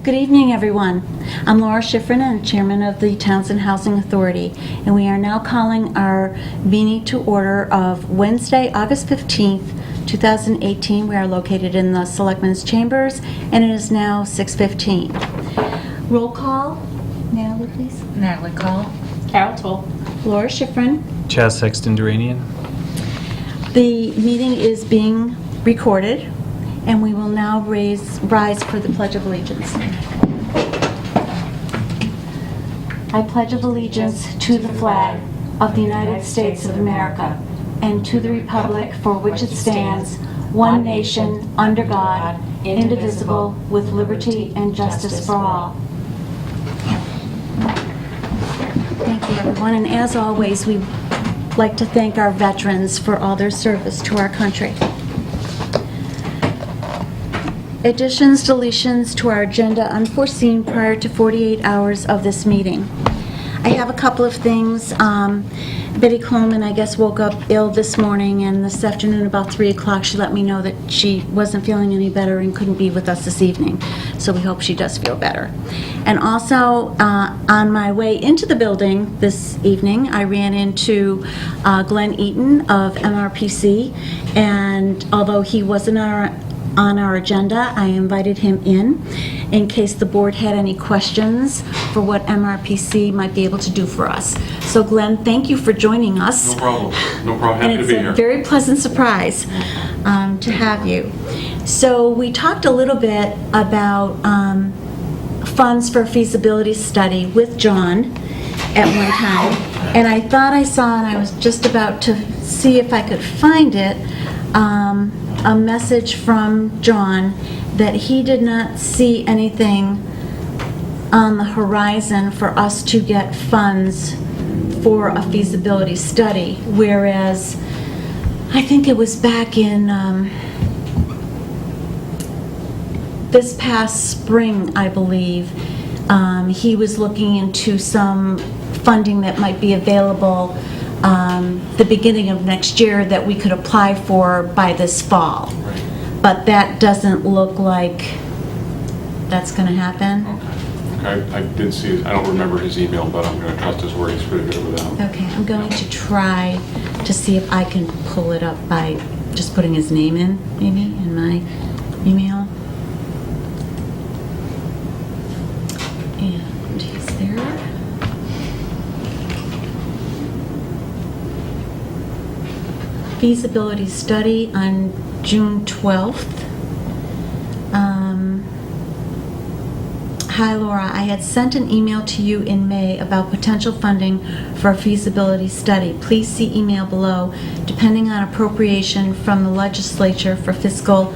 Good evening, everyone. I'm Laura Schifrin, and Chairman of the Townsend Housing Authority, and we are now calling our meeting to order of Wednesday, August 15th, 2018. We are located in the Selectmen's Chambers, and it is now 6:15. Roll call. Natalie, please. Natalie Call. Carol Toll. Laura Schifrin. Chaz Sexton Duranian. The meeting is being recorded, and we will now rise for the Pledge of Allegiance. I pledge of allegiance to the flag of the United States of America and to the republic for which it stands, one nation, under God, indivisible, with liberty and justice for all. Thank you, everyone. And as always, we'd like to thank our veterans for all their service to our country. Additions, deletions to our agenda unforeseen prior to 48 hours of this meeting. I have a couple of things. Betty Coleman, I guess, woke up ill this morning, and this afternoon about 3 o'clock she let me know that she wasn't feeling any better and couldn't be with us this evening. So we hope she does feel better. And also, on my way into the building this evening, I ran into Glenn Eaton of MRPC, and although he wasn't on our agenda, I invited him in case the board had any questions for what MRPC might be able to do for us. So Glenn, thank you for joining us. No problem. No problem. Happy to be here. And it's a very pleasant surprise to have you. So we talked a little bit about funds for a feasibility study with John at one time, and I thought I saw, and I was just about to see if I could find it, a message from John that he did not see anything on the horizon for us to get funds for a feasibility study, whereas I think it was back in this past spring, I believe, he was looking into some funding that might be available the beginning of next year that we could apply for by this fall. Right. But that doesn't look like that's going to happen. Okay. I did see, I don't remember his email, but I'm going to trust his word. He's pretty good with that. Okay, I'm going to try to see if I can pull it up by just putting his name in, maybe, in my email. And he's there. Feasibility study on June 12th. Hi Laura, I had sent an email to you in May about potential funding for a feasibility study. Please see email below. Depending on appropriation from the legislature for fiscal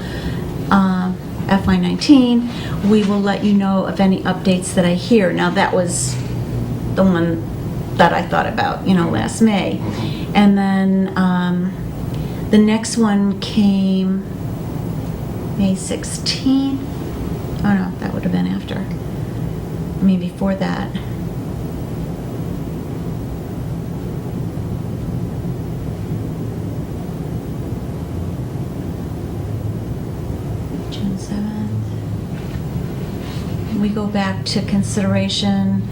FY19, we will let you know of any updates that I hear. Now that was the one that I thought about, last May. And then the next one came May 16th. Oh no, that would have been after. I mean, before that. June 7th. We go back to consideration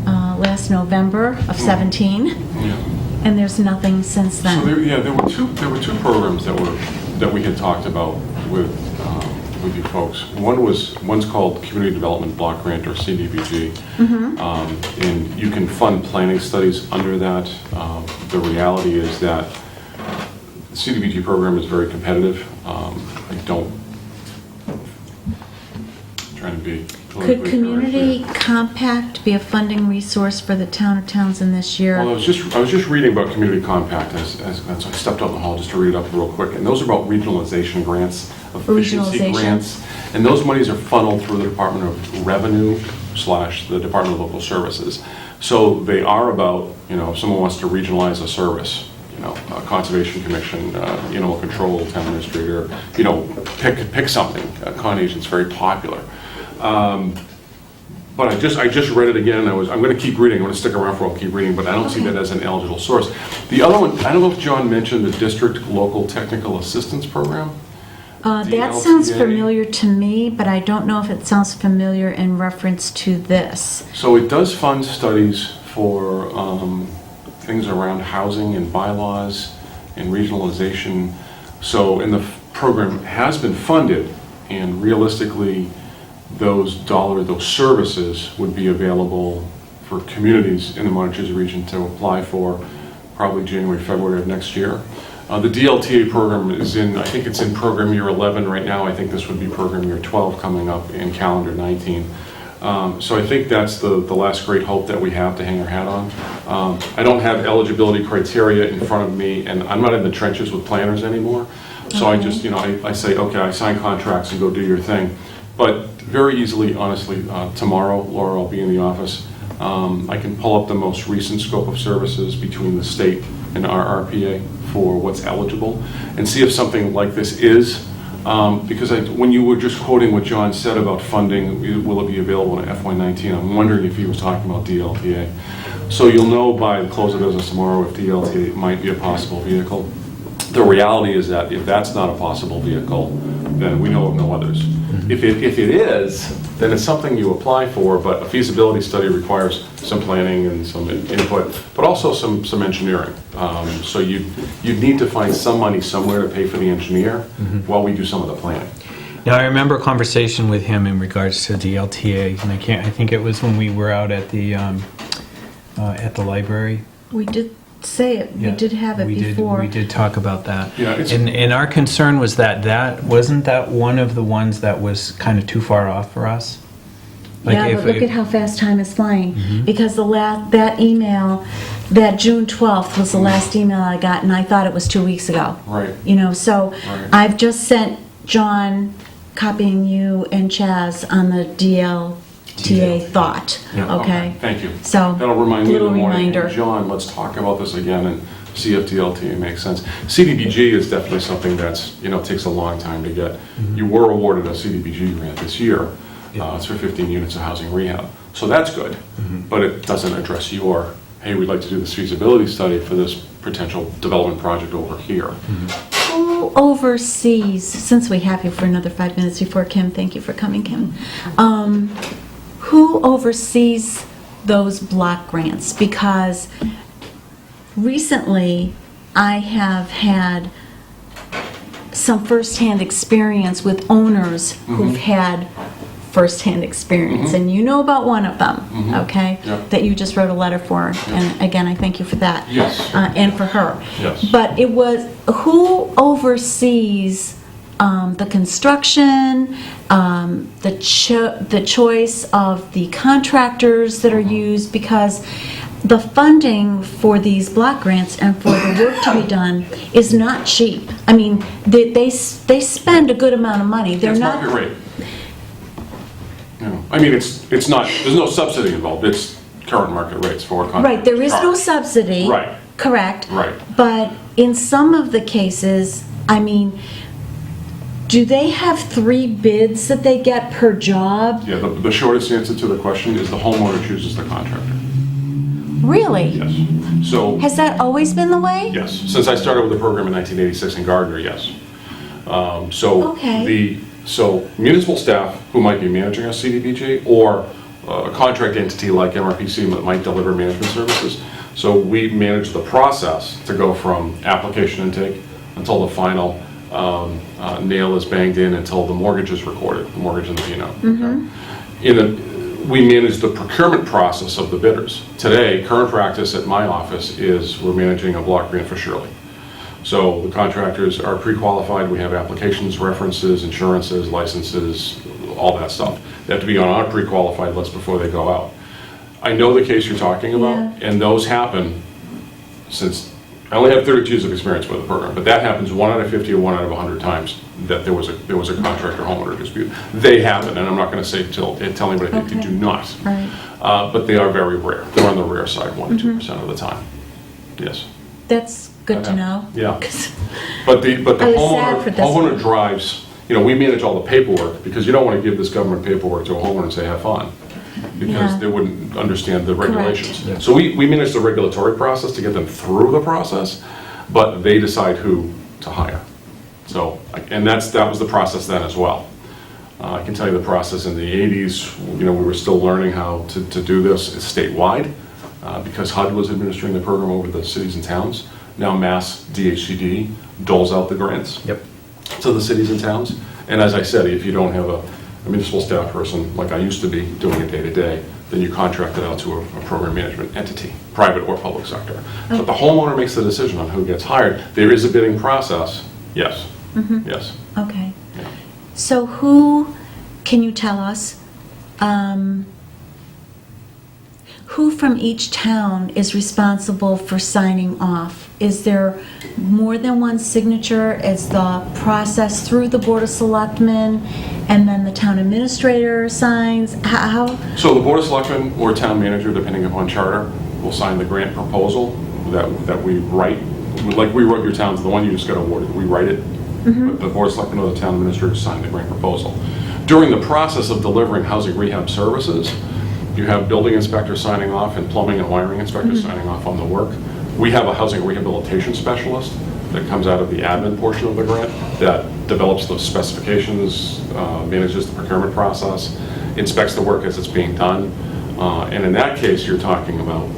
last November of 17. Yeah. And there's nothing since then. So there were two programs that we had talked about with you folks. One's called Community Development Block Grant, or CDBG, and you can fund planning studies under that. The reality is that the CDBG program is very competitive. Trying to be Could Community Compact be a funding resource for the town of Townsend this year? Well, I was just reading about Community Compact, so I stepped out in the hall just to read it up real quick, and those are about regionalization grants, efficiency grants, and those monies are funneled through the Department of Revenue / the Department of Local Services. So they are about, if someone wants to regionalize a service, a conservation commission, animal control, town administrator, pick something. Con agent's very popular. But I just read it again. I'm going to keep reading. I'm going to stick around for a while, keep reading, but I don't see that as an eligible source. The other one, I don't know if John mentioned the District Local Technical Assistance Program. That sounds DLTA. familiar to me, but I don't know if it sounds familiar in reference to this. So it does fund studies for things around housing and bylaws and regionalization. So, and the program has been funded, and realistically, those services would be available for communities in the Montezuma region to apply for probably January, February of next year. The DLTA program is I think it's in program year 11 right now. I think this would be program year 12 coming up in calendar 19. So I think that's the last great hope that we have to hang our hat on. I don't have eligibility criteria in front of me, and I'm not in the trenches with planners anymore. So I just, I say, okay, I sign contracts and go do your thing. But very easily, honestly, tomorrow, Laura, I'll be in the office. I can pull up the most recent scope of services between the state and our RPA for what's eligible and see if something like this is. Because when you were just quoting what John said about funding, will it be available in FY19, I'm wondering if he was talking about DLTA. So you'll know by the close of business tomorrow if DLTA might be a possible vehicle. The reality is that if that's not a possible vehicle, then we know of no others. If it is, then it's something you apply for, but a feasibility study requires some planning and some input, but also some engineering. So you'd need to find some money somewhere to pay for the engineer while we do some of the planning. Now, I remember a conversation with him in regards to DLTA, and I think it was when we were out at the library. We did say it. Yeah, we did have it before. We did talk about that. Yeah, and our concern was that wasn't that one of the ones that was kind of too far off for us? Yeah, but look at how fast time is flying. Because that email, that June 12th was the last email I got, and I thought it was 2 weeks ago. Right. So Right. I've just sent John, copying you and Chaz on the DLTA thought. Yeah, okay. Thank you. So that'll remind me in the little morning. reminder. John, let's talk about this again and see if DLTA makes sense. CDBG is definitely something that's takes a long time to get. You were awarded a CDBG grant this year. It's for 15 units of housing rehab, so that's good. But it doesn't address your, hey, we'd like to do this feasibility study for this potential development project over here. Who oversees, since we have you for another 5 minutes before Kim, thank you for coming, Kim. Who oversees those block grants? Because recently I have had some firsthand experience with owners who've had firsthand experience, and you know about one of them, okay? Yeah. That you just wrote a letter for, and again, I thank you for that. Yes. And for her. Yes. But it was, who oversees the construction, the choice of the contractors that are used, because the funding for these block grants and for the work to be done is not cheap. I mean, they spend a good amount of money. They're It's not market rate. I mean, it's not. There's no subsidy involved. It's current market rates for a contract. right. There is no subsidy. Right. Correct. Right. But in some of the cases, I mean, do they have 3 bids that they get per job? Yeah, the shortest answer to the question is the homeowner chooses the contractor. Really? Yes. So, Has that always been the way? yes. Since I started with the program in 1986 in Gardner, yes. Okay. So municipal staff who might be managing a CDBG or a contract entity like MRPC that might deliver management services. So we manage the process to go from application intake until the final nail is banged in until the mortgage is recorded, the mortgage and the P&O. Okay? We manage the procurement process of the bidders. Today, current practice at my office is we're managing a block grant for Shirley. So the contractors are pre-qualified, we have applications, references, insurances, licenses, all that stuff. They have to be on our pre-qualified list before they go out. I know the case you're talking about, and those happen since, I only have 32 years of experience with the program, but that happens 1 out of 50 or 1 out of 100 times that there was a contractor homeowner dispute. They happen, and I'm not going to say tell anybody they do not. Right. But they are very rare. They're on the rare side, 1 to 2% of the time. Yes. That's good to know. Yeah. 'Cause But the I was sad for this homeowner one. drives, we manage all the paperwork because you don't want to give this government paperwork to a homeowner and say, have fun. Because Yeah. they wouldn't understand the regulations. Yeah. So we manage the regulatory process to get them through the process, but they decide who to hire. So, and that was the process then as well. I can tell you the process in the 80s, we were still learning how to do this statewide because HUD was administering the program over the cities and towns. Now Mass DHCD doles out the grants to the cities and towns. And as I said, if you don't have a municipal staff person like I used to be doing it day to day, then you contract it out to a program management entity, private or public sector. Okay. But the homeowner makes the decision on who gets hired. There is a bidding process, yes, yes. Okay. Yeah. So who, can you tell us, who from each town is responsible for signing off? Is there more than one signature? Is the process through the Board of Selectmen and then the town administrator signs? How? So the Board of Selectmen or town manager, depending upon charter, will sign the grant proposal that we write. Like we wrote your town's, the one you just got awarded, we write it. But the Board of Selectmen or the town administrator sign the grant proposal. During the process of delivering housing rehab services, you have building inspectors signing off and plumbing and wiring inspectors signing off on the work. We have a housing rehabilitation specialist that comes out of the admin portion of the grant that develops the specifications, manages the procurement process, inspects the work as it's being done. And in that case, you're talking about,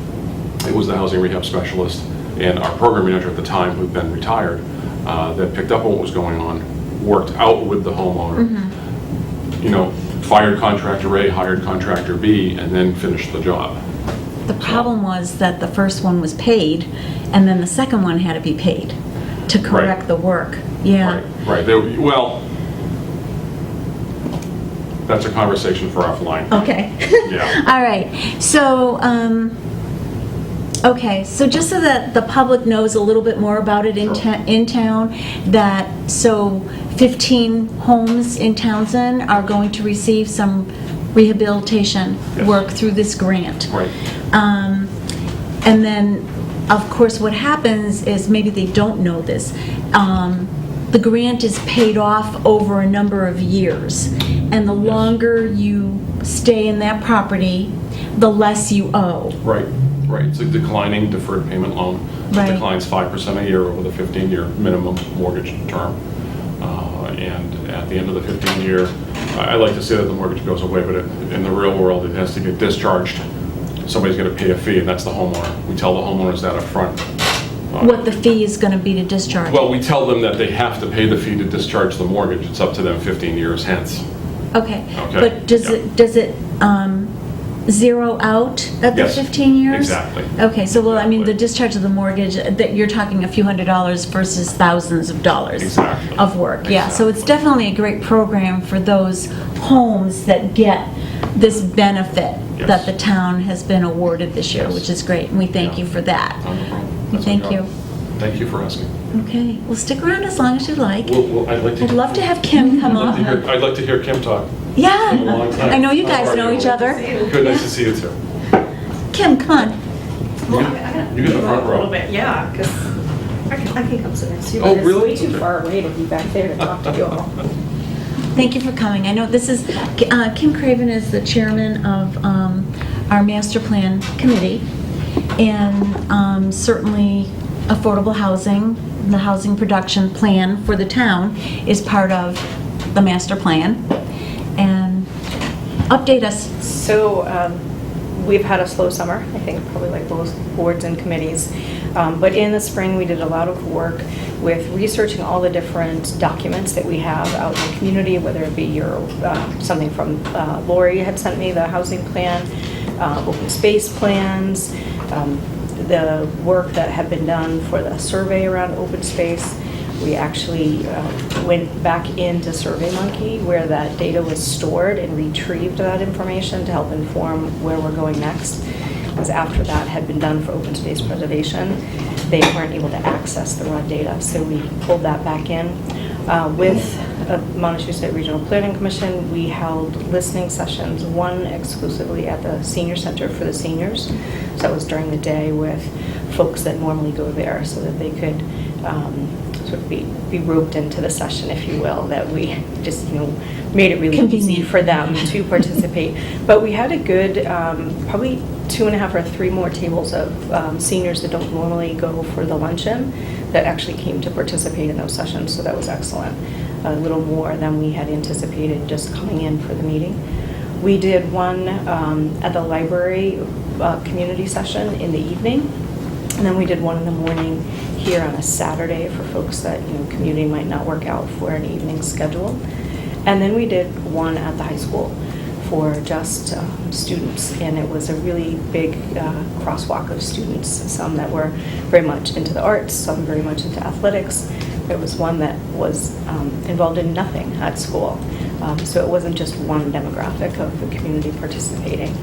it was the housing rehab specialist and our program manager at the time, who'd been retired, that picked up on what was going on, worked out with the homeowner, fired contractor A, hired contractor B, and then finished the job. The problem was that the first one was paid, and then the second one had to be paid to correct the work. Yeah. Right. Well, that's a conversation for offline. Okay. Yeah. All right. So, okay. So just so that the public knows a little bit more about it in town, that so 15 homes in Townsend are going to receive some rehabilitation work through this grant. Right. And then, of course, what happens is, maybe they don't know this, the grant is paid off over a number of years. And the longer you stay in that property, the less you owe. Right. It's a declining deferred payment loan. Right. It declines 5% a year over the 15-year minimum mortgage term. And at the end of the 15-year, I like to say that the mortgage goes away, but in the real world, it has to get discharged. Somebody's going to pay a fee, and that's the homeowner. We tell the homeowners that up front. What the fee is going to be to discharge. Well, we tell them that they have to pay the fee to discharge the mortgage. It's up to them 15 years hence. Okay. But does it zero out at the 15 years? Exactly. Okay, so well, I mean, the Exactly. discharge of the mortgage, that you're talking a few $100s versus thousands of dollars Exactly. of work. Yeah, so it's definitely a great program for those homes that get this benefit that the town has been awarded this year, which is great, and we thank you for that. No problem. That's Thank our you. job. Thank you for asking. Okay, well, stick around as long as you like. Well, I'd love to have Kim come on. I'd like to hear Kim talk. Yeah, It's been a long time. I know you How guys are know you? each other. Good, nice to see you too. Kim, come on. You get the front A little row. bit, yeah, because I can come sit next to you. Oh, but really? It's way too far away to be back there to talk to you all. Thank you for coming. I know this is, Kim Craven is the chairman of our master plan committee, and certainly affordable housing, the housing production plan for the town is part of the master plan. And update us. So we've had a slow summer, I think probably like most boards and committees. But in the spring, we did a lot of work with researching all the different documents that we have out in the community, whether it be your something from Lori had sent me, the housing plan, open space plans, the work that had been done for the survey around open space. We actually went back into SurveyMonkey where that data was stored and retrieved that information to help inform where we're going next. Because after that had been done for open space preservation, they weren't able to access the raw data. So we pulled that back in. With Montechusett State Regional Planning Commission, we held listening sessions, one exclusively at the senior center for the seniors. So that was during the day with folks that normally go there so that they could sort of be roped into the session, if you will, that we just, made it really easy Convenient. for them to participate. But we had a good, probably 2.5 or 3 more tables of seniors that don't normally go for the luncheon that actually came to participate in those sessions, so that was excellent. A little more than we had anticipated just coming in for the meeting. We did one at the library community session in the evening, and then we did one in the morning here on a Saturday for folks that, commuting might not work out for an evening schedule. And then we did one at the high school for just students, and it was a really big crosswalk of students, some that were very much into the arts, some very much into athletics. There was one that was involved in nothing at school, so it wasn't just one demographic of the community participating.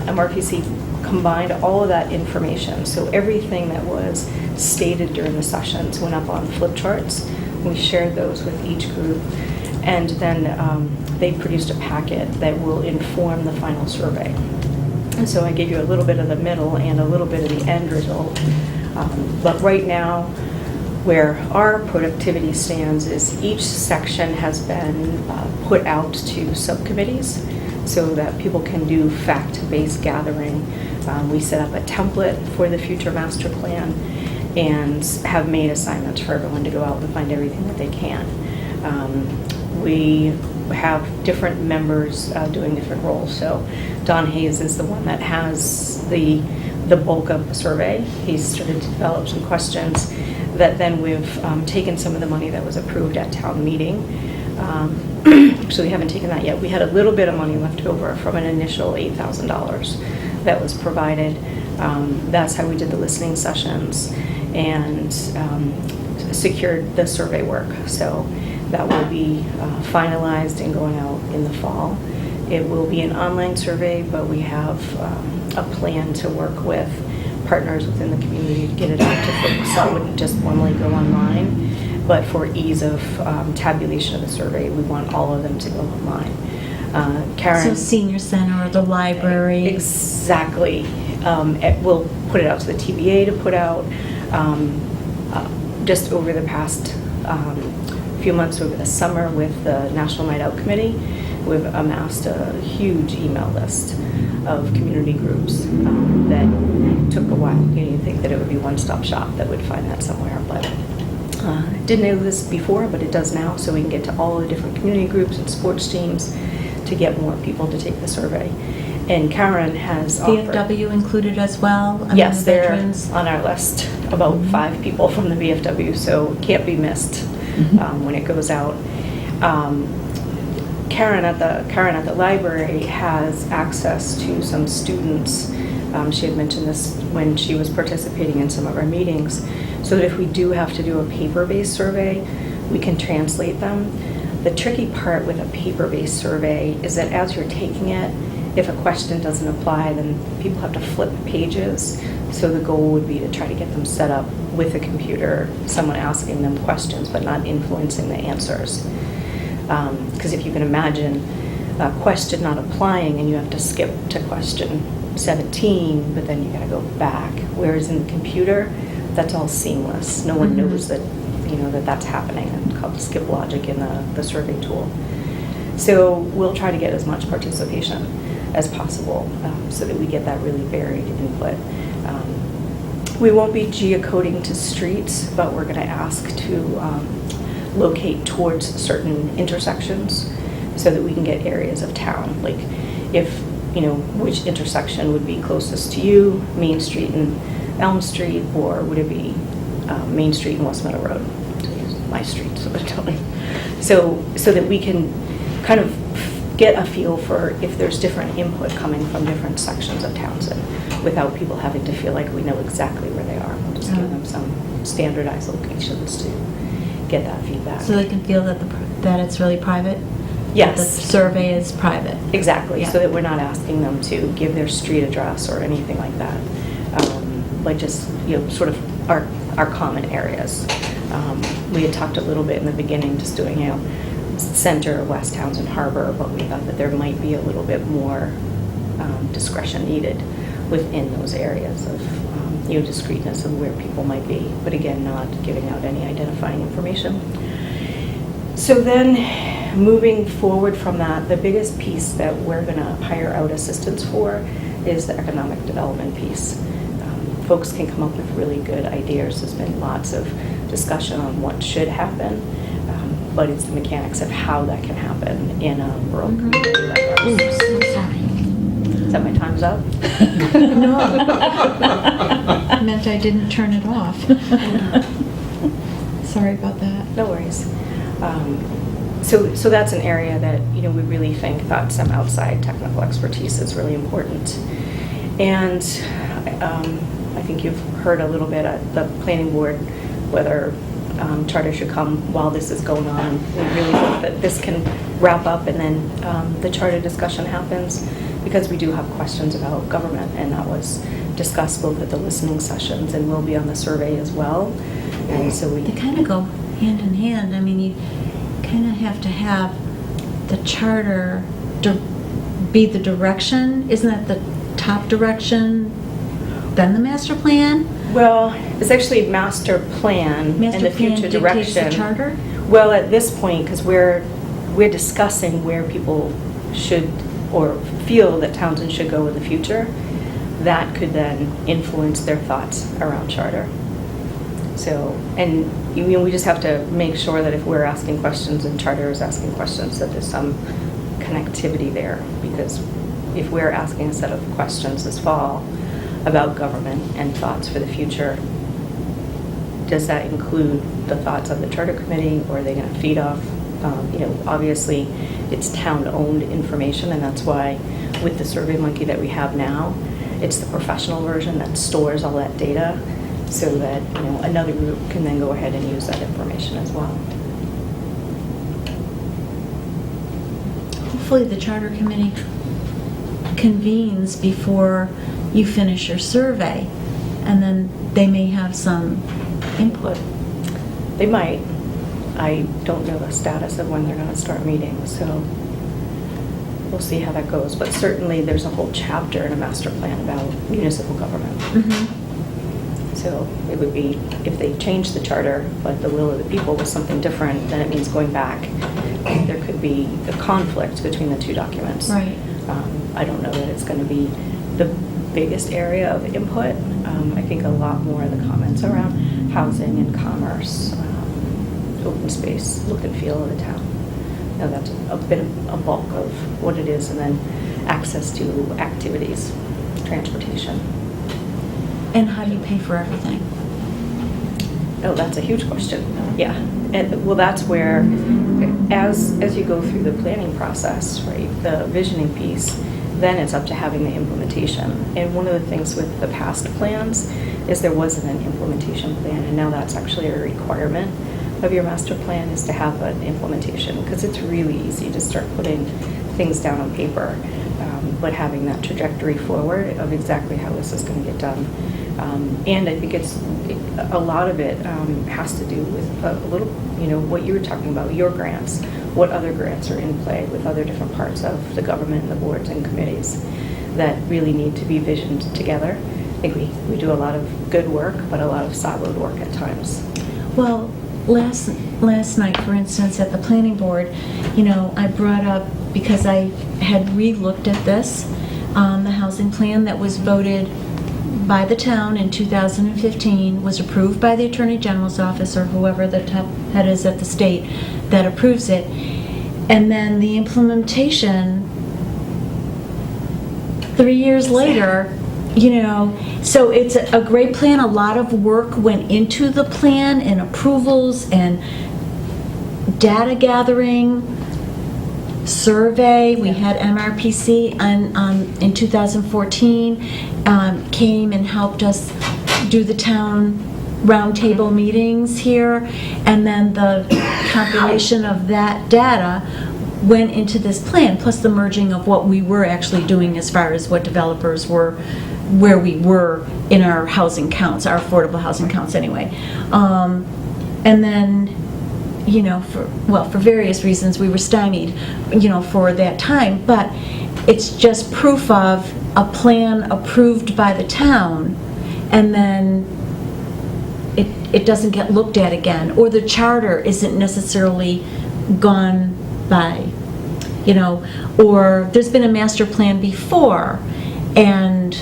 MRPC combined all of that information, so everything that was stated during the sessions went up on flip charts. We shared those with each group, and then they produced a packet that will inform the final survey. And so I gave you a little bit of the middle and a little bit of the end result. But right now, where our productivity stands is each section has been put out to subcommittees so that people can do fact-based gathering. We set up a template for the future master plan and have made assignments for everyone to go out and find everything that they can. We have different members doing different roles. So Don Hayes is the one that has the bulk of the survey. He's started to develop some questions that then we've taken some of the money that was approved at town meeting. Actually, we haven't taken that yet. We had a little bit of money left over from an initial $8,000 that was provided. That's how we did the listening sessions and secured the survey work. So that will be finalized and going out in the fall. It will be an online survey, but we have a plan to work with partners within the community to get it out to folks that wouldn't just normally go online. But for ease of tabulation of the survey, we want all of them to go online. Karen. So senior center or the library. Exactly. We'll put it out to the TVA to put out. Just over the past few months over the summer with the National Night Out Committee, we've amassed a huge email list of community groups that took a while. You'd think that it would be one-stop shop that would find that somewhere, but didn't know this before, but it does now, so we can get to all the different community groups and sports teams to get more people to take the survey. And Karen has offered... VFW included as well? Yes, the they're veterans? on our list, about 5 people from the VFW, so it can't be missed when it goes out. Karen at the library has access to some students. She had mentioned this when she was participating in some of our meetings, so that if we do have to do a paper-based survey, we can translate them. The tricky part with a paper-based survey is that as you're taking it, if a question doesn't apply, then people have to flip pages. So the goal would be to try to get them set up with a computer, someone asking them questions, but not influencing the answers. Because if you can imagine a question not applying and you have to skip to question 17, but then you gotta go back. Whereas in the computer, that's all seamless. No one knows that, that's happening. It's called skip logic in the survey tool. So we'll try to get as much participation as possible so that we get that really varied input. We won't be geocoding to streets, but we're going to ask to locate towards certain intersections so that we can get areas of town. Like if, which intersection would be closest to you, Main Street and Elm Street, or would it be Main Street and West Meadow Road? My street, so that we can kind of get a feel for if there's different input coming from different sections of Townsend without people having to feel like we know exactly where they are. We'll just give them some standardized locations to get that feedback. So they can feel that that it's really private? Yes. That the survey is private? Exactly, Yeah. so that we're not asking them to give their street address or anything like that. Like just, sort of our common areas. We had talked a little bit in the beginning, just doing, Center, West Townsend, Harbor, but we thought that there might be a little bit more discretion needed within those areas of discreteness of where people might be, but again, not giving out any identifying information. So then, moving forward from that, the biggest piece that we're going to hire out assistance for is the economic development piece. Folks can come up with really good ideas. There's been lots of discussion on what should happen, but it's the mechanics of how that can happen in a rural community like ours. Oops, I'm sorry. Is that my time's up? No. Meant I didn't turn it off. Sorry about that. No worries. So that's an area that, we really think that some outside technical expertise is really important. And I think you've heard a little bit at the planning board whether charter should come while this is going on. We really hope that this can wrap up and then the charter discussion happens, because we do have questions about government, and that was discussed both at the listening sessions and will be on the survey as well. And so They kind of go hand in hand. I mean, you kind of have to have the charter be the direction. Isn't that the top direction? Then the master plan? Well, it's actually master plan and Master the plan future dictates direction. the charter? Well, at this point, because we're discussing where people should or feel that Townsend should go in the future, that could then influence their thoughts around charter. So, and we just have to make sure that if we're asking questions and charter is asking questions, that there's some connectivity there. Because if we're asking a set of questions this fall about government and thoughts for the future, does that include the thoughts of the charter committee, or are they going to feed off? Obviously it's town-owned information, and that's why with the SurveyMonkey that we have now, it's the professional version that stores all that data, so that another group can then go ahead and use that information as well. Hopefully the charter committee convenes before you finish your survey, and then they may have some input. They might. I don't know the status of when they're going to start meeting, so we'll see how that goes. But certainly there's a whole chapter in a master plan about municipal government. So it would be, if they change the charter, but the will of the people was something different, then it means going back. There could be a conflict between the two documents. Right. I don't know that it's going to be the biggest area of input. I think a lot more of the comments around housing and commerce, open space, look and feel of the town. Now that's a bit of a bulk of what it is, and then access to activities, transportation. And how do you pay for everything? Oh, that's a huge question. Yeah, and well, that's where, as you go through the planning process, right, the visioning piece, then it's up to having the implementation. And one of the things with the past plans is there wasn't an implementation plan, and now that's actually a requirement of your master plan, is to have an implementation, because it's really easy to start putting things down on paper, but having that trajectory forward of exactly how this is going to get done. And I think a lot of it has to do with a little, what you were talking about, your grants, what other grants are in play with other different parts of the government and the boards and committees that really need to be visioned together. I think we do a lot of good work, but a lot of siloed work at times. Well, last night, for instance, at the planning board, I brought up, because I had re-looked at this, the housing plan that was voted by the town in 2015, was approved by the Attorney General's office, or whoever the top head is at the state that approves it, and then the implementation 3 years later. So it's a great plan. A lot of work went into the plan, and approvals and data gathering, survey. We had MRPC in 2014 came and helped us do the town roundtable meetings here, and then the compilation of that data went into this plan, plus the merging of what we were actually doing as far as what developers were, where we were in our housing counts, our affordable housing counts anyway. And then, for various reasons, we were stymied, for that time. But it's just proof of a plan approved by the town and then it doesn't get looked at again, or the charter isn't necessarily gone by, you know, or there's been a master plan before, and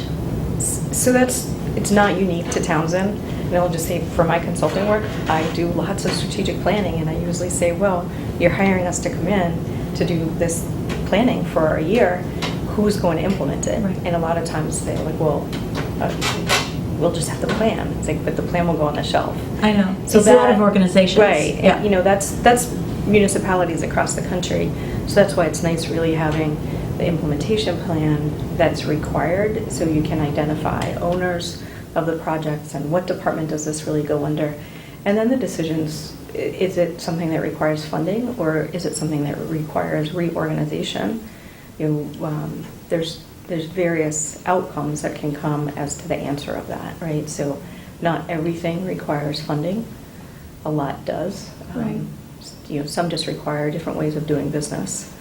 So it's not unique to Townsend. And I'll just say, for my consulting work, I do lots of strategic planning, and I usually say, well, you're hiring us to come in to do this planning for a year. Who's going to implement it? Right. And a lot of times they're like, well, we'll just have the plan. It's like, but the plan will go on the shelf. I know, So it's a lot that- of organizations. Right. Yeah. And, you know, that's municipalities across the country. So that's why it's nice really having the implementation plan that's required, so you can identify owners of the projects and what department does this really go under. And then the decisions, is it something that requires funding, or is it something that requires reorganization? You know, there's various outcomes that can come as to the answer of that, right? So not everything requires funding. A lot does. Right. You know, some just require different ways of doing business.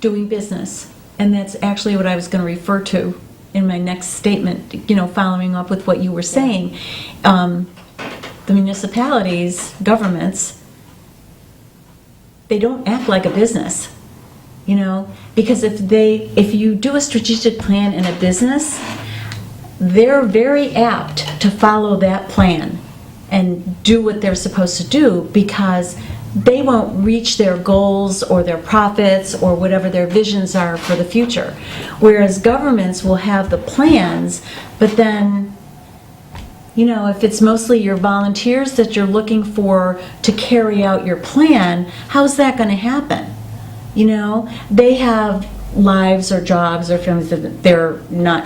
Doing business. And that's actually what I was going to refer to in my next statement, you know, following up with what you were saying. The municipalities, governments, they don't act like a business, you know, because if you do a strategic plan in a business, they're very apt to follow that plan and do what they're supposed to do, because they won't reach their goals or their profits or whatever their visions are for the future. Whereas governments will have the plans, but then, you know, if it's mostly your volunteers that you're looking for to carry out your plan, how's that going to happen? You know, they have lives or jobs or families that they're not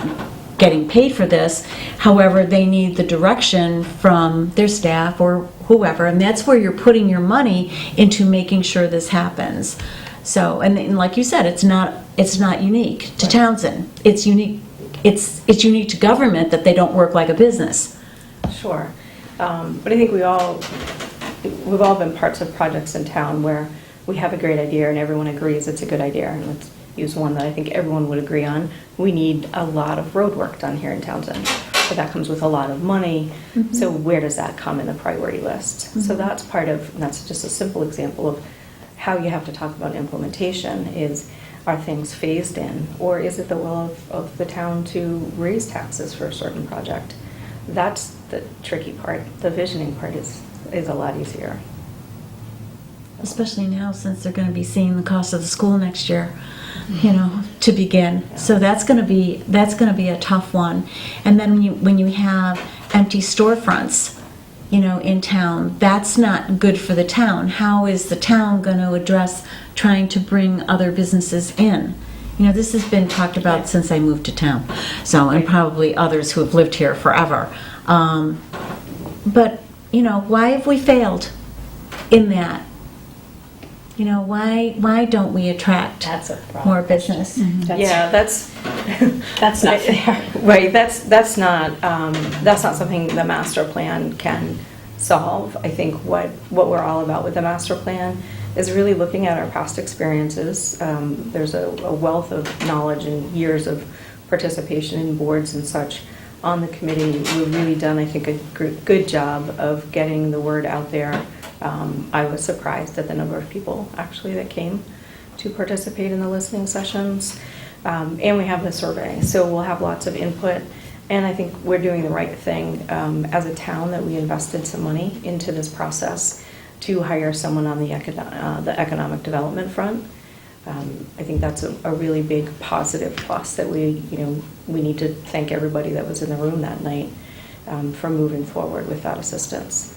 getting paid for this. However, they need the direction from their staff or whoever, and that's where you're putting your money into making sure this happens. So, and like you said, it's not unique to Townsend. It's unique. It's unique to government that they don't work like a business. Sure. But I think we've all been parts of projects in town where we have a great idea and everyone agrees it's a good idea. And let's use one that I think everyone would agree on. We need a lot of road work done here in Townsend. So that comes with a lot of money. Mm-hmm. So where does that come in the priority list? Mm-hmm. So that's part of, and that's just a simple example of how you have to talk about implementation is, are things phased in? Or is it the will of the town to raise taxes for a certain project? That's the tricky part. The visioning part is a lot easier. Especially now, since they're going to be seeing the cost of the school next year, you know, to begin. So that's going to be a tough one. And then when you have empty storefronts, you know, in town, that's not good for the town. How is the town going to address trying to bring other businesses in? You know, this has been talked about since I moved to town. So, and probably others who have lived here forever. But, you know, why have we failed in that? You know, why don't we attract That's a problem. more business? That's That's not fair. right. That's not something the master plan can solve. I think what we're all about with the master plan is really looking at our past experiences. There's a wealth of knowledge and years of participation in boards and such on the committee. We've really done, I think, a good job of getting the word out there. I was surprised at the number of people actually that came to participate in the listening sessions. And we have the survey, so we'll have lots of input. And I think we're doing the right thing as a town, that we invested some money into this process to hire someone on the economic development front. I think that's a really big positive plus that we need to thank everybody that was in the room that night for moving forward with that assistance.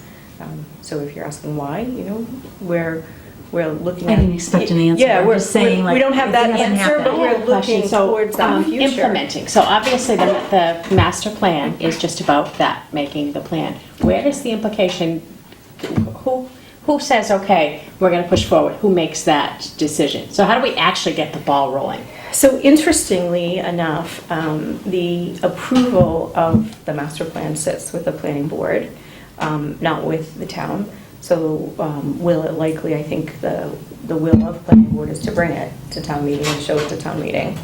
So if you're asking why, you know, we're looking at... I didn't expect an answer. Yeah, I'm we're just saying, we don't like, have it that hasn't answer, happened. but I we're have a question. looking So, towards that future. Implementing. So obviously the master plan is just about that, making the plan. Where does the implication, who says, okay, we're going to push forward? Who makes that decision? So how do we actually get the ball rolling? So interestingly enough, the approval of the master plan sits with the planning board, not with the town. So will it likely, I think the will of planning board is to bring it to town meeting and show it to town meeting.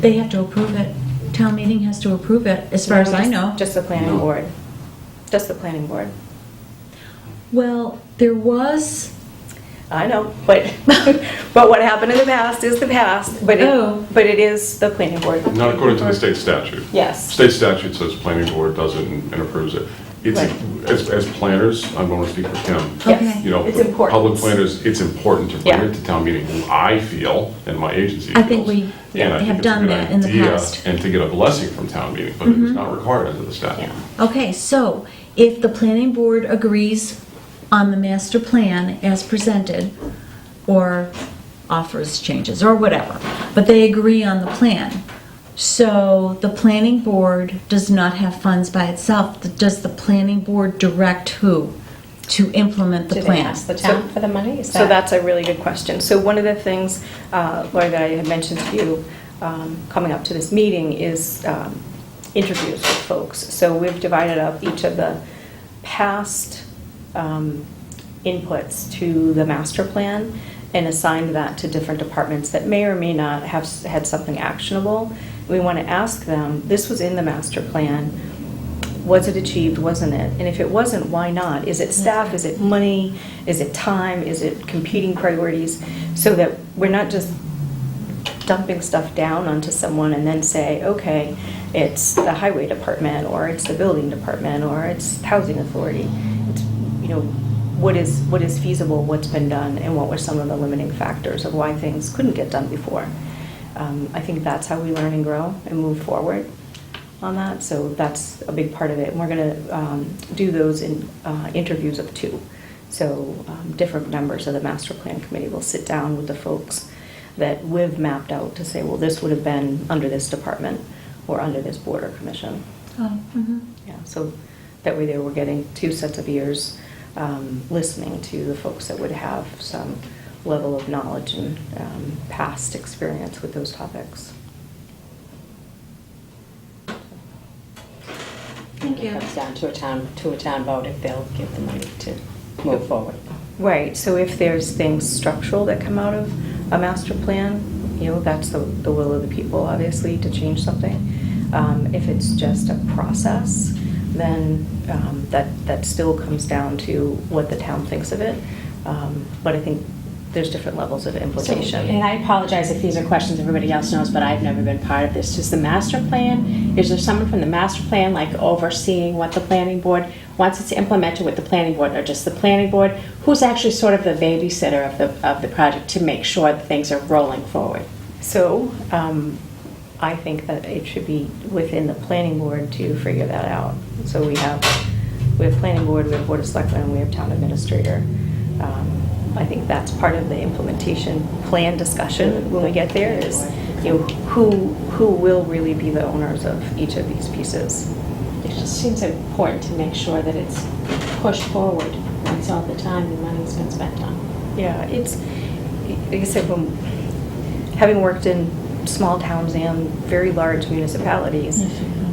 They have to approve it. town meeting has to approve it, as far as I know. Just the planning board. Just the planning board. Well, there was, I know, but, but what happened in the past is the past, but Oh. but it is the planning board. Not according to the state statute. Yes. State statute says planning board does it and approves it. It's, Right. as planners, I'm going to speak for Kim. Okay. You know, It's important. public planners, it's important to bring Yeah. it to town meeting, I feel, and my agency I think feels. we And I think have it's a done good that in the idea, past. And to get a blessing from town meeting, but it's not required under the statute. Yeah. okay, so if the planning board agrees on the master plan as presented, or offers changes, or whatever, but they agree on the plan. So the planning board does not have funds by itself. Does the planning board direct who to implement the Do they plan? ask the town for the money? Is So that's a really good question. So one of the things, Lori, that I had mentioned to you coming up to this meeting is interviews with folks. So we've divided up each of the past inputs to the master plan and assigned that to different departments that may or may not have had something actionable. We want to ask them, this was in the master plan, was it achieved, wasn't it? And if it wasn't, why not? Is it staff, is it money, is it time, is it competing priorities? So that we're not just dumping stuff down onto someone and then say, okay, it's the highway department, or it's the building department, or it's housing authority. It's, you know, what is feasible, what's been done, and what were some of the limiting factors of why things couldn't get done before. I think that's how we learn and grow and move forward on that, so that's a big part of it. And we're going to do those in interviews of 2. So different members of the master plan committee will sit down with the folks that we've mapped out to say, well, this would have been under this department or under this board or commission. Oh, mhm. Yeah, so that way there we're getting 2 sets of ears listening to the folks that would have some level of knowledge and past experience with those topics. Thank you. It comes down to a town vote if they'll give the money to move forward. Right, so if there's things structural that come out of a master plan, you know, that's the will of the people, obviously, to change something. If it's just a process, then that still comes down to what the town thinks of it. But I think there's different levels of implication. And I apologize if these are questions everybody else knows, but I've never been part of this. Does the master plan, is there someone from the master plan like overseeing what the planning board, once it's implemented with the planning board, or just the planning board, who's actually sort of the babysitter of the project to make sure that things are rolling forward? So I think that it should be within the planning board to figure that out. So we have planning board, we have board of selectmen, and we have town administrator. I think that's part of the implementation plan discussion when we get there is, you know, who will really be the owners of each of these pieces. It just seems important to make sure that it's pushed forward once all the time the money's been spent on. Yeah, it's, like I said, having worked in small towns and very large municipalities,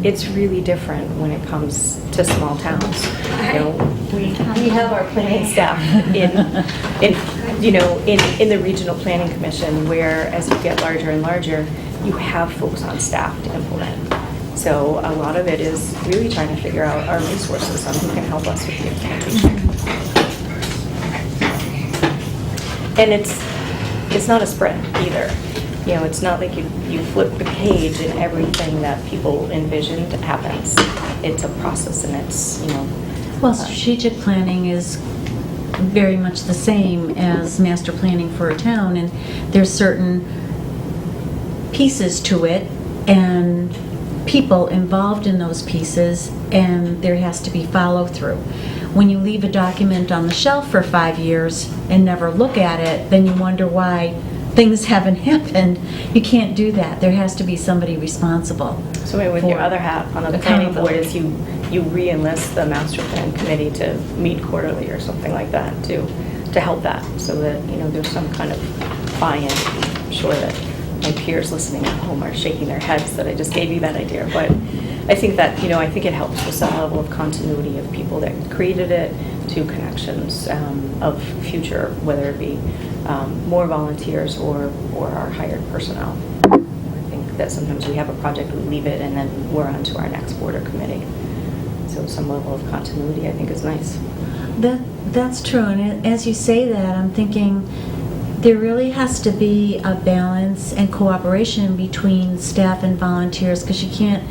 it's really different when it comes to small towns. You know, we have our planning staff in the regional planning commission, where as you get larger and larger, you have folks on staff to implement. So a lot of it is really trying to figure out our resources on who can help us with the implementation. And it's not a sprint either. You know, it's not like you flip the page and everything that people envisioned happens. It's a process, and it's, you know. Well, strategic planning is very much the same as master planning for a town, and there's certain pieces to it and people involved in those pieces, and there has to be follow-through. When you leave a document on the shelf for 5 years and never look at it, then you wonder why things haven't happened. You can't do that. There has to be somebody responsible. So maybe with your other hat on the planning board is you re-enlist the master plan committee to meet quarterly or something like that to help that, so that, you know, there's some kind of buy-in. I'm sure that my peers listening at home are shaking their heads that I just gave you that idea, but I think that, you know, I think it helps with some level of continuity of people that created it to connections of future, whether it be more volunteers or our hired personnel. I think that sometimes we have a project, we leave it, and then we're on to our next board or committee. So some level of continuity, I think, is nice. That's true, and as you say that, I'm thinking there really has to be a balance and cooperation between staff and volunteers, because you can't,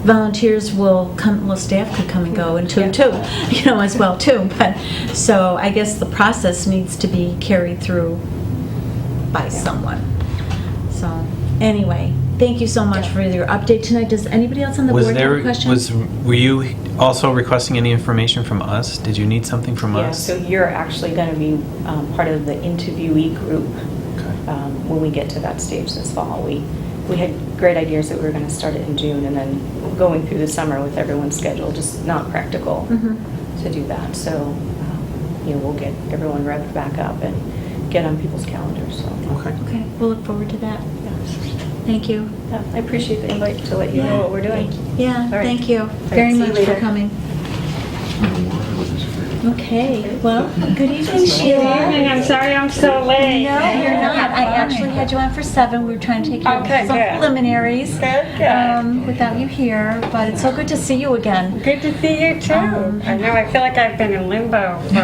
volunteers will come, well, staff could come and go, and too, as well, too. But, so I guess the process needs to be carried through by someone. So, anyway, thank you so much for your update tonight. Does anybody else on the board have a question? Were you also requesting any information from us? Did you need something from Yeah, us? so you're actually going to be part of the interviewee group when we get to that stage this fall. We had great ideas that we were going to start it in June, and then going through the summer with everyone's schedule, just not practical to do that. So, we'll get everyone revved back up and get on people's calendars. So. Okay, we'll look forward to that. Thank you. Yeah, I appreciate the invite to let you know what we're doing. Yeah, All right. thank you All right, very see you much for later. coming. Okay, well, good evening, Sheila. I'm sorry I'm so late. No, you're not. I actually had you on for 7. We were trying to take care of Okay, some good. preliminaries Good. without you here, but it's so good to see you again. Good to see you too. I know. I feel like I've been in limbo for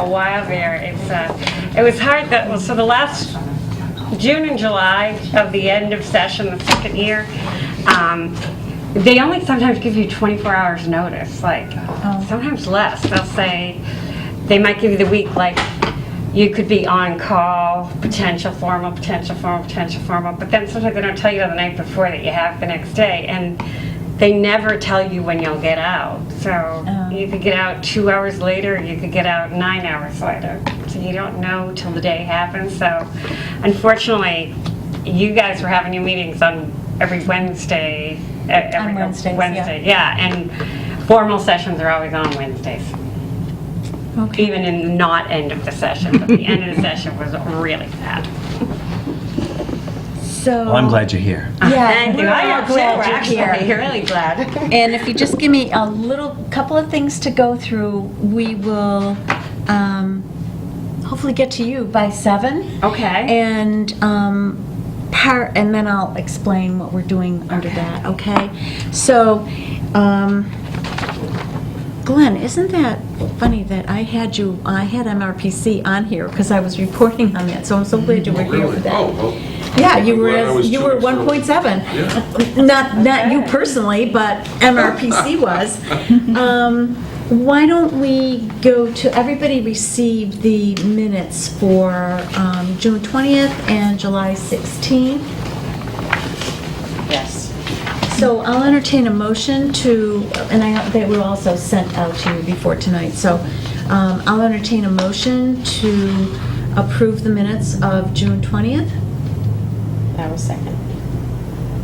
a while there. It was hard. So the last June and July of the end of session, the second year, they only sometimes give you 24 hours notice. Like sometimes less. They'll say they might give you the week. Like you could be on call, potential formal, potential formal, potential formal. But then sometimes they don't tell you the night before that you have the next day, and they never tell you when you'll get out. So you could get out 2 hours later, you could get out 9 hours later. So you don't know till the day happens. So unfortunately, you guys were having your meetings on every Wednesday. On Wednesdays, Wednesday, yeah. And formal sessions are always on Wednesdays. Okay. Even in the not end of the session, but the end of the session was really bad. So. Well, I'm glad you're here. Yeah, Thank you. we're I all am too, glad you're actually. here. Really glad. And if you just give me a couple of things to go through, we will hopefully get to you by 7. Okay. And and then I'll explain what we're doing under that, okay? So, Glenn, isn't that funny that I had MRPC on here because I was reporting on that, so I'm so glad you were here for that. Oh, well. Yeah, you I'm were glad I was 1.7. Yeah. Not you personally, but MRPC was. Why don't we go to, everybody received the minutes for June 20th and July 16th. Yes. So I'll entertain a motion to, and they were also sent out to you before tonight, so I'll entertain a motion to approve the minutes of June 20th. That was second.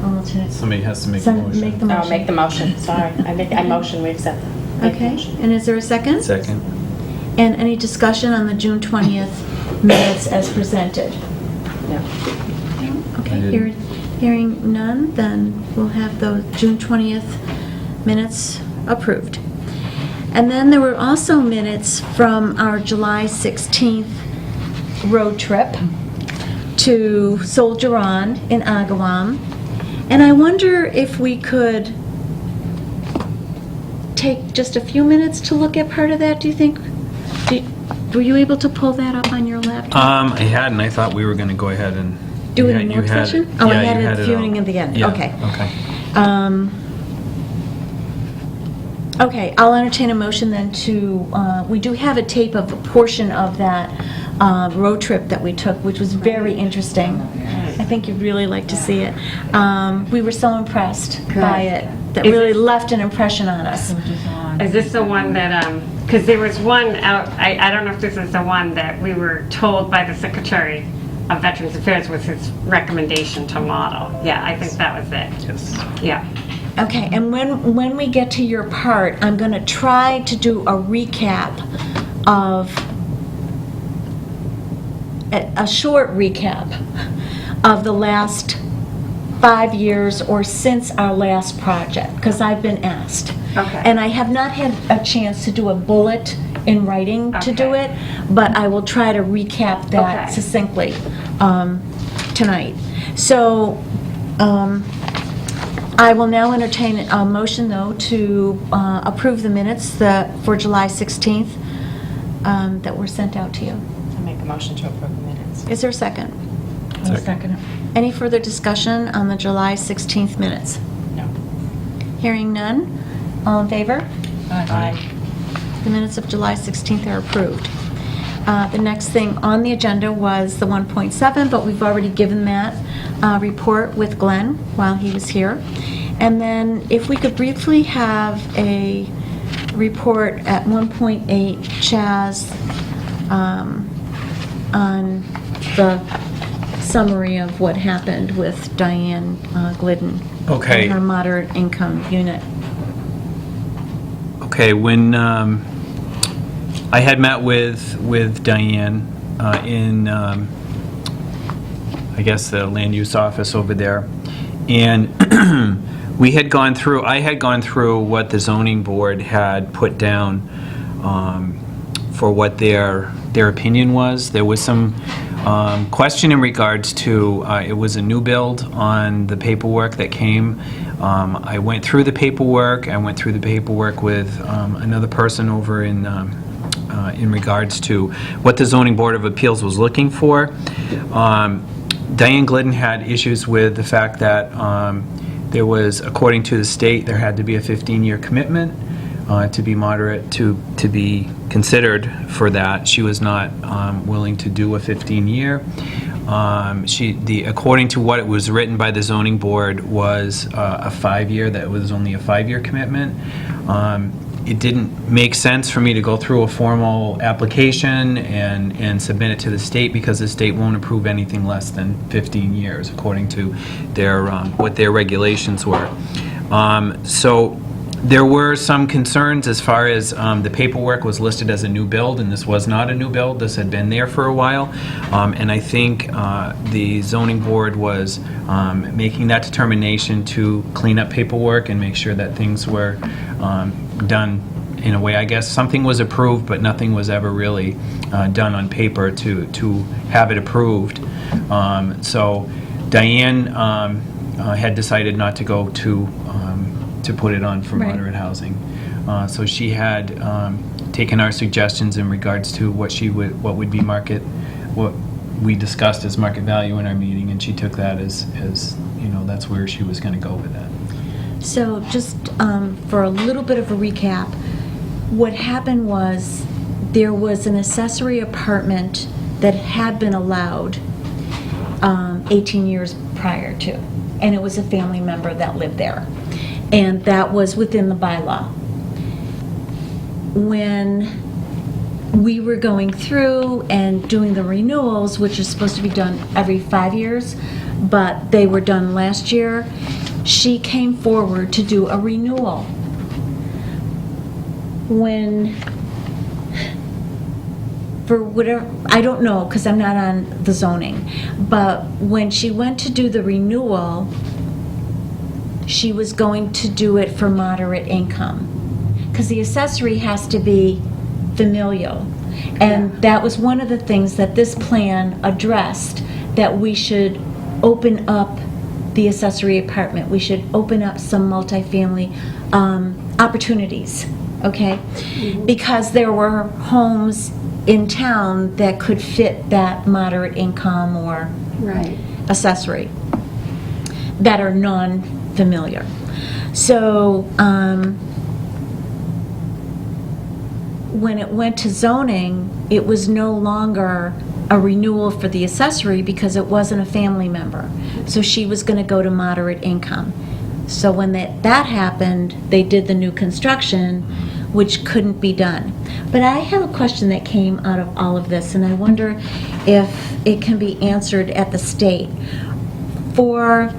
Alternate. Somebody has to make a motion. Make the motion. Oh, make the motion, sorry. I motion, we accept them. Make the Okay, motion. and is there a second? Second. And any discussion on the June 20th minutes as presented? No. Okay, I didn't. hearing none, then we'll have those June 20th minutes approved. And then there were also minutes from our July 16th road trip to Soldier On in Agawam. And I wonder if we could take just a few minutes to look at part of that, do you think? Were you able to pull that up on your laptop? I had, and I thought we were going to go ahead and... Do it you in had- work you had session? it. Oh, I Yeah, had you it all. viewing at the end. Yeah, Okay. Okay. Okay, I'll entertain a motion then to, we do have a tape of a portion of that road trip that we took, which was very interesting. I think you'd really like to see it. We were so impressed by it, that Is really it- left an impression on us. Is this the one that, because there was one out, I don't know if this is the one that we were told by the Secretary of Veterans Affairs was his recommendation to model. Yeah, I think that was it. Yes. Yeah. Okay, and when we get to your part, I'm going to try to do a recap of, a short recap of the last 5 years or since our last project, because I've been asked. Okay. And I have not had a chance to do a bullet in writing to do Okay. it, but I will try to recap that Okay. succinctly tonight. So I will now entertain a motion, though, to approve the minutes for July 16th that were sent out to you. I'll make a motion to approve the minutes. Is there a second? Second. Any further discussion on the July 16th minutes? No. Hearing none. All in favor? Aye. The minutes of July 16th are approved. The next thing on the agenda was the 1.7, but we've already given that report with Glenn while he was here. And then if we could briefly have a report at 1.8, Chaz, on the summary of what happened with Diane Glidden. Okay. And her moderate income unit. Okay, when I had met with Diane in, I guess, the land use office over there, and I had gone through what the zoning board had put down for what their opinion was. There was some question in regards to, it was a new build on the paperwork that came. I went through the paperwork. I went through the paperwork with another person over in regards to what the Zoning Board of Appeals was looking for. Diane Glidden had issues with the fact that there was, according to the state, there had to be a 15-year commitment to be moderate, to be considered for that. She was not willing to do a 15-year. According to what it was written by the zoning board was a 5-year, that was only a 5-year commitment. It didn't make sense for me to go through a formal application and submit it to the state, because the state won't approve anything less than 15 years, according to their what their regulations were. So there were some concerns as far as the paperwork was listed as a new build, and this was not a new build. This had been there for a while, and I think the zoning board was making that determination to clean up paperwork and make sure that things were done in a way. I guess something was approved, but nothing was ever really done on paper to have it approved. So Diane had decided not to go to put it on for Right. moderate housing. So she had taken our suggestions in regards to what would be market, what we discussed as market value in our meeting, and she took that as that's where she was going to go with that. So just for a little bit of a recap, what happened was there was an accessory apartment that had been allowed 18 years prior to, and it was a family member that lived there, and that was within the bylaw. When we were going through and doing the renewals, which is supposed to be done every 5 years, but they were done last year, she came forward to do a renewal. When, for whatever, I don't know, because I'm not on the zoning, but when she went to do the renewal, she was going to do it for moderate income, because the accessory has to be familial. And that was one of the things that this plan addressed, that we should open up the accessory apartment. We should open up some multifamily opportunities, okay? Because there were homes in town that could fit that moderate income or accessory that are non-familiar. So when it went to zoning, it was no longer a renewal for the accessory because it wasn't a family member. So she was going to go to moderate income. So when that happened, they did the new construction, which couldn't be done. But I have a question that came out of all of this, and I wonder if it can be answered at the state. For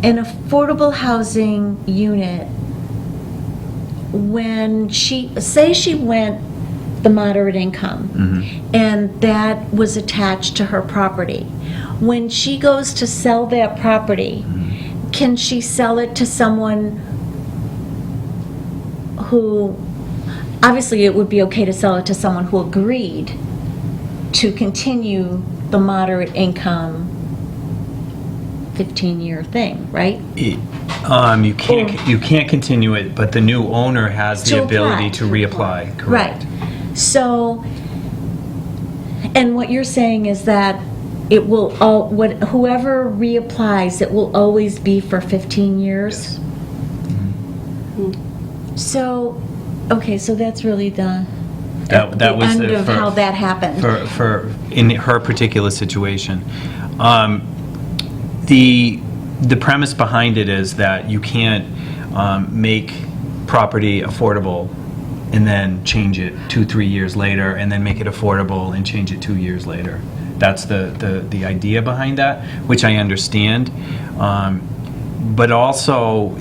an affordable housing unit, when she went the moderate income, and that was attached to her property, when she goes to sell that property, can she sell it to someone who, obviously it would be okay to sell it to someone who agreed to continue the moderate income 15-year thing, right? You can't continue it, but the new owner has To the ability apply. to reapply, correct? Right. So, and what you're saying is that it will, whoever reapplies, it will always be for 15 years? Yes. So, okay, so that's really the That was end of for- how that happened. in her particular situation. The premise behind it is that you can't make property affordable and then change it 2-3 years later, and then make it affordable and change it 2 years later. That's the idea behind that, which I understand. But also,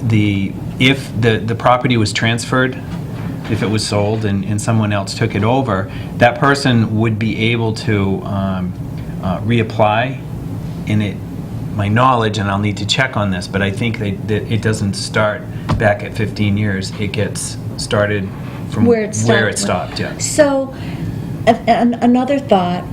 if the property was transferred, if it was sold and someone else took it over, that person would be able to reapply. In it, my knowledge, and I'll need to check on this, but I think that it doesn't start back at 15 years. It gets started from Where it stopped, yeah. So, another thought,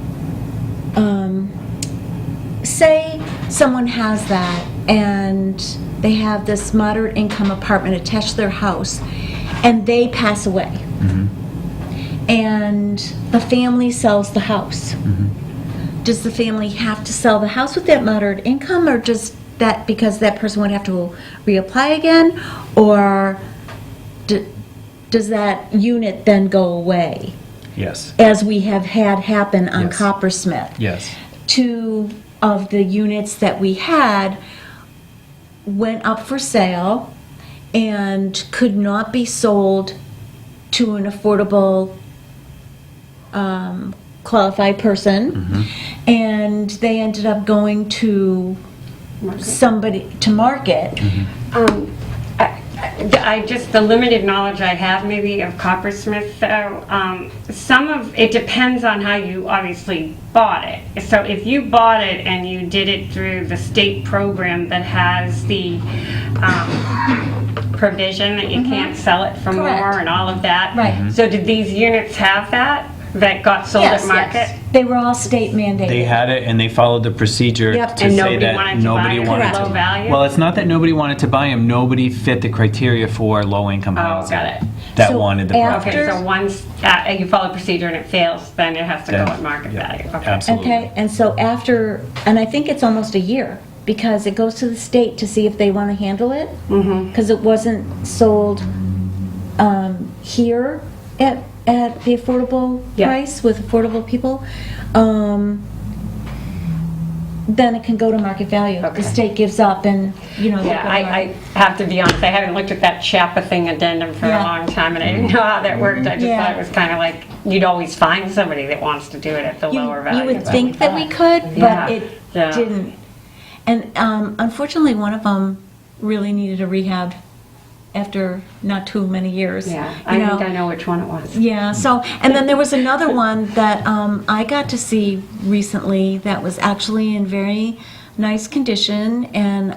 say someone has that and they have this moderate income apartment attached to their house and they pass away. And the family sells the house. Does the family have to sell the house with that moderate income, or does that, because that person would have to reapply again, or does that unit then go away, Yes, as we have had happen on Yes. Coppersmith? yes. 2 of the units that we had went up for sale and could not be sold to an affordable qualified person, and they ended up going to somebody to market. I just, the limited knowledge I have maybe of Coppersmith, though, some of, it depends on how you obviously bought it. So if you bought it and you did it through the state program that has the provision that you can't sell it for Correct. more and all of that. Right. So did these units have that got sold Yes, at market? yes. They were all state mandated. They had it, and they followed the procedure Yep. to And say nobody that wanted to nobody buy it wanted at to. low value? Well, it's not that nobody wanted to buy them. Nobody fit the criteria for low-income Oh, housing. got it. That So wanted the after- property. Okay, so once you follow procedure and it fails, then it has to go Then- at market yeah, value. Okay. absolutely. Okay, and so after, and I think it's almost a year, because it goes to the state to see if they want to handle it. Because it wasn't sold here at the affordable Yeah. price with affordable people. Then it can go to market value. Okay. The state gives up and, you know. they Yeah, go to I market. have to be honest, I haven't looked at that CHAPA thing addendum for Yeah. a long time, and I didn't know how that worked. I just Yeah. thought it was kind of like, you'd always find somebody that wants to do it at the lower value. You would but- think that we could, Yeah. but it Yeah. didn't. And unfortunately, one of them really needed a rehab after not too many years. Yeah, you I think I know which one it was. Yeah, so, and then there was another one that I got to see recently that was actually in very nice condition, and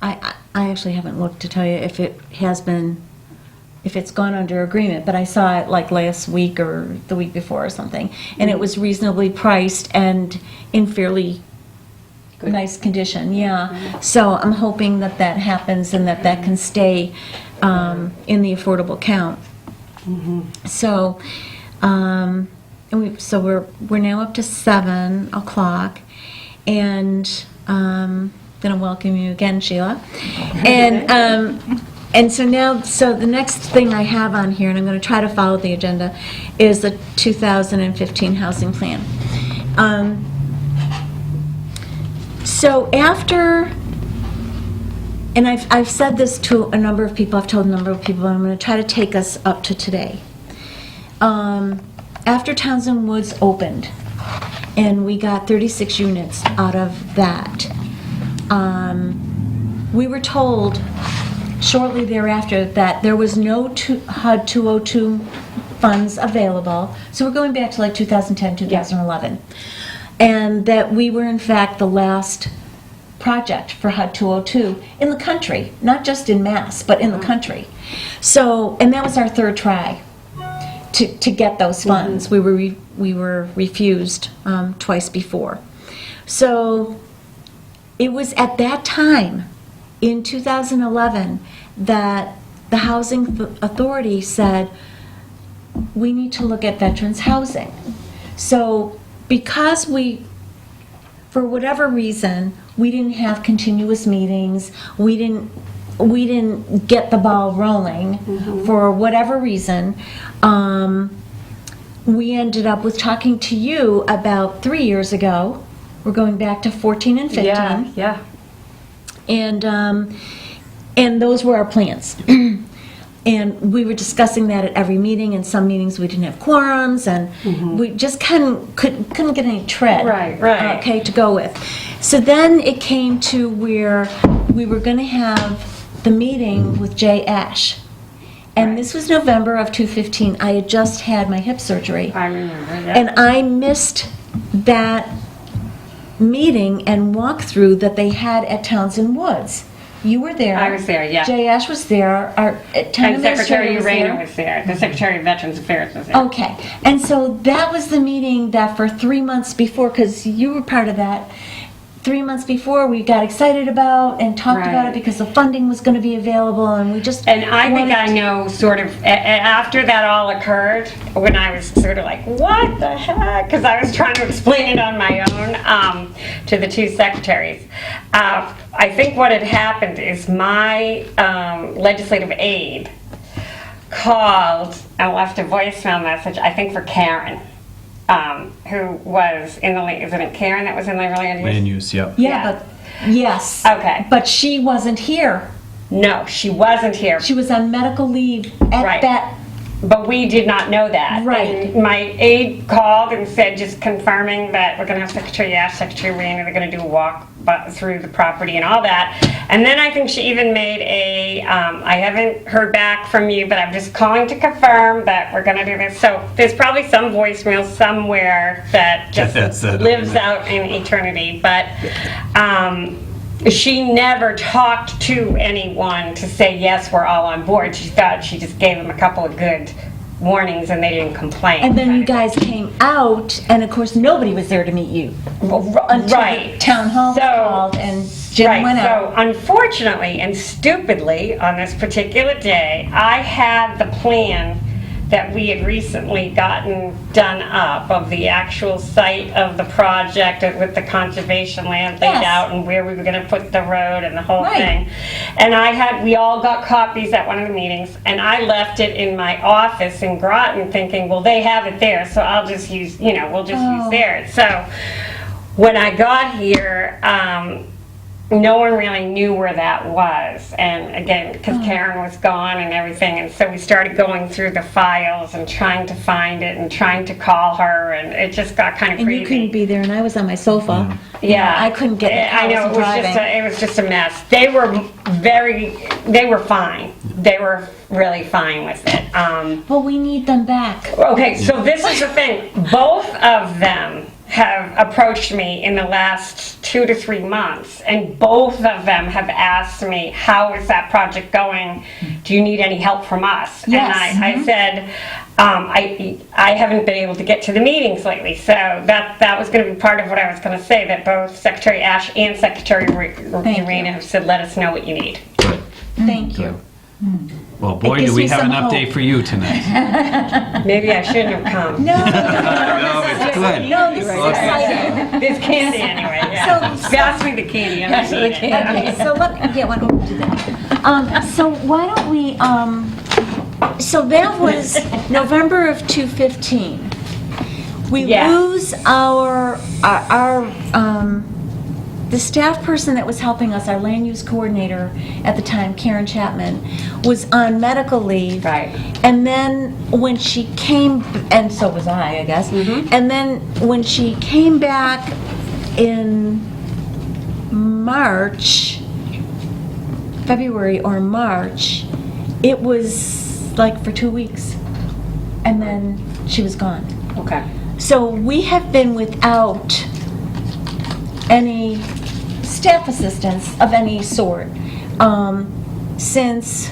I actually haven't looked to tell you if it has been, if it's gone under agreement, but I saw it like last week or the week before or something, and it was reasonably priced and in fairly nice condition, yeah. So I'm hoping that that happens and that that can stay in the affordable count. So, and we're now up to 7 o'clock, and then I'll welcome you again, Sheila. And so now, so the next thing I have on here, and I'm going to try to follow the agenda, is the 2015 housing plan. So after, and I've said this to a number of people, I've told a number of people, and I'm going to try to take us up to today. After Townsend Woods opened, and we got 36 units out of that, we were told shortly thereafter that there was no HUD 202 funds available. So we're going back to like 2010, 2011. And that we were in fact the last project for HUD 202 in the country, not just in Mass, but in the country. So, and that was our third try to get those funds. We were refused twice before. So it was at that time, in 2011, that the Housing Authority said, we need to look at veterans' housing. So because for whatever reason, we didn't have continuous meetings, we didn't get the ball rolling for whatever reason, we ended up with talking to you about 3 years ago. We're going back to 14 and 15. Yeah. And those were our plans. And we were discussing that at every meeting, and some meetings we didn't have quorums, and we just couldn't get any tread, Right. okay, to go with. So then it came to where we were going to have the meeting with Jay Ash. And this was November of 2015. I had just had my hip surgery. I remember, yeah. And I missed that meeting and walkthrough that they had at Townsend Woods. You were there. I was there, yeah. Jay Ash was there. Our town And administrator Secretary was Urena there. was there. The Secretary of Veterans Affairs was there. Okay, and so that was the meeting that for 3 months before, because you were part of that, 3 months before, we got excited about and talked about it Right. because the funding was going to be available, and we just And I think wanted I to- know sort of, after that all occurred, when I was sort of like, what the heck? Because I was trying to explain it on my own to the two secretaries. I think what had happened is my legislative aide called and left a voicemail message, I think for Karen, who was in the, isn't it Karen that was in the land use? Land use, yep. Yeah, Yeah. but, yes. Okay. But she wasn't here. No, she wasn't here. She was on medical leave at Right. that, But we did not know that. Right. And my aide called and said, just confirming that we're going to have Secretary Ash, Secretary Rainey, they're going to do a walk through the property and all that. And then I think she even made I haven't heard back from you, but I'm just calling to confirm that we're going to do this. So there's probably some voicemail somewhere that just That's it. lives out in eternity. But she never talked to anyone to say, yes, we're all on board. She thought she just gave them a couple of good warnings and they didn't complain. and then you guys came out, and of course, nobody was there to meet you. Until Right. the town hall was So- called, and Jim went out. So unfortunately and stupidly, on this particular day, I had the plan that we had recently gotten done up of the actual site of the project with the conservation land laid Yes. out and where we were gonna put the road and the whole Right. thing. And we all got copies at one of the meetings, and I left it in my office in Groton thinking, well, they have it there, so I'll just use, we'll just use Oh. theirs. So when I got here, no one really knew where that was. And again, because Karen was gone and everything, and so we started going through the files and trying to find it and trying to call her, and it just got kind of And crazy. you couldn't be there, and I was on my sofa. Yeah, I couldn't get in the I know, car, it was driving. it was just a mess. They were fine. They were really fine with it. Well, we need them back. Okay, so this is the thing. Both of them have approached me in the last 2 to 3 months, and both of them have asked me, how is that project going? Do you need any help from us? Yes. And I said, I haven't been able to get to the meetings lately, so that was going to be part of what I was going to say, that both Secretary Ash and Secretary Urena have said, let us know what you need. Thank you. Well, boy, gives do we me have an some update hope. for you tonight. Maybe I shouldn't have come. No, No, it's good. no, this is exciting. There's candy anyway, yeah. Pass me the candy, I'm not eating it. Okay, so let me get one over to that. So why don't we, so that was November of 2015. We Yes. lose the staff person that was helping us, our land use coordinator at the time, Karen Chapman, was on medical leave. Right. And then when she came, and so was I guess. And then when she came back in March, February or March, it was like for 2 weeks. And then she was gone. Okay. So we have been without any staff assistance of any sort since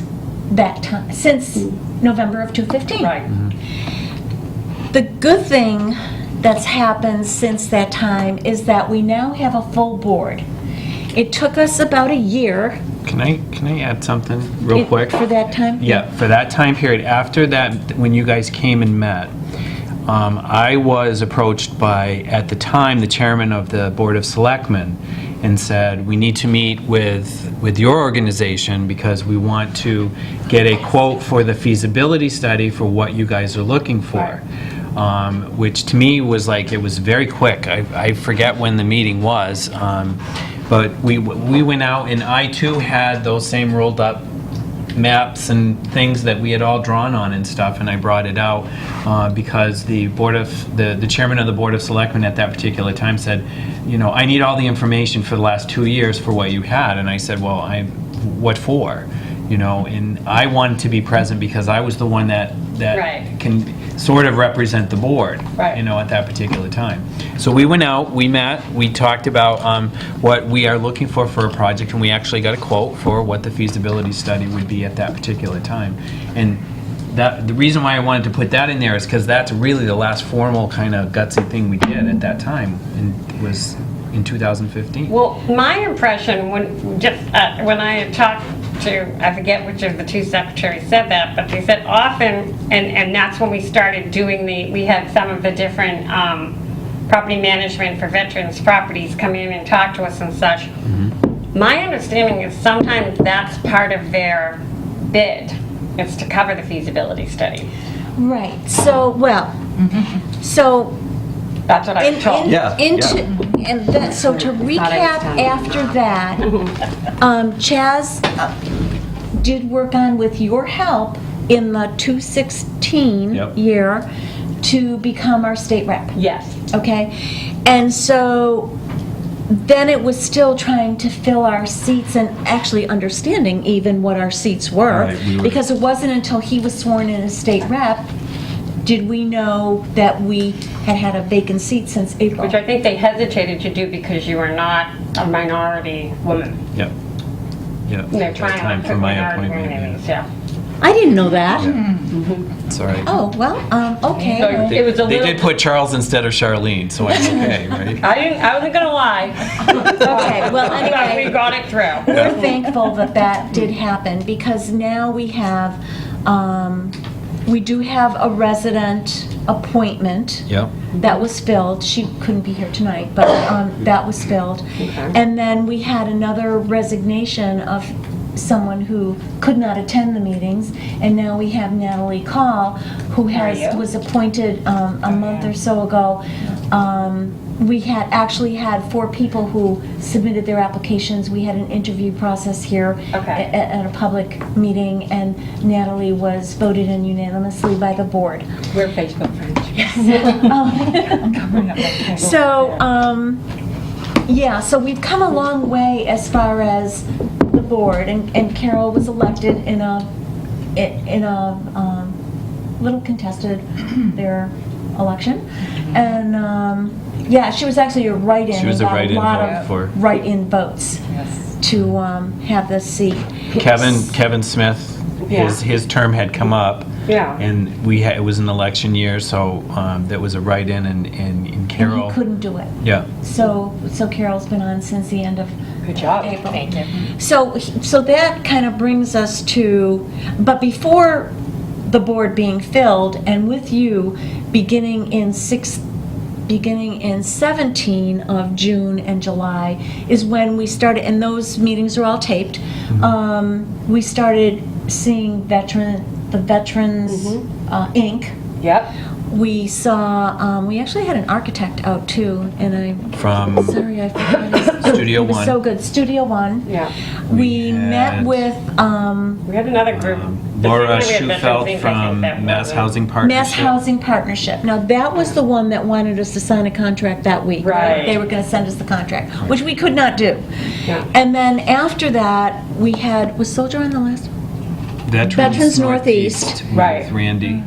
that time, since November of 2015. Right. The good thing that's happened since that time is that we now have a full board. It took us about a year. Can I add something real quick? For that time? Yeah, for that time period, after that, when you guys came and met, I was approached by, at the time, the chairman of the Board of Selectmen, and said, we need to meet with your organization because we want to get a quote for the feasibility study for what you guys are looking for. Which to me was like, it was very quick. I forget when the meeting was, but we went out, and I too had those same rolled up maps and things that we had all drawn on and stuff, and I brought it out because the chairman of the Board of Selectmen at that particular time said, you know, I need all the information for the last 2 years for what you had, and I said, well, what for? You know, and I wanted to be present because I was the one that Right. can sort of represent the board, Right. you know, at that particular time. So we went out, we met, we talked about what we are looking for a project, and we actually got a quote for what the feasibility study would be at that particular time. And the reason why I wanted to put that in there is because that's really the last formal kind of gutsy thing we did at that time, and it was in 2015. Well, my impression when I had talked to, I forget which of the two secretaries said that, but they said often, and that's when we started doing we had some of the different property management for veterans properties come in and talk to us and such. My understanding is sometimes that's part of their bid, is to cover the feasibility study. Right, so, so That's what I was told. So to recap after that, Chaz did work on, with your help, in the 2016 Yep. year, to become our state rep. Yes. Okay? And so then it was still trying to fill our seats and actually understanding even what our seats were. Right, we were- Because it wasn't until he was sworn in as state rep did we know that we had a vacant seat since April. Which I think they hesitated to do because you were not a minority woman. Yep. Yep. They're That trying time to for put my minority appointment, communities, yeah. yeah. I didn't know that. It's all right. Oh, well, okay. So it was a They little. did put Charles instead of Charlene, so I'm okay, right? I wasn't gonna lie. Okay, well, But anyway. we got it through. We're thankful that that did happen, because now we do have a resident appointment Yep. that was filled. She couldn't be here tonight, but that was filled. And then we had another resignation of someone who could not attend the meetings, and now we have Natalie Call, who was appointed a month or so ago. We had actually had 4 people who submitted their applications. We had an interview process here at a public meeting, and Natalie was voted in unanimously by the board. We're Facebook friends. So, yeah, so we've come a long way as far as the board, and Carol was elected in a little contested their election, and yeah, she was actually a write-in. She was a and got write-in lot vote of for- write-in votes to have this seat. Kevin Smith, his term had come up. Yeah. And it was an election year, so that was a write-in, and Carol. And he couldn't do it. Yeah. So Carol's been on since the end of Good job. April. Thank you. So that kind of brings us to, but before the board being filled, and with you beginning in 17 of June and July is when we started, and those meetings are all taped. We started seeing the Veterans Inc. Yep. We saw, we actually had an architect out too, and From sorry, I forgot his. Studio It was One. so good, Studio One. Yeah. We met had, with We had another group. Laura The same way we had Schufelt Veterans Inc., I from think that Mass was it. Housing Partnership. Mass Housing Partnership. Now, that was the one that wanted us to sign a contract that week. Right. They were going to send us the contract, which we could not do. Yeah. And then after that, we had, was Soldier on the list? Veterans Northeast. Right. With Randy.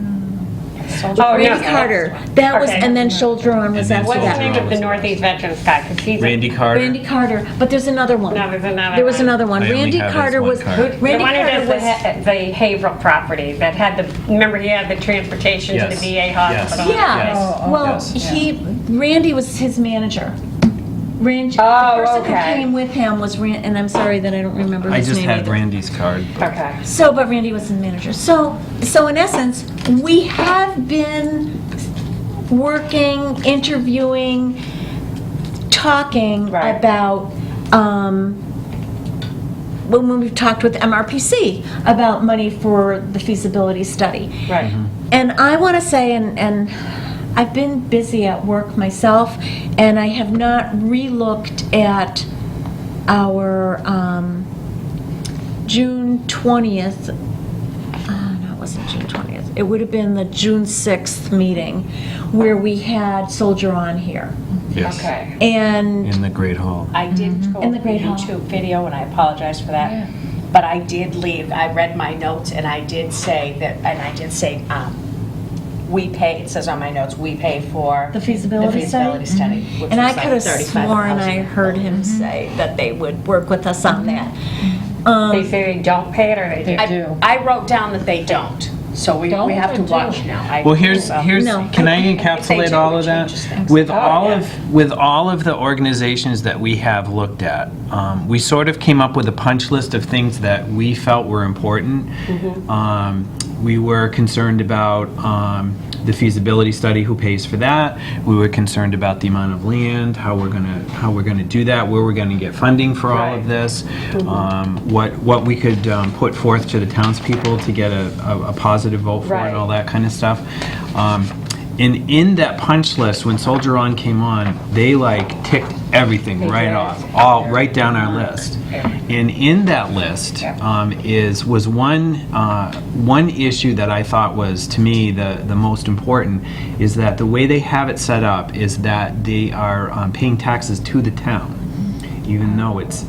Oh, Randy yeah. Carter. That was, Okay. and then Shoulder On was And then after What's the that. name of the Northeast Veterans guy? 'Cause he's Randy Carter. Randy Carter, but there's another one. No, there's another There was one. another one. I only Randy have his Carter one was, card. the Randy one who Carter does was, the Haverhill property that had the, remember he had the transportation to the Yes. VA hospital? yeah, Yes. well, Yes. Randy was his manager. Randy, Oh, the person who okay. came with him was and I'm sorry that I don't remember I his just name had either. Randy's card. Okay. So, but Randy was the manager. So in essence, we have been working, interviewing, talking Right. about, when we've talked with MRPC about money for the feasibility study. Right. And I want to say, and I've been busy at work myself, and I have not re-looked at our June 20th, no, it wasn't June 20th. It would have been the June 6th meeting where we had Soldier on here. Yes. Okay. And In the Great Hall. I did go In the over Great the Hall. YouTube video, and I apologize for that. But I did leave, I read my notes, and I did say that, we pay, it says on my notes, we pay for. the feasibility feasibility study? study, which And I was like could have 35,000. sworn I heard him say that they would work with us on that. They say they don't pay it, or they do? I wrote down that they don't, so we Don't have to or do? watch now. Well, here's, No. can I They encapsulate do, all of which that? changes things. With Oh, all yeah. with all of the organizations that we have looked at, we sort of came up with a punch list of things that we felt were important. We were concerned about the feasibility study, who pays for that. We were concerned about the amount of land, how we're gonna do that, where we're gonna get funding for all of Right. this, what we could put forth to the townspeople to get a positive vote for it, Right. and all that kind of stuff. And in that punch list, when Soldier On came on, they like ticked everything They right did. off, all right down our list. And in that list was one issue that I thought was, to me, the most important, is that the way they have it set up is that they are paying taxes to the town. Even though it's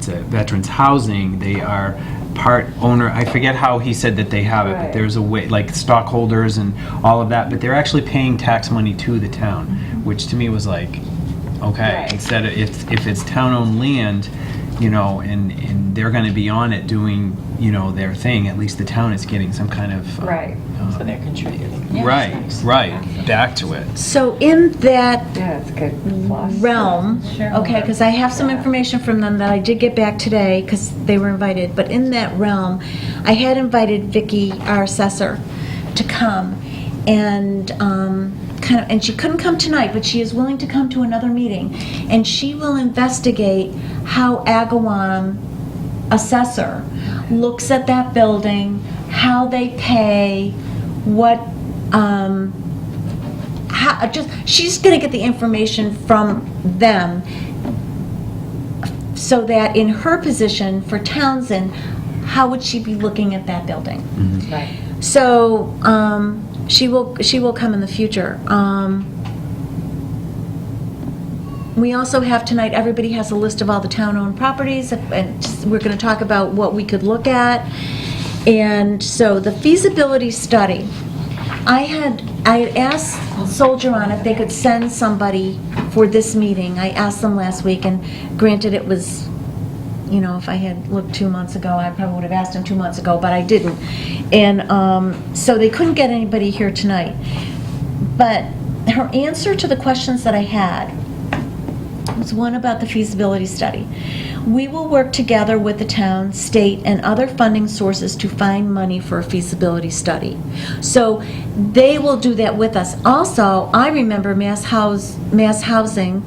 a veterans housing, they are part owner. I forget how he said that they have it, but Right. there's a way, like stockholders and all of that, but they're actually paying tax money to the town, which to me was like, okay, Right. instead of, if it's town-owned land, and they're gonna be on it doing, their thing, at least the town is getting some kind of. Right. So they're contributing. Right, back to it. So in that Yeah, that's good. Plus. realm, okay, because I have some information from them that I did get back today, because they were invited, but in that realm, I had invited Vicki, our assessor, to come, and and she couldn't come tonight, but she is willing to come to another meeting, and she will investigate how Agawam assessor looks at that building, how they pay, what, she's gonna get the information from them, so that in her position for Townsend, how would she be looking at that building? Right. So, she will come in the future. We also have tonight, everybody has a list of all the town-owned properties, and we're gonna talk about what we could look at. And so the feasibility study, I asked Soldier On if they could send somebody for this meeting. I asked them last week, and granted it was, if I had looked 2 months ago, I probably would have asked them 2 months ago, but I didn't. And so they couldn't get anybody here tonight. But her answer to the questions that I had was one about the feasibility study. We will work together with the town, state, and other funding sources to find money for a feasibility study. So they will do that with us. Also, I remember Mass Housing,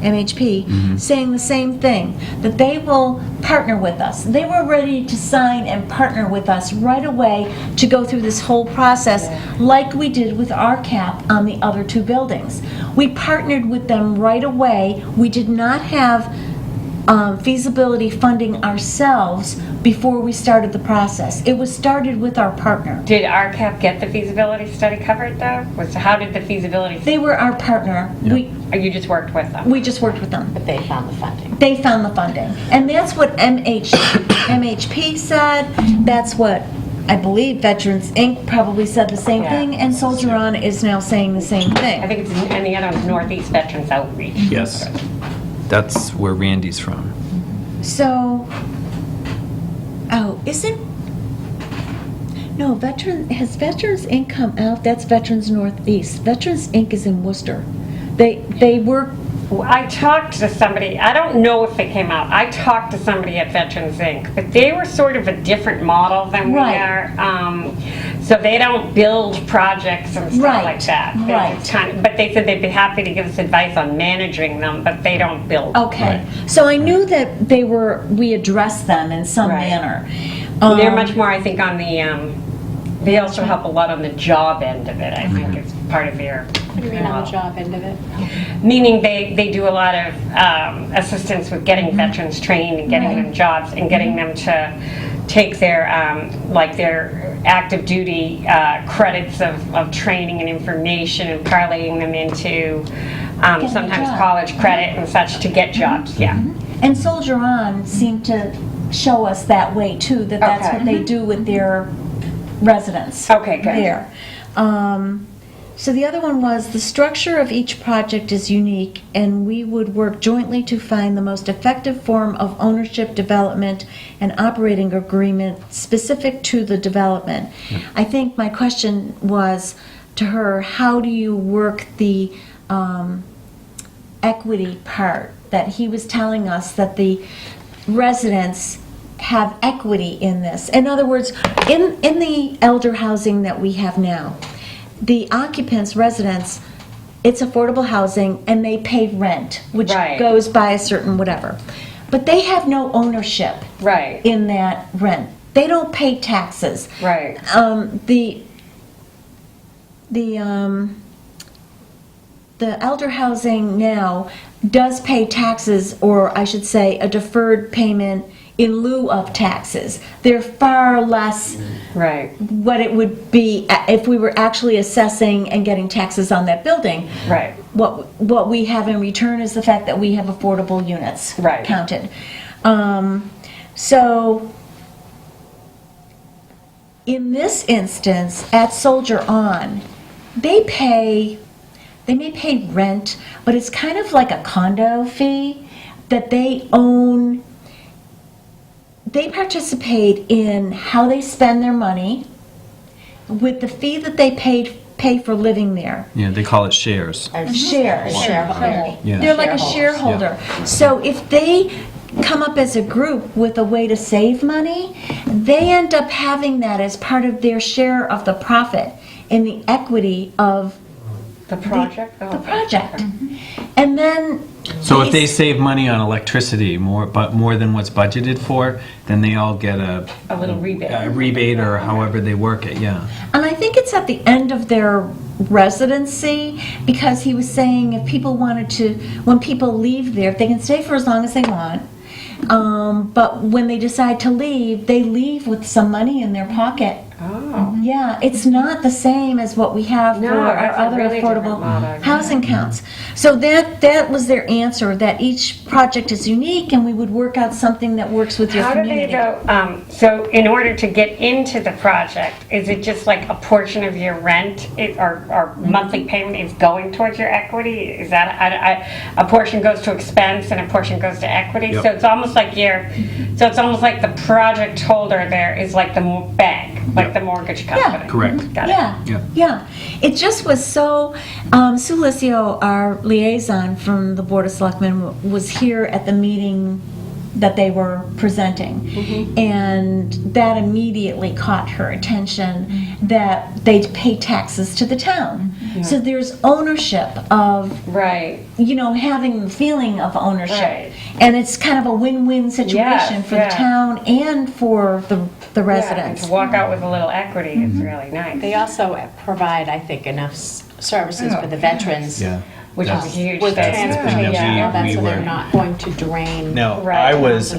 MHP, saying the same thing, that they will partner with us. They were ready to sign and partner with us right away to go through this whole process, like we did with our cap on the other two buildings. We partnered with them right away. We did not have feasibility funding ourselves before we started the process. It was started with our partner. Did RCAP get the feasibility study covered, though? How did the feasibility? They were our partner. Or you just worked with them? We just worked with them. But they found the funding. They found the funding. And that's what MHP said. That's what, I believe, Veterans Inc. probably said the same Yeah. thing, and Soldier On is now saying the same I thing. think it's, and the other one's Northeast Veterans Outreach. Yes. That's where Randy's from. So, no, has Veterans Inc. come out? That's Veterans Northeast. Veterans Inc. is in Worcester. They work I talked to somebody, I don't know if it came out, I talked to somebody at Veterans Inc., but they were sort of a different model than we Right. are. So they don't build projects and stuff Right, like that. They right. just but they said they'd be happy to give us advice on managing them, but they don't build. Okay, so I knew that we addressed them in some Right. manner. They're much more, I think, on the, they also help a lot on the job end of it, I think, is part of their What do you mean on the job end of it? Meaning they do a lot of assistance with getting veterans trained and getting them jobs and getting them to take their, like their active duty credits of training and information and parlaying them into a sometimes job. college credit and such to get jobs, yeah. And Soldier On seemed to show us that way too, that that's Okay. what they do with their residents. Okay, good. There. So the other one was, the structure of each project is unique, and we would work jointly to find the most effective form of ownership, development, and operating agreement specific to the development. I think my question was to her, how do you work the equity part? That he was telling us that the residents have equity in this. In other words, in the elder housing that we have now, the occupants, residents, it's affordable housing and they pay rent, which Right. goes by a certain whatever. But they have no ownership Right, in that rent. They don't pay taxes. right. The elder housing now does pay taxes, or I should say, a deferred payment in lieu of taxes. They're far less Right, what it would be if we were actually assessing and getting taxes on that building. right. What we have in return is the fact that we have affordable units Right. counted. So in this instance, at Soldier On, they may pay rent, but it's kind of like a condo fee that they own. They participate in how they spend their money with the fee that they pay for living there. Yeah, they call it shares. Shares. Shareholder. Yeah. They're like a shareholder. So if they come up as a group with a way to save money, they end up having that as part of their share of the profit in the equity of The project? the project. And then... So if they save money on electricity, more than what's budgeted for, then they all get a little rebate. a rebate or however they work it, yeah. And I think it's at the end of their residency, because he was saying if people wanted to, when people leave there, they can stay for as long as they want. But when they decide to leave, they leave with some money in their pocket. Oh. Yeah, it's not the same as what we have No, for our that's a other really different affordable model. housing counts. So that was their answer, that each project is unique and we would work out something that works with your How do community. they go, so in order to get into the project, is it just like a portion of your rent or monthly payment is going towards your equity? Is that, a portion goes to expense and a portion goes to equity? Yep. So it's almost like the project holder there is like the bank, like the mortgage company? Correct. Got it. Yeah, Yeah. yeah. It just was so, Sue Licio, our liaison from the Board of Selectmen, was here at the meeting that they were presenting. And that immediately caught her attention, that they pay taxes to the town. So there's ownership of, Right. having the feeling of ownership. Right. And it's kind of a win-win situation Yes, for yeah. the town and for the Yeah, and residents. to walk out with a little equity is really nice. They also provide, I think, enough services for the veterans. Yeah. Which is a That's- huge With thing. transportation, Yeah. all that, We so they're were- not going to drain. Now, Right. I was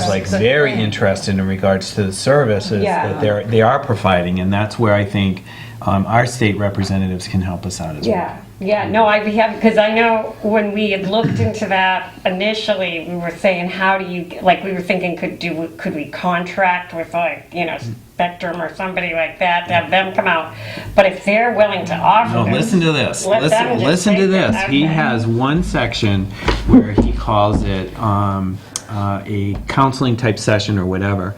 like Right. very interested in regards to the services Yeah. that they are providing, and that's where I think our state representatives can help us out as well. Yeah, no, I'd be happy, because I know when we had looked into that initially, we were saying, how do you, like, we were thinking, could we contract with, like, Spectrum or somebody like that, to have them come out, but if they're willing to offer No, this, listen to this. let them just Listen to take it. this. He Okay. has one section where he calls it a counseling type session or whatever.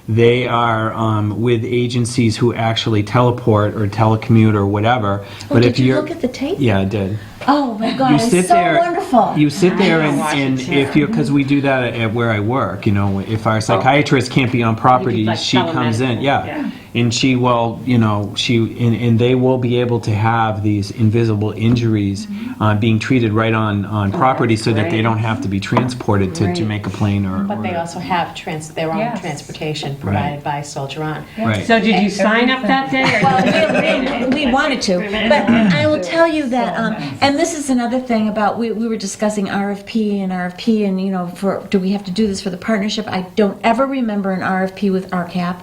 They are with agencies who actually teleport or telecommute or whatever. Oh, did you look at the tape? Yeah, I did. Oh, my God, You it's sit so there. wonderful. You sit there I watch and it too. if you're, because we do that at where I work, you know, if our psychiatrist can't be on property, like she comes in, telemedicine, yeah. And she will, you know, and they will be able to have these invisible injuries being treated right on property so that they great. don't have to be transported to Great. make a plane or. But they or- also have their own Yes. transportation provided by Soldier On. Right. So did you sign up that day? Or Well, we wanted to, but I will tell you that, and this is another thing about, we were discussing RFP and, you know, do we have to do this for the partnership? I don't ever remember an RFP with RCAP.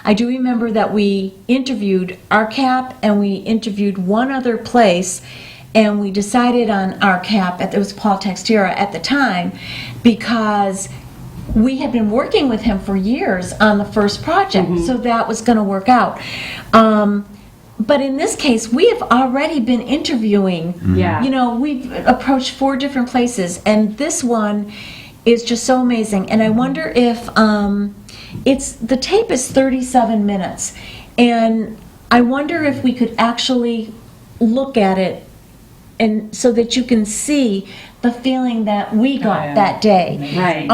I do remember that we interviewed RCAP and we interviewed one other place, and we decided on RCAP, it was Paul Textera at the time, because we had been working with him for years on the first project, so that was going to work out. But in this case, we have already been interviewing. Yeah. You know, we've approached 4 different places, and this one is just so amazing. And I wonder if the tape is 37 minutes, and I wonder if we could actually look at it, and so that you can see the feeling that we got that day. Right.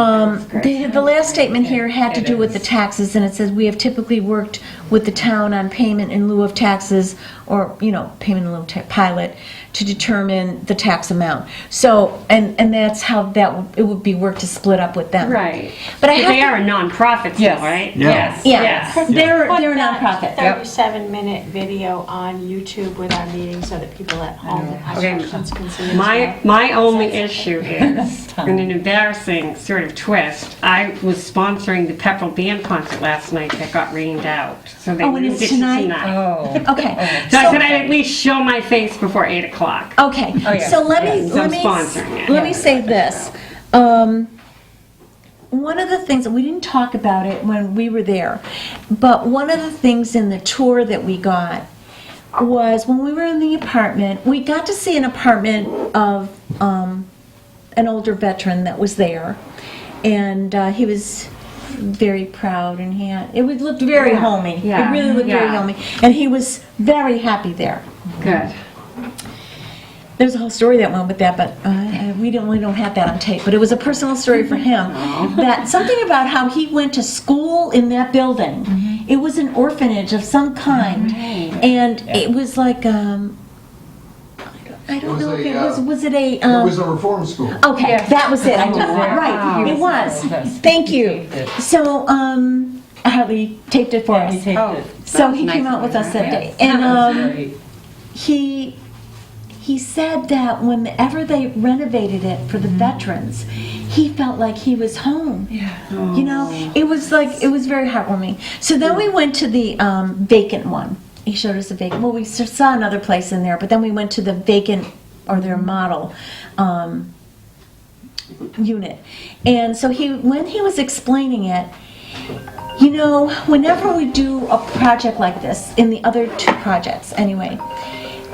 The last statement here had to do with the taxes, and it says, we have typically worked with the town on payment in lieu of taxes, or, you know, payment in lieu of pilot, to determine the tax amount. So, and that's how it would be worked to split up with them. Right. But I But have they to- are a nonprofit still, Yes. right? Yeah. Yes. Yeah, Yes. they're Put a that nonprofit. 37-minute video on YouTube with our meeting so that people at home, our Okay. questions can see as My well. my only issue is, in an embarrassing sort of twist, I was sponsoring the Pepperell Band concert last night that got rained out. So they Oh, and moved it's it to tonight? Oh. Okay. So I said I'd at least show my face before 8 o'clock. Okay, yeah. so let me, So I'm sponsoring it. let me say this. One of the things, we didn't talk about it when we were there, but one of the things in the tour that we got was when we were in the apartment, we got to see an apartment of an older veteran that was there, and he was very proud, and it looked very homey. Yeah. It really looked very Yeah. homey, and he was very happy there. Good. There's a whole story that went with that, but we don't have that on tape. But it was a personal story for him. That something about how he went to school in that building. It was an orphanage of some kind, and it was like I don't know if it was. Was it a? It was a reform school. Okay, that was it. I did wow. right. It was. Yes. Thank you. Taped it. So Harley taped it for Yeah, us. he taped it. So he Nice came out of with him. us that day, Yes. and That was great. he said that whenever they renovated it for the veterans, he felt like he was home. Yeah. You know, it was very heartwarming. So then we went to the vacant one. He showed us a vacant. Well, we saw another place in there, but then we went to the vacant or their model unit. And so when he was explaining it, you know, whenever we do a project like this, in the other 2 projects anyway,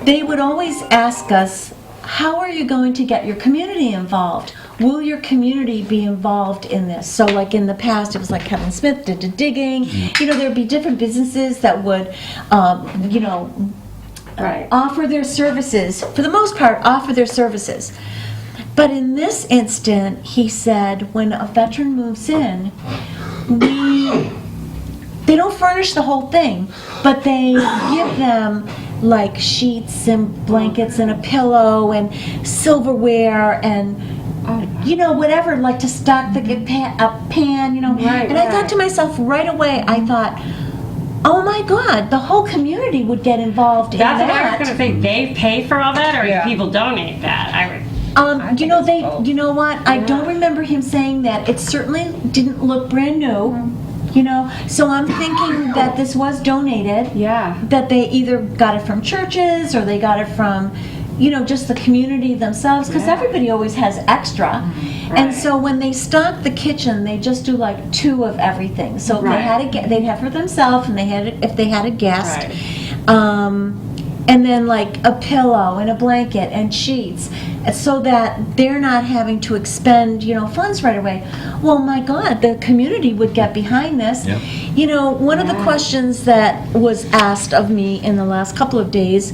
they would always ask us, how are you going to get your community involved? Will your community be involved in this? So like in the past, it was like Kevin Smith did the digging. You know, there'd be different businesses that would, you know, Right. offer their services, for the most part, offer their services. But in this instant, he said, when a veteran moves in, they don't furnish the whole thing, but they give them like sheets and blankets and a pillow and silverware and you know, whatever, like to stock the pan, you know. Right, and I thought right. to myself right away, I thought, oh my God, the whole community would get involved That's in what I that. was going to say. They pay for all that, or Yeah. do people donate that? I would. You know, think it's both. you know what? I don't remember him saying that. It certainly didn't look brand new, you know. So I'm thinking that this was donated. Yeah. That they either got it from churches or they got it from, you know, just the community themselves, because everybody always has extra. And Right. so when they stock the kitchen, they just do like 2 of everything. So if Right. they had they'd have for themselves, and they had if they had a guest. Right. and then like a pillow and a blanket and sheets, so that they're not having to expend, funds right away. Well, my God, the community would get behind this. Yep. One of the questions that was asked of me in the last couple of days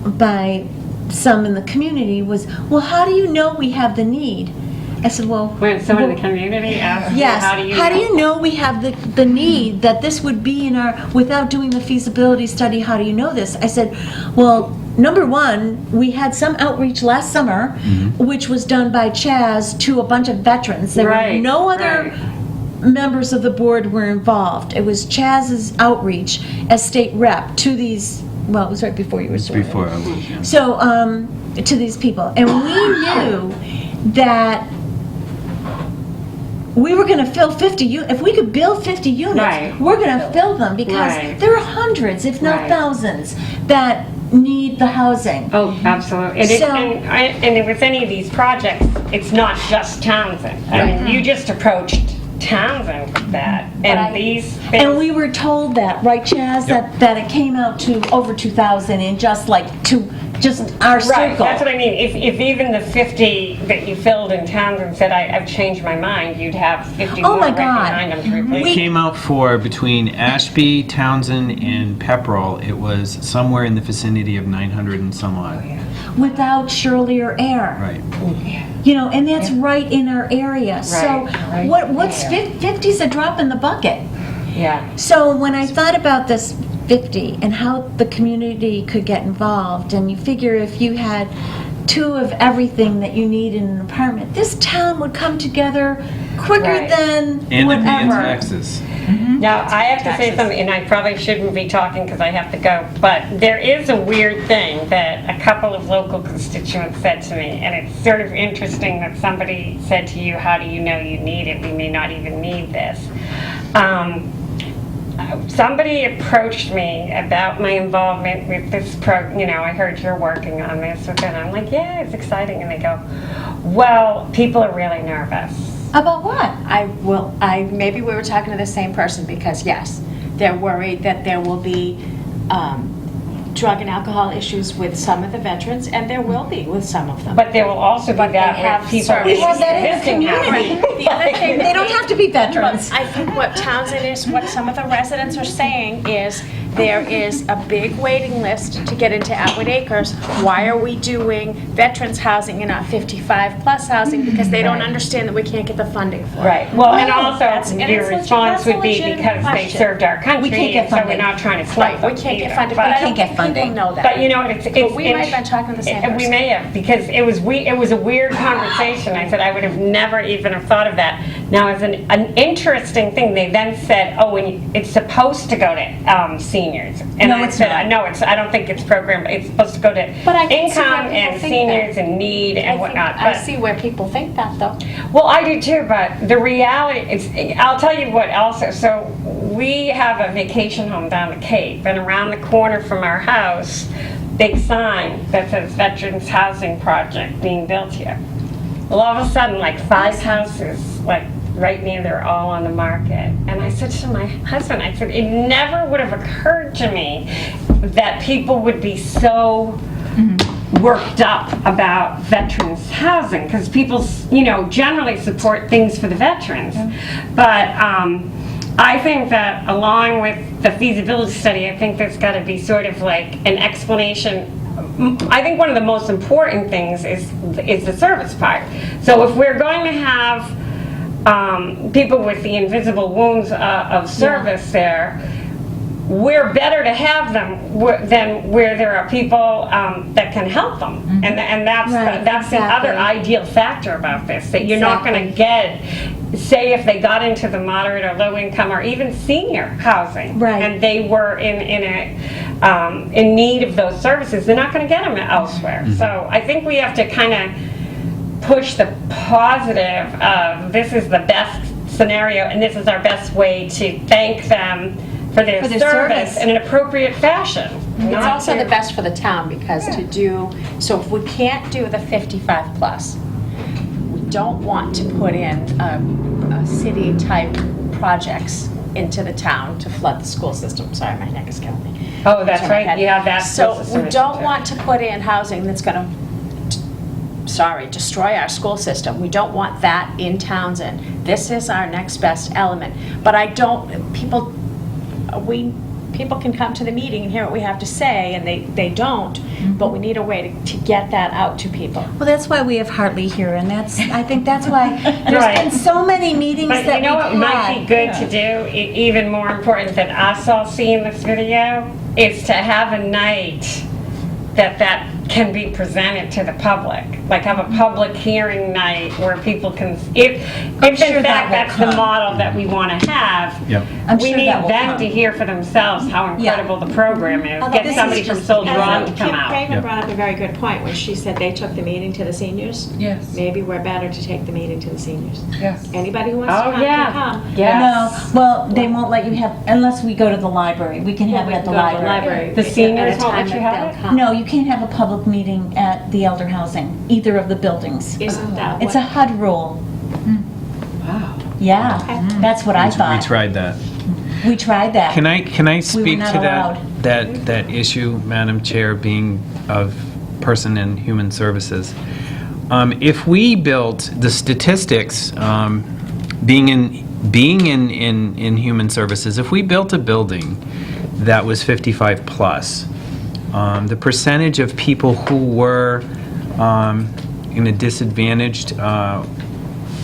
by some in the community was, well, how do you know we have the need? I said, well... When someone in the community asks you, Yes. how do you How do you know we have the need, that this would be in our, without doing the feasibility study, how do you know this? I said, well, number one, we had some outreach last summer, which was done by Chaz to a bunch of veterans. There were no other members of the board were involved. It was Chaz's outreach as state rep to these, well, it was right before you were sworn in. Before I was, yeah. So, to these people. And we knew that we were going to fill 50 units. If we could build 50 units, Right. we're going to fill them, because Right. there are hundreds, if not Right. thousands, that need the housing. Oh, absolutely. And with any of these projects, it's not just Townsend. I mean, you just approached Townsend with that. And these things... And we were told that, right, Chaz, that it came out to over 2,000 in just our circle. Right, that's what I mean. If even the 50 that you filled in Townsend said, I've changed my mind, you'd have 50 Oh more my right God. behind them to replace. It came out for, between Ashby, Townsend, and Pepperell, it was somewhere in the vicinity of 900 and some odd. Without Shirley or Air. Right. And that's right in our area. So what's 50's a drop in the bucket. Yeah. So when I thought about this 50 and how the community could get involved, and you figure if you had 2 of everything that you need in an apartment, this town would come together quicker Right. than And whatever. they're paying taxes. Now, I have to say something, and I probably shouldn't be talking because I have to go, but there is a weird thing that a couple of local constituents said to me, and it's sort of interesting that somebody said to you, how do you know you need it? We may not even need this. Somebody approached me about my involvement with this I heard you're working on this, and I'm like, yeah, it's exciting. And they go, well, people are really nervous. About what? Maybe we were talking to the same person, because yes, they're worried that there will be drug and alcohol issues with some of the veterans, and there will be with some of them. But there will also be But they that have with people services. Well, that is the existing community. housing. The other thing They don't have to be veterans. I think what Townsend is, what some of the residents are saying is, there is a big waiting list to get into Atwood Acres. Why are we doing veterans housing and not 55-plus housing? Because they don't understand that we can't get the funding for it. Right, well, and also and your it's response would be legitimate because they question. served our country, We can't get and so we're funding. not trying to Right, slight we them can't get either. funded, But- but I can't don't get think funding. people know that. But it's But we might have been talking to the same We person. may have, because it was a weird conversation. I said I would have never even have thought of that. Now, as an interesting thing, they then said, oh, it's supposed to go to seniors. And No, I it's said, not. no, I don't think it's programmed. It's supposed to go to But I can see why income people and think seniors that. and need and whatnot. I But- see where people think that, though. well, I do too, but the reality is, I'll tell you what also, so we have a vacation home down the Cape, and around the corner from our house, big sign that says Veterans Housing Project being built here. Well, all of a sudden, like 5 houses, like right near there, all on the market. And I said to my husband, I said, it never would have occurred to me that people would be so worked up about veterans housing, because people, generally support things for the veterans. But I think that along with the feasibility study, I think there's got to be sort of like an explanation. I think one of the most important things is the service part. So if we're going to have people with the invisible wounds of service there, we're better to have them than where there are people that can help them. And that's, Right, that's the exactly. other ideal factor about this, that you're not going to get, say if they got into the moderate or low income or even senior housing, Right. and they were in need of those services, they're not going to get them elsewhere. So I think we have to kind of push the positive of this is the best scenario and this is our best way to thank them for their service in an appropriate fashion. It's also the best for the town, because so if we can't do the 55-plus, we don't want to put in city-type projects into the town to flood the school system. Sorry, my neck is killing me. Oh, that's right, you have that. So we don't want to put in housing that's going to, destroy our school system. We don't want that in Townsend. This is our next best element. But I don't, people can come to the meeting and hear what we have to say, and they don't, but we need a way to get that out to people. Well, that's why we have Hartley here, and I think that's why there's Right. been so many meetings But that you know what we've might be had. good to do, even more important than us all seeing this video, is to have a night that can be presented to the public. Like have a public hearing night where people can, if in sure that fact will that's the come. model that we want to have, Yep. I'm we sure need that will them come. to hear for themselves how incredible the program is. Although Get this somebody is from just- Soldier On to Kim come out. Craven Yeah. brought up a very good point when she said they took the meeting to the seniors. Yes. Maybe we're better to take the meeting to the seniors. Yes. Anybody who wants to Oh, come yeah. can come. Yes. No, well, they won't let you have, unless we go to the library. We can have it at the library. The seniors At a won't let time you that have they'll it? come. No, you can't have a public meeting at the elder housing, either of the buildings. Isn't that It's a what? HUD rule. Wow. Yeah, that's what I We thought. tried that. We tried that. Can I speak not to allowed. that issue, Madam Chair, being of person in human services? If we built the statistics, being in human services, if we built a building that was 55 plus, the percentage of people who were in a disadvantaged,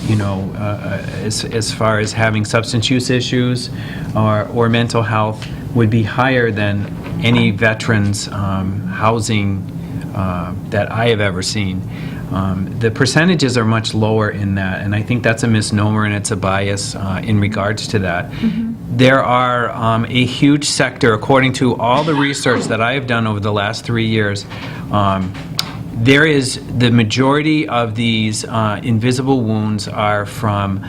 as far as having substance use issues or mental health would be higher than any veterans housing that I have ever seen. The percentages are much lower in that, and I think that's a misnomer and it's a bias in regards to that. There are a huge sector, according to all the research that I have done over the last 3 years, there is the majority of these invisible wounds are from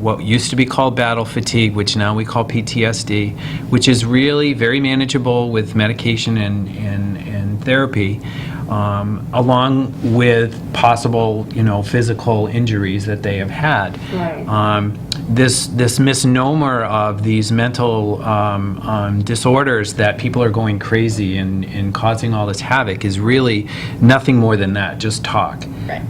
what used to be called battle fatigue, which now we call PTSD, which is really very manageable with medication and therapy, along with possible, physical injuries that they have had. Right. This misnomer of these mental disorders that people are going crazy and causing all this havoc is really nothing more than that, just talk. Right.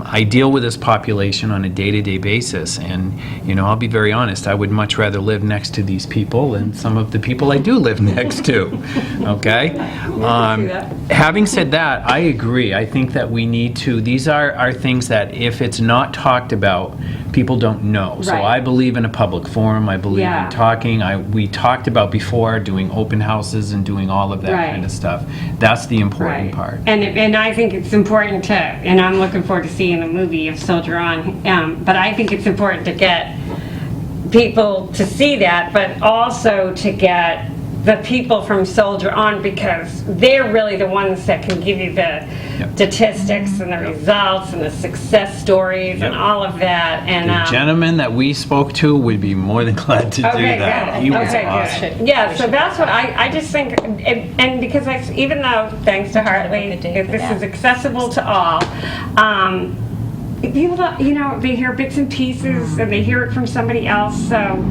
I deal with this population on a day-to-day basis, and, I'll be very honest, I would much rather live next to these people than some of the people I do live next to, okay? Having said that, I agree. I think that we need to, these are things that if it's not talked about, people don't know. So Right. I believe in a public forum, I believe Yeah. in talking. We talked about before doing open houses and doing all of that Right. kind of stuff. That's the important Right. part. And I think it's important to, and I'm looking forward to seeing the movie of Soldier On, but I think it's important to get people to see that, but also to get the people from Soldier On, because they're really the ones that can give you the statistics and the results and the success stories and Yep. all of that. And The gentleman that we spoke to would be more than glad to do Okay, that. good. He was Okay, awesome. good. Yeah, so that's what I just think, and because even though, thanks to Hartley, Good day if for this that. is accessible to all, people don't, they hear bits and pieces and they hear it from somebody else, so,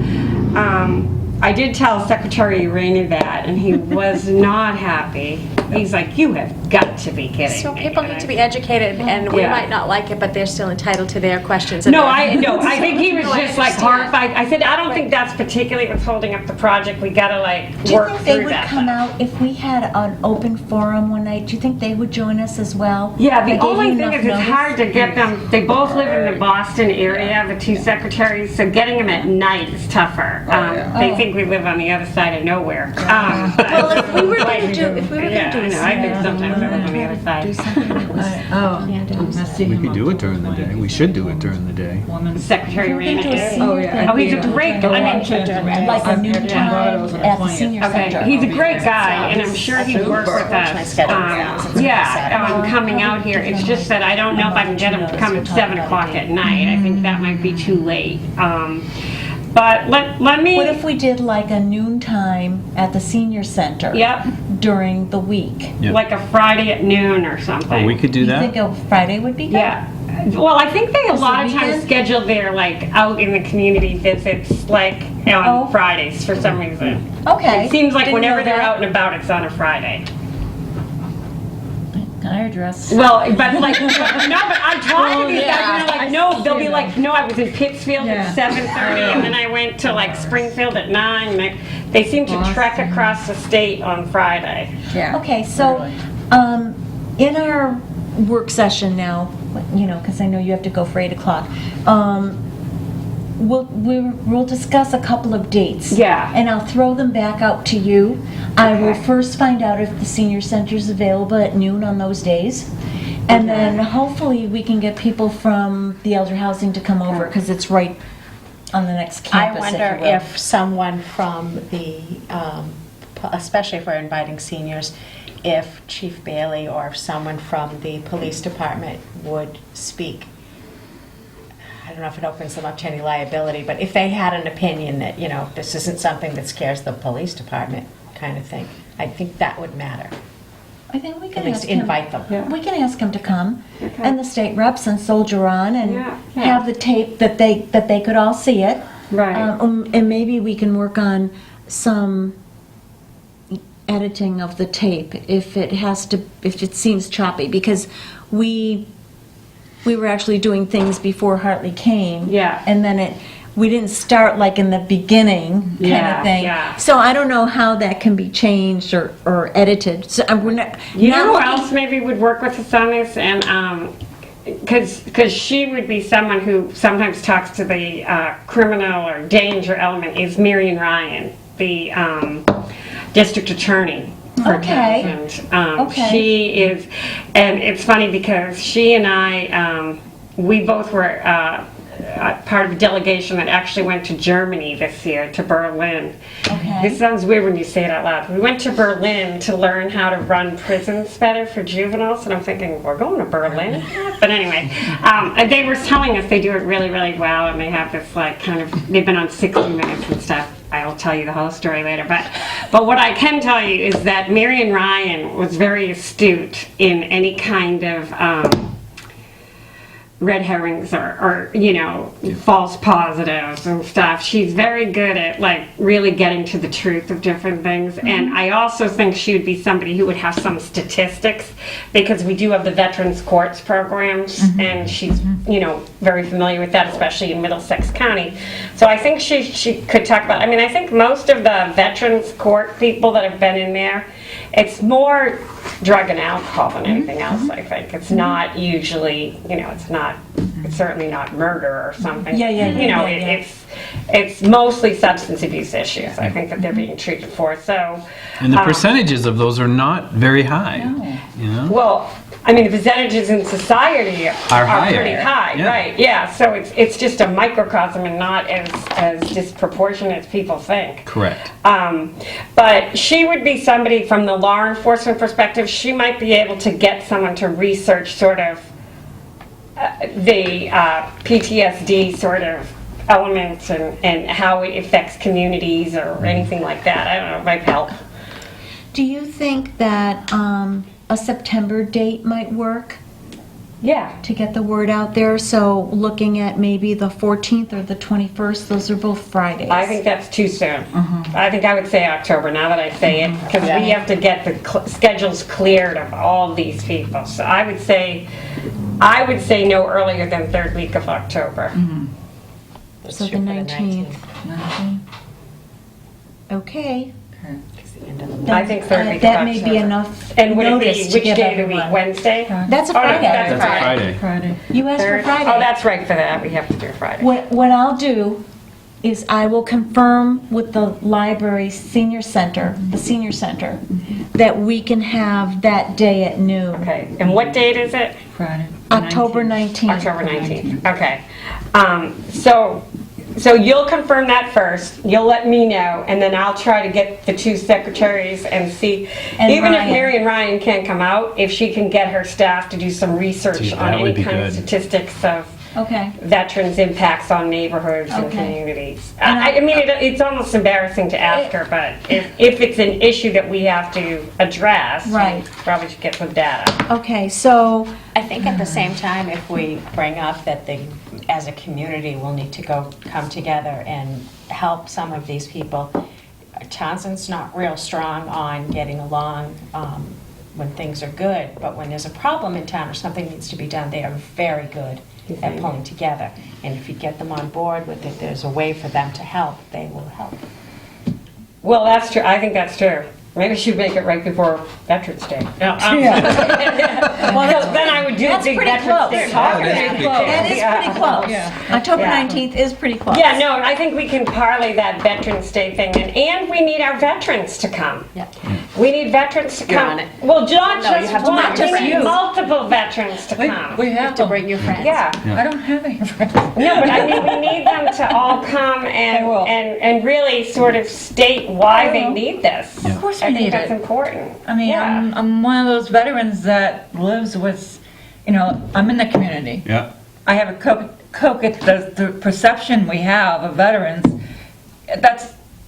I did tell Secretary Rainey that, and he was not happy. He's like, you have got to be kidding So me." people And need I- to be educated, and we Yeah. might not like it, but they're still entitled to their questions. and No, their I opinions. think he was No, I just like understand. horrified. I said, I don't think that's particularly what's holding up the project. We gotta Do you work think they through would that. come out if we had an open forum one night? Do you think they would join us as well? Yeah, If I the gave only you thing enough is it's notice? hard to get them, they both live in the Boston area, the two secretaries, so getting them at night is tougher. They think we live on the other side of nowhere. Well, if we were gonna do, Yeah, I know, I think sometimes I live on the other do side. something that was. We could do it during the day. We should do it during the day. Secretary We're gonna do a Rainey. senior yeah. thing. Oh, he's a great, I mean, Like a noon time at the senior okay, center. he's a great guy, and I'm sure he'd work with My us. schedule now, since it's Yeah, coming out here, it's just that I don't know if I can get him to come at 7 o'clock at night. I think that might be too late. But let me. What if we did like a noon time at the senior center? Yep, During the week? Yeah. like a Friday at noon or something. Oh, we could do You think that? a Friday would be good? Yeah. Well, I think they a lot of times weekend? schedule their like out in the community visits, like on Fridays for some reason. Okay. It seems like Didn't whenever know they're that. out and about, it's on a Friday. Hairdress. Well, but like, no, but I talked to these guys, and they're I like, no, they'll see be that. like, no, I was in Pittsfield Yeah. at 7:30, and then I went to like Springfield at 9, and they seem to trek across the state on Friday. Yeah. Okay, so, Really. in our work session now, you know, because I know you have to go for 8 o'clock, we'll discuss a couple of dates. Yeah. And I'll throw them back out to you. I will Okay. first find out if the senior center's available at noon on those days. And then hopefully we can get people from the elder housing to come over, because it's right on the next I campus, if wonder you will. if someone from the, especially if we're inviting seniors, if Chief Bailey or if someone from the police department would speak. I don't know if it opens them up to any liability, but if they had an opinion that, you know, this isn't something that scares the police department kind of thing, I think that would matter. I think we can At least ask him. invite them. Yeah. We can ask him to come, and the state reps, and soldier on, and Yeah. have the tape that they could all see it. Right. And maybe we can work on some editing of the tape if it seems choppy, because we were actually doing things before Hartley came. Yeah. And then we didn't start like in the beginning kind Yeah, of thing. yeah. So I don't know how that can be changed or edited. So we're not. You know who not looking- else maybe would work with us on this? And, because she would be someone who sometimes talks to the criminal or danger element, is Marion Ryan, the district attorney for Okay. Townsend. Okay. She is, and it's funny because she and I, we both were part of a delegation that actually went to Germany this year, to Berlin. Okay. This sounds weird when you say it out loud. We went to Berlin to learn how to run prisons better for juveniles, and I'm thinking, we're going to Berlin? But anyway, they were telling us they do it really, really well, and they have this like kind of, they've been on 60 Minutes and stuff. I'll tell you the whole story later, but what I can tell you is that Marion Ryan was very astute in any kind of red herrings or you know, false positives and stuff. She's very good at like really getting to the truth of different things. And I also think she would be somebody who would have some statistics, because we do have the Veterans Courts programs, and she's, you know, very familiar with that, especially in Middlesex County. So I think she could talk about, I mean, I think most of the Veterans Court people that have been in there, it's more drug and alcohol than anything else, I think. It's not usually, you know, it's certainly not murder or something. Yeah, You know, yeah, yeah. it's mostly substance abuse issues, I think, that they're being treated for, so. And the percentages of those are not very high, you know? Well, I mean, the percentages in society are higher. pretty high, Yeah. right? Yeah, so it's just a microcosm and not as disproportionate as people think. Correct. But she would be somebody from the law enforcement perspective. She might be able to get someone to research sort of the PTSD sort of elements and how it affects communities or anything like that. I don't know, it might help. Do you think that a September date might work Yeah. to get the word out there? So looking at maybe the 14th or the 21st, those are both Fridays. I think that's too soon. I think I would say October, now that I say it, because we have to get the schedules cleared of all these people. So I would say no earlier than third week of October. Let's So shoot the for 19th. Okay. It's the end of the I think third week of That may be October. enough And would it notice be, to which give day of the week, everyone. Wednesday? That's a Oh, no, Friday. that's That's a Friday. Friday. You asked for Third? Friday. Oh, that's right, for that, we have to do Friday. What I'll do is I will confirm with the library senior center, the senior center, that we can have that day at noon, Okay, and what date is it? Friday. October 19th. October 19th, okay. So you'll confirm that first, you'll let me know, and then I'll try to get the two secretaries and see, And even if Ryan. Marion Ryan can't come out, if she can get her staff to do some research Gee, on that would any be kind of good. statistics of Okay. veterans' impacts on neighborhoods and Okay. communities. And I mean, it's almost embarrassing to ask her, but if it's an issue that we have to address, Right. we probably should get some data. Okay, so, I think at the same time, if we bring up that as a community, we'll need to come together and help some of these people. Townsend's not real strong on getting along when things are good, but when there's a problem in town or something needs to be done, they are very good at pulling together. And if you get them on board with it, there's a way for them to help, they will help. Well, that's true. I think that's true. Maybe we should make it right before Veterans Day. No, well, then I would do a that's big pretty Veterans close. Day talk. That is pretty close. October Yeah. 19th is pretty close. Yeah, no, I think we can parlay that Veterans Day thing in, and we need our veterans to come. Yeah. We need veterans to You're come. on it. Well, not No, you just have to one, bring your we need friends. multiple veterans to come. We have To to bring your friends. Yeah. I don't have any friends. No, but I mean, we need them to all come They will. and really sort of state why they need this. Of course we I think need that's it. important. I mean, Yeah. I'm one of those veterans that lives with, I'm in the community. Yeah. I have a the perception we have of veterans,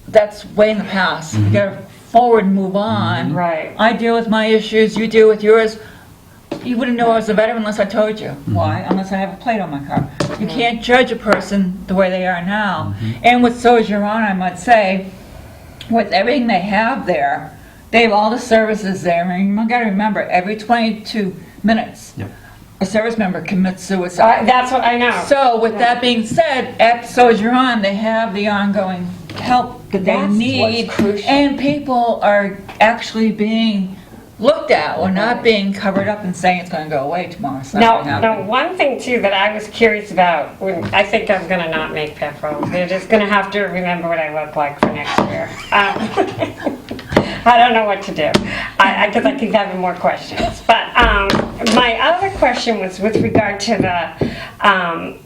that's way in the past. You gotta forward and move on. Right. I deal with my issues, you deal with yours. You wouldn't know I was a veteran unless I told you. Why? Unless I have a plate on my car. You can't judge a person the way they are now. And with Sojourn, I might say, with everything they have there, they have all the services there. I mean, you gotta remember, every 22 minutes, Yep. a service member commits suicide. That's what I know. So with that being said, at Sojourn, they have the ongoing help that they That's what's need. crucial. And people are actually being looked at. We're not being covered up and saying it's gonna go away tomorrow. It's not gonna Now, happen. one thing too that I was curious about, I think I'm gonna not make Pepro. They're just gonna have to remember what I look like for next year. I don't know what to do, because I keep having more questions. But my other question was with regard to the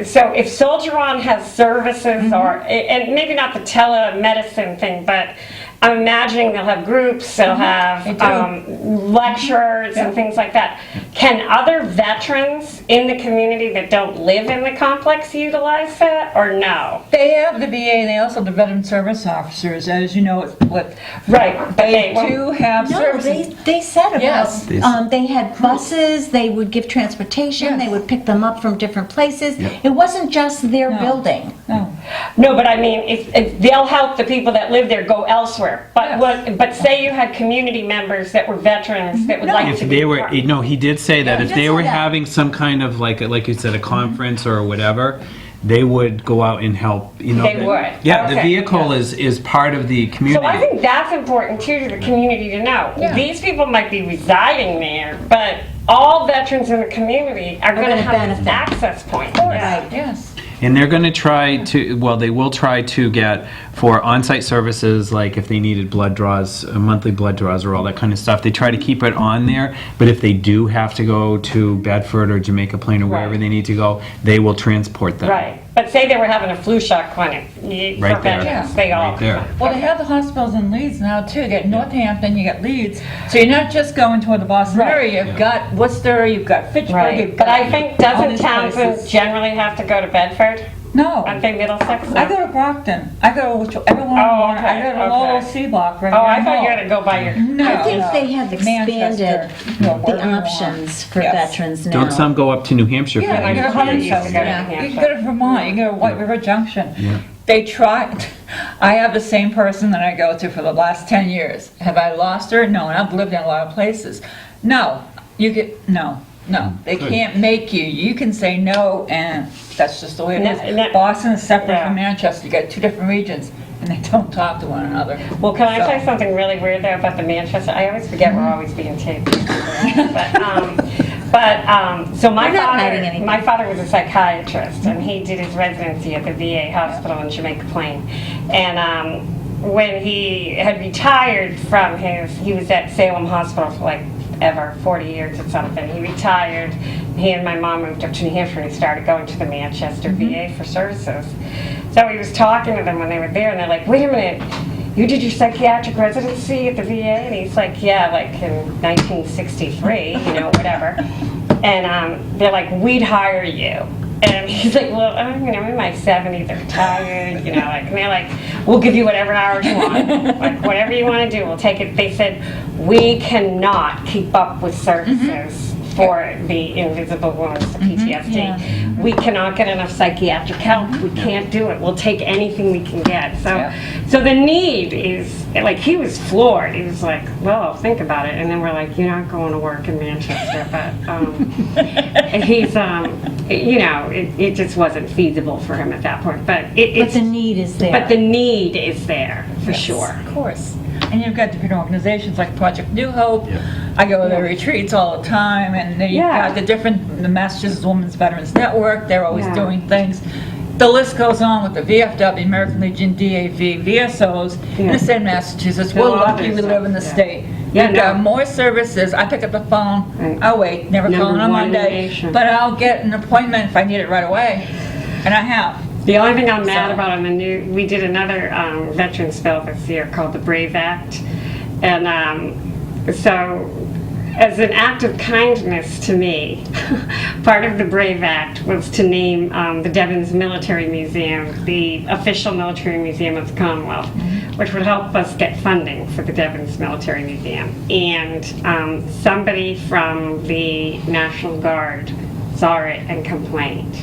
so if Sojourn has services or, and maybe not the telemedicine thing, but I'm imagining they'll have groups, they'll have They do. lectures and things like that. Can other veterans in the community that don't live in the complex utilize that, or no? They have the VA, and they also have the veteran service officers, as you know, with. Right, but They do have No, services. they said about, Yes. they had buses, they would give transportation, they Yes. would pick them up from different places. Yep. It wasn't just their No. building. No. No, but I mean, if they'll help the people that live there go elsewhere. But Yes. but say you had community members that were veterans that would No. like If to be they were, part- no, he did say that Yeah, if he they did were say that. having some kind of like you said, a conference or whatever, they would go out and help, They the- would. Yeah, the Okay. vehicle is part of the community. So I think that's important too to the community to know. Yeah. These people might be residing there, but all veterans in the community are going to gonna have this benefit. access point. Right. Yes. And they're going to try to, well, they will try to get for on-site services, like if they needed blood draws, monthly blood draws or all that kind of stuff, they try to keep it on there. But if they do have to go to Bedford or Jamaica Plain or wherever Right. they need to go, they will transport them. Right. But say they were having a flu shot clinic for Right there. veterans, they all. Right there. Well, they have the hospitals in Leeds now too. You get Northampton, you get Leeds. So you're not just going toward the Boston Right. area. You've got Worcester, you've got Fitchburg, Right. you've But got I think, all doesn't these Townsend places. generally have to go to Bedford? No. Aren't they Middlesex? I go to Brockton. I go to everyone. Oh, okay, I go to okay. Lowell C Block right Oh, I here. thought you had to go by your. No. I think they have Manchester. expanded No, the wherever you want. options for Yes. veterans now. Don't some go up to New Hampshire? Yeah, for you that? go to Huntington, Huntington. you go to Yeah. New You Hampshire. can go to Vermont. You can go to White River Junction. Yeah. They tried. I have the same person that I go to for the last 10 years. Have I lost her? No, and I've lived in a lot of places. No, you get no. They Good. can't make you. You can say no, and that's just the way it No, is. no. Boston is separate Yeah. from Manchester. You got two different regions, and they don't talk to one another. Well, can I So- tell you something really weird there about the Manchester? I always forget we're always being taped. So We're not hiding anything. my father was a psychiatrist, and he did his residency at the VA hospital in Jamaica Plain. And when he had retired from he was at Salem Hospital for like ever, 40 years or something. He retired. He and my mom moved up to New Hampshire and he started going to the Manchester VA for services. So he was talking to them when they were there, and they're like, wait a minute, you did your psychiatric residency at the VA? And he's like, yeah, like in 1963, whatever. And they're like, we'd hire you. And he's like, well, I'm in my 70s, they're retired, like, and they're like, we'll give you whatever hours you want. Like, whatever you want to do, we'll take it. They said, we cannot keep up with services for the invisible wounds, the PTSD. yeah. We cannot get enough psychiatric help. We can't do it. We'll take anything we can get. So the need is, like, he was floored. He was like, well, I'll think about it. And then we're like, you're not going to work in Manchester. But he's, it just wasn't feasible for him at that point. But But the need is there. But the need is there, for sure. Of course. And you've got different organizations like Project New Hope. Yeah. I go to their retreats all the time, and then you've got the Massachusetts Women's Veterans Network. They're always doing things. The list goes on with the VFW, American Legion, DAV, VSOs, in the state of Massachusetts. We're lucky we live in the state. You've got more services. I pick up the phone. I'll wait. Never calling on Monday. But I'll get an appointment if I need it right away. And I have. The only thing I'm mad about on the new, we did another veterans bill this year called the Brave Act. And so, as an act of kindness to me, part of the Brave Act was to name the Devon's Military Museum the official military museum of the Commonwealth, which would help us get funding for the Devon's Military Museum. And somebody from the National Guard saw it and complained.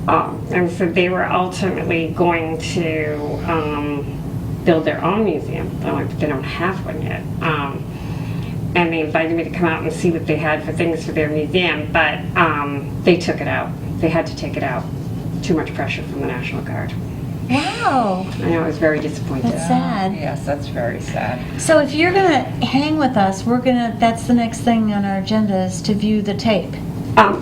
And so they were ultimately going to build their own museum. I'm like, but they don't have one yet. And they invited me to come out and see what they had for things for their museum, but they took it out. They had to take it out. Too much pressure from the National Guard. Wow, I know, I was very disappointed. that's sad. Yes, that's very sad. So if you're gonna hang with us, that's the next thing on our agenda is to view the tape.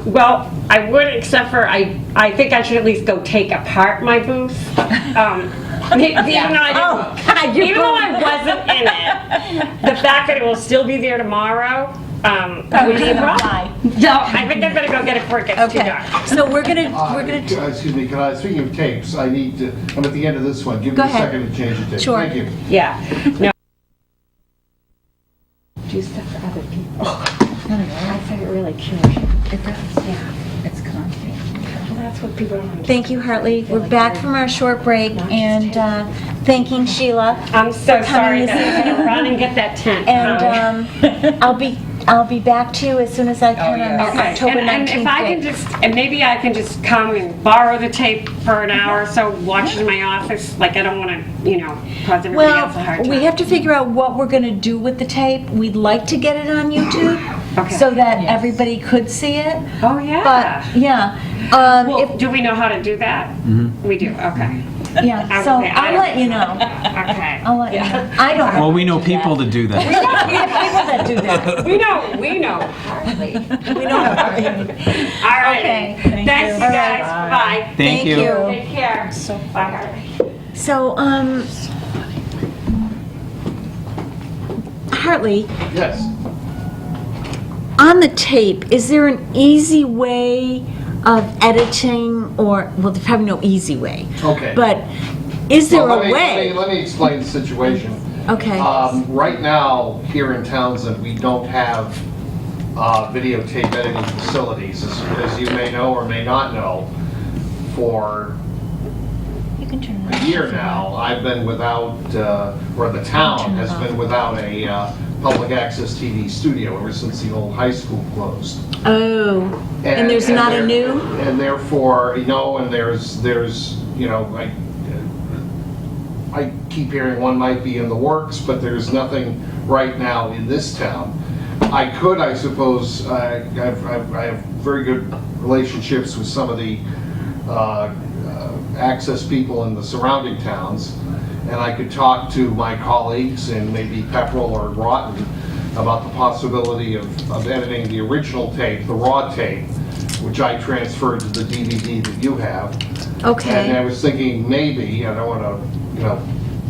Well, I would, except for I think I should at least go take apart my booth. Even though I wasn't in it, the fact that it will still be there tomorrow would be a problem. No, I think I'm gonna go get it before it gets too dark. So we're gonna Excuse me, can I, speaking of tapes, I'm at the end of this one. Give me Go a ahead. second to change the tape. Sure. Thank you. Yeah. No. Do stuff for other people. I think it really kills you. It does. Yeah. It's comfy. Well, that's what people don't understand. Thank you, Hartley. We're back from our short break and thanking Sheila. I'm so sorry this that I'm gonna run and get that tent. And I'll be back to you as soon as I can on that Okay, October 19th and if I can date. just, and maybe I can just come and borrow the tape for an hour or so, watch it in my office, like I don't want to, cause everybody else a hard Well, time. we have to figure out what we're gonna do with the tape. We'd like to get it on YouTube Okay. so that everybody could see it. Oh, yeah. But, yeah, Well, do we know how to do that? We do, okay. yeah, so Okay, I'll let you know. Okay. I'll let you know. I don't know. Well, we know people to do that. People that do that. We know. We know how to do it. All right. Okay. Thanks, you guys. Bye. Thank you. Take care. Bye, Hartley. So, Hartley, Yes. on the tape, is there an easy way of editing or, well, there's probably no easy way. Okay. But is there Well, a way? Let me explain the situation. Okay. Right now, here in Townsend, we don't have videotape editing facilities, as you may know or may not know. For You can turn a year now, I've been without, or the town has been without a public access TV studio ever since the old high school closed. Oh, and there's not a new? And therefore, and there's, I keep hearing one might be in the works, but there's nothing right now in this town. I could, I suppose, I have very good relationships with some of the access people in the surrounding towns, and I could talk to my colleagues in maybe Pepperell or Groton about the possibility of editing the original tape, the raw tape, which I transferred to the DVD that you have. Okay. And I was thinking maybe, I don't want to,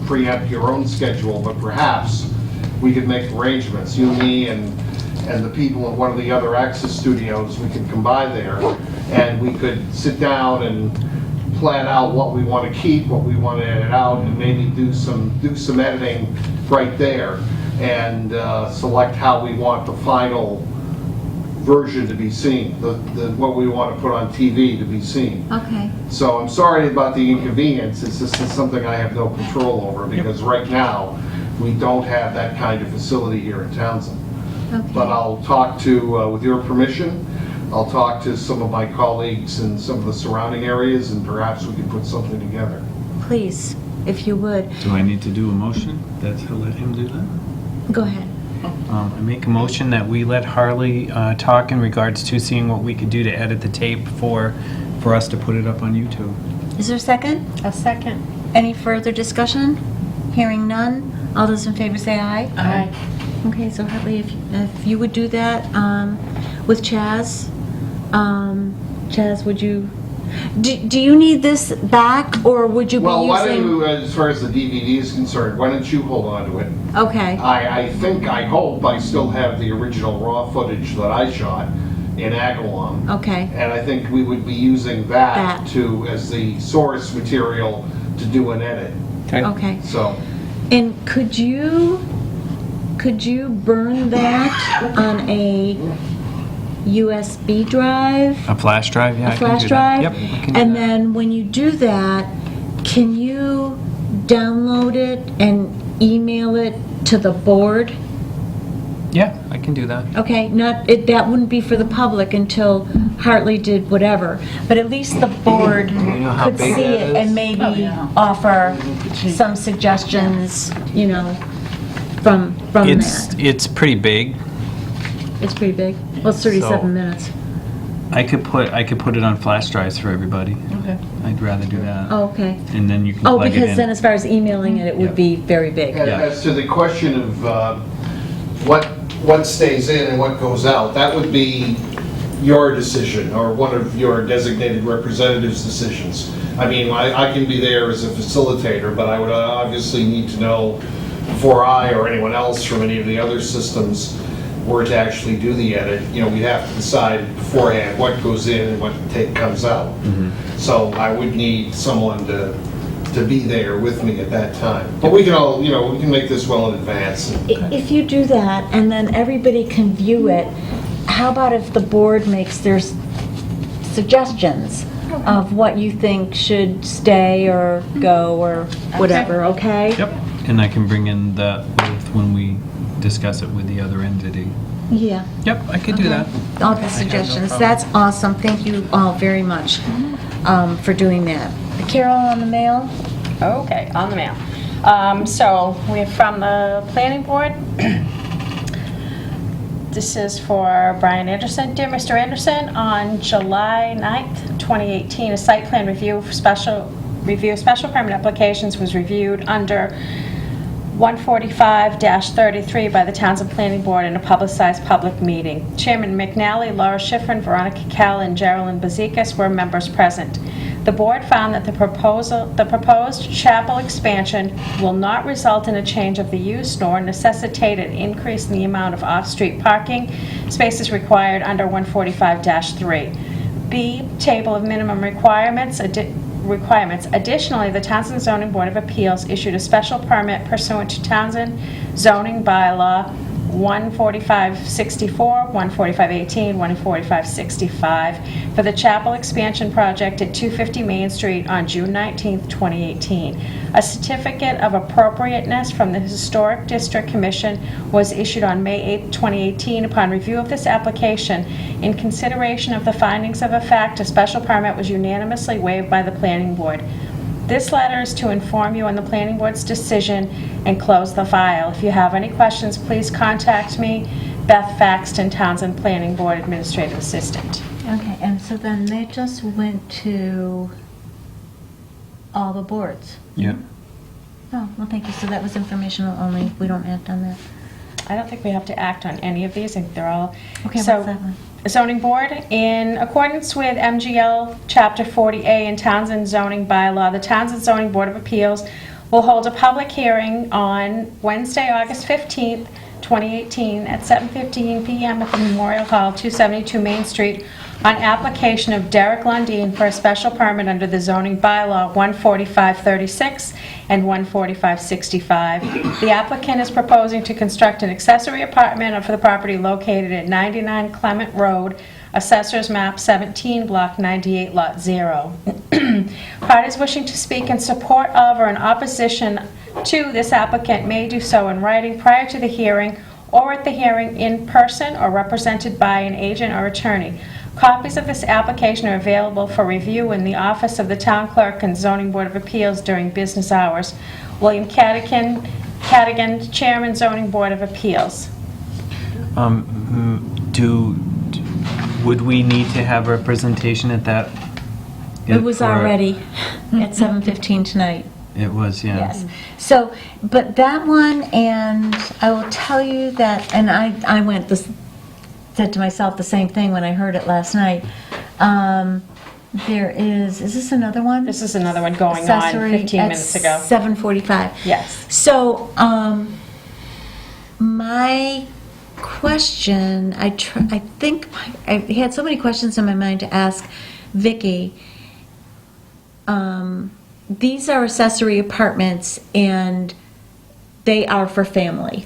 preempt your own schedule, but perhaps we could make arrangements, you, me, and the people in one of the other access studios, we could come by there, and we could sit down and plan out what we want to keep, what we want to edit out, and maybe do some editing right there, and select how we want the final version to be seen, what we want to put on TV to be seen. Okay. So I'm sorry about the inconvenience, it's just something I have no control over, because right now, we don't have that kind of facility here in Townsend. Okay. But I'll talk to, with your permission, I'll talk to some of my colleagues in some of the surrounding areas, and perhaps we can put something together. Please, if you would. Do I need to do a motion that's to let him do that? Go ahead. I make a motion that we let Harley talk in regards to seeing what we could do to edit the tape for us to put it up on YouTube. Is there a second? A second. Any further discussion? Hearing none. All those in favor say aye. Aye. Okay, so Hartley, if you would do that with Chaz. Chaz, would you, do you need this back, or would you be Well, why don't using? you, as far as the DVD is concerned, why don't you hold on to it? Okay, I hope I still have the original raw footage that I shot in Agawam. okay, And I think we would be using that That. as the source material to do an edit. okay. So, And could you burn that on a USB drive? A flash drive? Yeah, A I can flash do drive? that. Yep, I can do And that. then when you do that, can you download it and email it to the board? Yeah, I can do that. Okay, that wouldn't be for the public until Hartley did whatever, but at least the board know how could big see that it is? and maybe Oh, yeah. offer some suggestions, from that. It's pretty big. It's pretty big. Well, it's 37 So- minutes. I could put it on flash drives for everybody. Okay. I'd rather do that. Oh, okay. And then you can Oh, plug it in. because then as far as emailing it, it would Yeah. be very big. and Yeah. as to the question of what stays in and what goes out, that would be your decision, or one of your designated representatives' decisions. I mean, I can be there as a facilitator, but I would obviously need to know before I or anyone else from any of the other systems were to actually do the edit. We'd have to decide beforehand what goes in and what comes out. So I would need someone to be there with me at that time. But we can all, we can make this well in advance. If you do that, and then everybody can view it, how about if the board makes their suggestions of what you think should stay or go or whatever, okay? Yep. And I can bring in that when we discuss it with the other entity. Yeah. Yep, I could do that. All the suggestions. problem. That's awesome. Thank you all very much for doing that. Carol on the mail? Okay, on the mail. So we have from the planning board. This is for Brian Anderson. Dear Mr. Anderson, on July 9th, 2018, a site plan review of special permit applications was reviewed under 145-33 by the Townsend Planning Board in a publicized public meeting. Chairman McNally, Laura Schifrin, Veronica Kell, and Geraldine Bazikas were members present. The board found that the proposed chapel expansion will not result in a change of the use nor necessitate an increase in the amount of off-street parking spaces required under 145-3. B, table of minimum requirements. Additionally, the Townsend Zoning Board of Appeals issued a special permit pursuant to Townsend zoning bylaw 145-64, 145-18, 145-65 for the chapel expansion project at 250 Main Street on June 19, 2018. A certificate of appropriateness from the Historic District Commission was issued on May 8, 2018. Upon review of this application, in consideration of the findings of a fact, a special permit was unanimously waived by the Planning Board. This letter is to inform you on the Planning Board's decision and close the file. If you have any questions, please contact me, Beth Faxton, Townsend Planning Board Administrative Assistant. Okay, and so then they just went to all the boards. Yeah. Oh, well, thank you. So that was informational only. We don't act on that. I don't think we have to act on any of these. I think they're all... Okay, So, what's that one? Zoning Board, in accordance with MGL Chapter 40A and Townsend zoning bylaw, the Townsend Zoning Board of Appeals will hold a public hearing on Wednesday, August 15th, 2018, at 7:15 PM at the Memorial Hall, 272 Main Street, on application of Derek Lundin for a special permit under the zoning bylaw 14536 and 14565. The applicant is proposing to construct an accessory apartment for the property located at 99 Clement Road, Assessor's Map 17, Block 98, Lot 0. Parties wishing to speak in support of or in opposition to this applicant may do so in writing prior to the hearing or at the hearing in person or represented by an agent or attorney. Copies of this application are available for review in the office of the Town Clerk and Zoning Board of Appeals during business hours. William Cadigan, Chairman, Zoning Board of Appeals. Would we need to have representation at that? It was for- already at 7:15 tonight. It was, yeah. Yes. So, but that one, and I will tell you that, and I said to myself the same thing when I heard it last night. There is this another one? This is another one going on Accessory 15 at minutes ago. 7:45. Yes. So, my question, I think I had so many questions in my mind to ask Vicki. These are accessory apartments, and they are for family.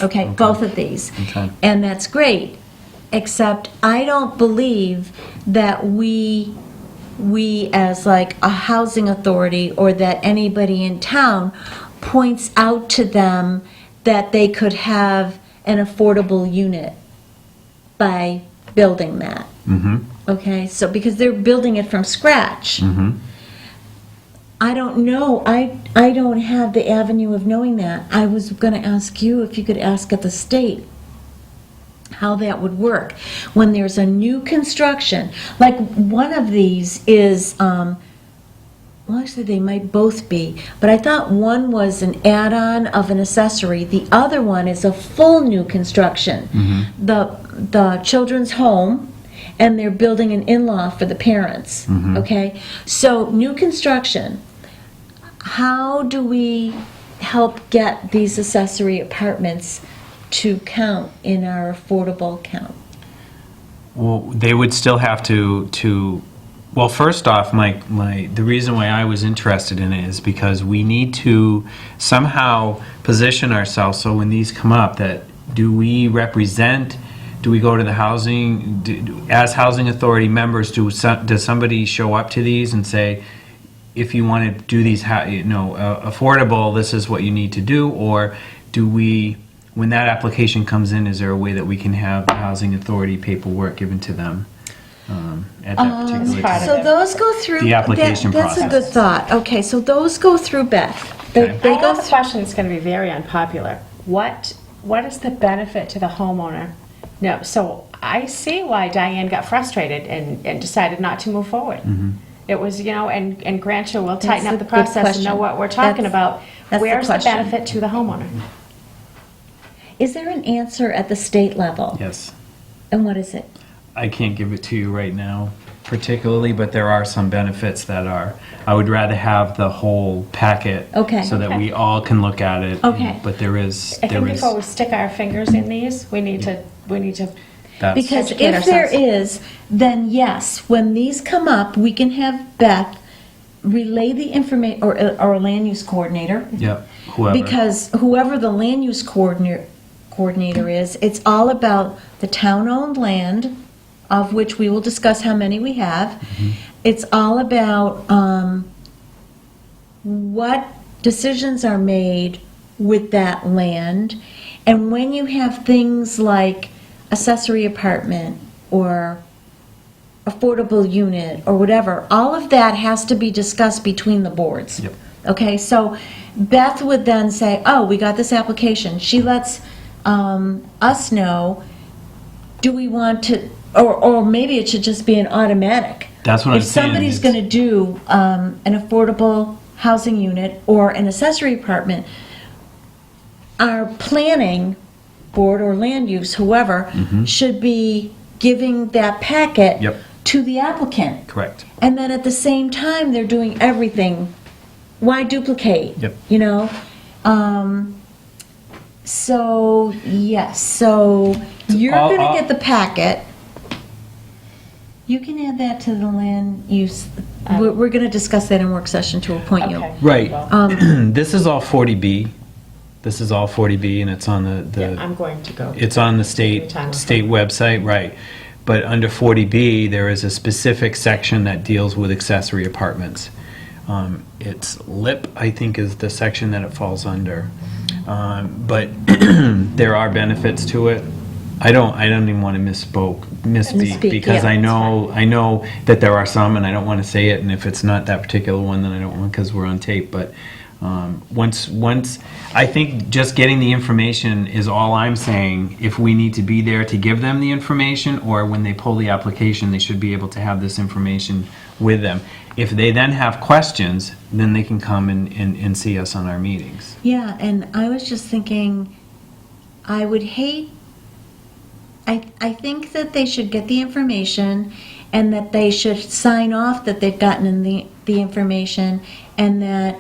Okay, both of these. Okay. And that's great, except I don't believe that we as like a housing authority or that anybody in town points out to them that they could have an affordable unit by building that. Mm-hmm. Okay, so because they're building it from scratch. Mm-hmm. I don't know. I don't have the avenue of knowing that. I was going to ask you if you could ask at the state how that would work when there's a new construction. Like one of these is, well, actually they might both be, but I thought one was an add-on of an accessory. The other one is a full new construction. Mm-hmm. The children's home, and they're building an in-law for the parents. Mhm. Okay? So, new construction. How do we help get these accessory apartments to count in our affordable count? Well, they would still have to well, first off, the reason why I was interested in it is because we need to somehow position ourselves so when these come up that do we go to the housing, as housing authority members, does somebody show up to these and say, if you want to do these, affordable, this is what you need to do, or do we, when that application comes in, is there a way that we can have the housing authority paperwork given to them at that particular part time? of So those go through... The application That's a process. good thought. Okay, so those go through Beth. They Okay. I go have a through... question that's going to be very unpopular. What is the benefit to the homeowner? No, so I see why Diane got frustrated and decided not to move forward. Mm-hmm. It was, and grant you, we'll tighten That's up the a good process and know question. what we're talking That's- about. that's the Where's the question. benefit to the homeowner? Is there an answer at the state level? Yes. And what is it? I can't give it to you right now particularly, but there are some benefits that are, I would rather have the whole packet. Okay. So that Okay. we all can look at it. Okay. But there is, I think before we stick our fingers in these, we need to, that's, Because Educate if there ourselves. is, then yes, when these come up, we can have Beth relay the information, or a land use coordinator. yep, whoever. Because whoever the land use coordinator is, it's all about the town-owned land, of which we will discuss how many we have. Mm-hmm. It's all about what decisions are made with that land. And when you have things like accessory apartment or affordable unit or whatever, all of that has to be discussed between the boards. Yep. Okay, so Beth would then say, oh, we got this application. She lets us know, do we want to, or maybe it should just be an automatic. That's what I'm If saying, somebody's it's- going to do an affordable housing unit or an accessory apartment, our planning board or land use, whoever, should be giving that packet Yep. to the applicant. Correct. And then at the same time, they're doing everything. Why duplicate? Yep. You know? So, yes, so you're I'll- gonna I'll- get the packet. You can add that to the land use, we're gonna discuss that in work session to appoint you. Okay. Right. Well, This is all 40B. This is all 40B, and it's on yeah, I'm going to go. it's on the state website, right. But under 40B, there is a specific section that deals with accessory apartments. It's LIP, I think, is the section that it falls under. But there are benefits to it. I don't even want to misspeak Misspeak, because yeah. I know that there are some, and I don't want to say it, and if it's not that particular one, then I don't want, because we're on tape, but once, I think just getting the information is all I'm saying. If we need to be there to give them the information, or when they pull the application, they should be able to have this information with them. If they then have questions, then they can come and see us on our meetings. Yeah, and I was just thinking, I would hate, I think that they should get the information, and that they should sign off that they've gotten the information, and that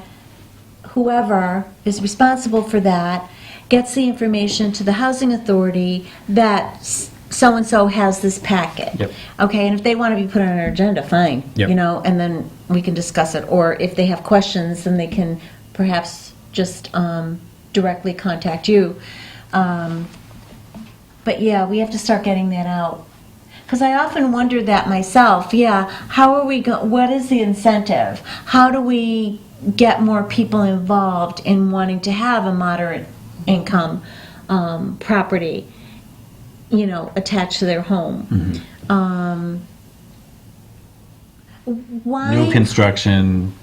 whoever is responsible for that gets the information to the housing authority that so-and-so has this packet. Yep. Okay, and if they want to be put on our agenda, fine. Yep. You know, and then we can discuss it. Or if they have questions, then they can perhaps just directly contact you. But yeah, we have to start getting that out. Because I often wonder that myself. Yeah, how are we what is the incentive? How do we get more people involved in wanting to have a moderate income property, you know, attached to their home? Why? New construction.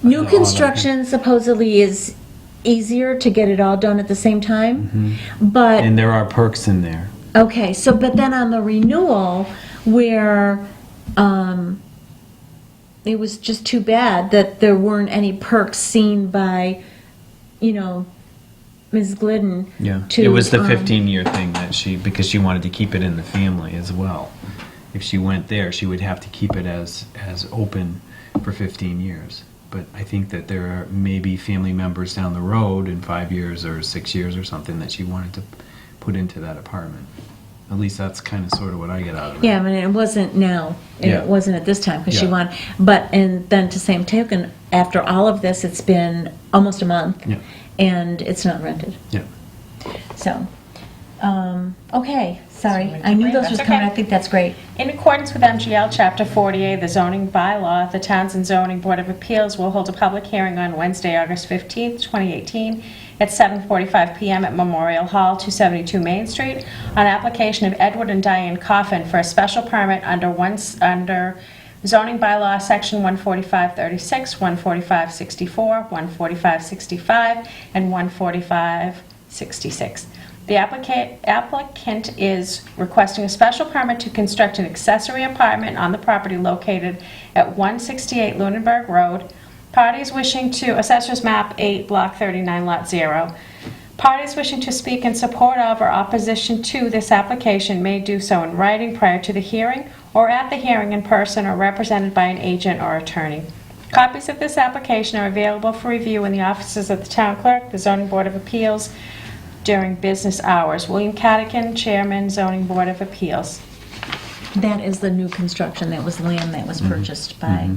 New all that. construction supposedly is easier to get it all done at the same time, but And there are perks in there. okay, so but then on the renewal, where it was just too bad that there weren't any perks seen by, you know, Ms. Glidden. Yeah, to, it was the 15-year thing that because she wanted to keep it in the family as well. If she went there, she would have to keep it as open for 15 years. But I think that there are maybe family members down the road in 5 years or 6 years or something that she wanted to put into that apartment. At least that's kind of sort of what I get out of it. Yeah, I mean, it wasn't now, and Yeah. it wasn't at this time, because she Yeah. wanted, but, and then to same token, after all of this, it's been almost a month, Yeah. and it's not rented. Yeah. So, okay, sorry, So I knew great, those was that's coming, I okay. think that's great. In accordance with MGL Chapter 48, the zoning bylaw, the Townsend Zoning Board of Appeals will hold a public hearing on Wednesday, August 15th, 2018, at 7:45 p.m. at Memorial Hall, 272 Main Street, on application of Edward and Diane Coffin for a special permit under zoning bylaw Section 14536, 14564, 14565, and 14566. The applicant is requesting a special permit to construct an accessory apartment on the property located at 168 Lunenburg Road. Parties wishing to, Assessors Map 8, Block 39, Lot 0. Parties wishing to speak in support of or opposition to this application may do so in writing prior to the hearing, or at the hearing in person, or represented by an agent or attorney. Copies of this application are available for review in the offices of the Town Clerk, the Zoning Board of Appeals, during business hours. William Cadigan, Chairman, Zoning Board of Appeals. That is the new construction, that was land that was purchased by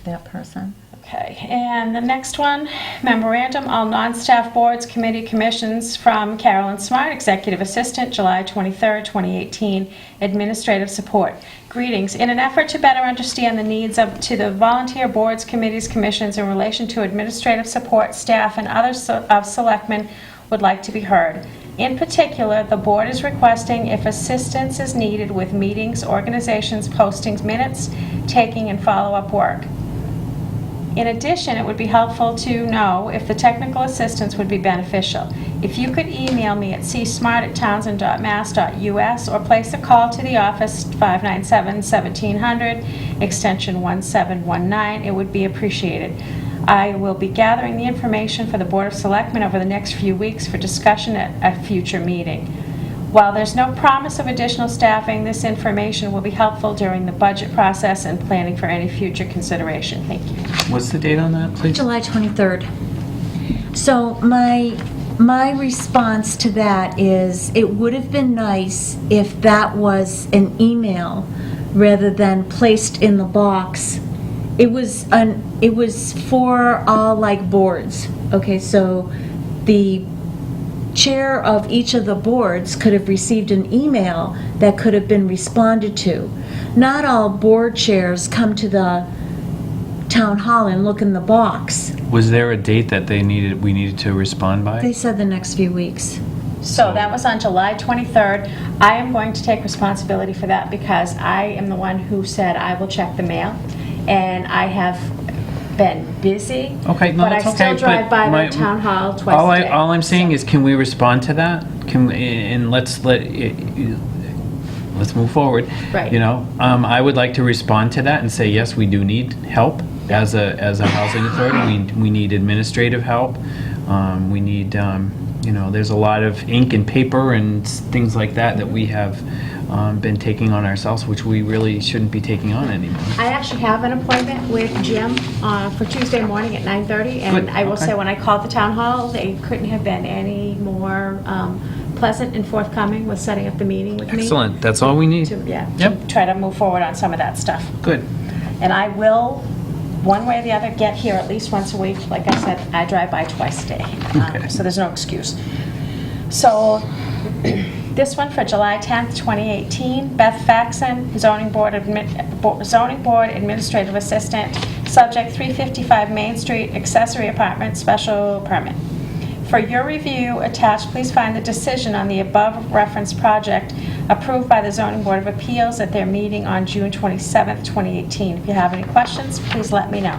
that person. Okay, and the next one, memorandum, all non-staff boards, committee, commissions from Carolyn Smart, Executive Assistant, July 23rd, 2018, administrative support. Greetings. In an effort to better understand the needs to the volunteer boards, committees, commissions in relation to administrative support, staff, and others of selectmen would like to be heard. In particular, the board is requesting if assistance is needed with meetings, organizations, postings, minutes, taking, and follow-up work. In addition, it would be helpful to know if the technical assistance would be beneficial. If you could email me at csmart@townsend.mass.us or place a call to the office 597-1700, extension 1719, it would be appreciated. I will be gathering the information for the Board of Selectmen over the next few weeks for discussion at a future meeting. While there's no promise of additional staffing, this information will be helpful during the budget process and planning for any future consideration. Thank you. What's the date on that, please? July 23rd. So my My response to that is, it would have been nice if that was an email rather than placed in the box. It was for all like boards, okay, so the chair of each of the boards could have received an email that could have been responded to. Not all board chairs come to the town hall and look in the box. Was there a date that we needed to respond by? They said the next few weeks. So that was on July 23rd. I am going to take responsibility for that because I am the one who said I will check the mail, and I have been busy. Okay, no, that's okay. But I still drive by my- the town hall twice a day. All I'm saying is, can we respond to that? And let's move forward. Right. You know, I would like to respond to that and say, yes, we do need help as a housing authority. We need administrative help. We need, you know, there's a lot of ink and paper and things like that we have been taking on ourselves, which we really shouldn't be taking on anymore. I actually have an appointment with Jim for Tuesday morning at 9:30, and Good, I will okay. say, when I called the town hall, they couldn't have been any more pleasant and forthcoming with setting up the meeting with me. Excellent, that's all we need. To Yep. try to move forward on some of that stuff. Good. And I will, one way or the other, get here at least once a week. Like I said, I drive by twice a day, Okay. so there's no excuse. So, this one for July 10th, 2018, Beth Faxon, Zoning Board Administrative Assistant, subject 355 Main Street, accessory apartment, special permit. For your review, attached, please find the decision on the above referenced project approved by the Zoning Board of Appeals at their meeting on June 27th, 2018. If you have any questions, please let me know.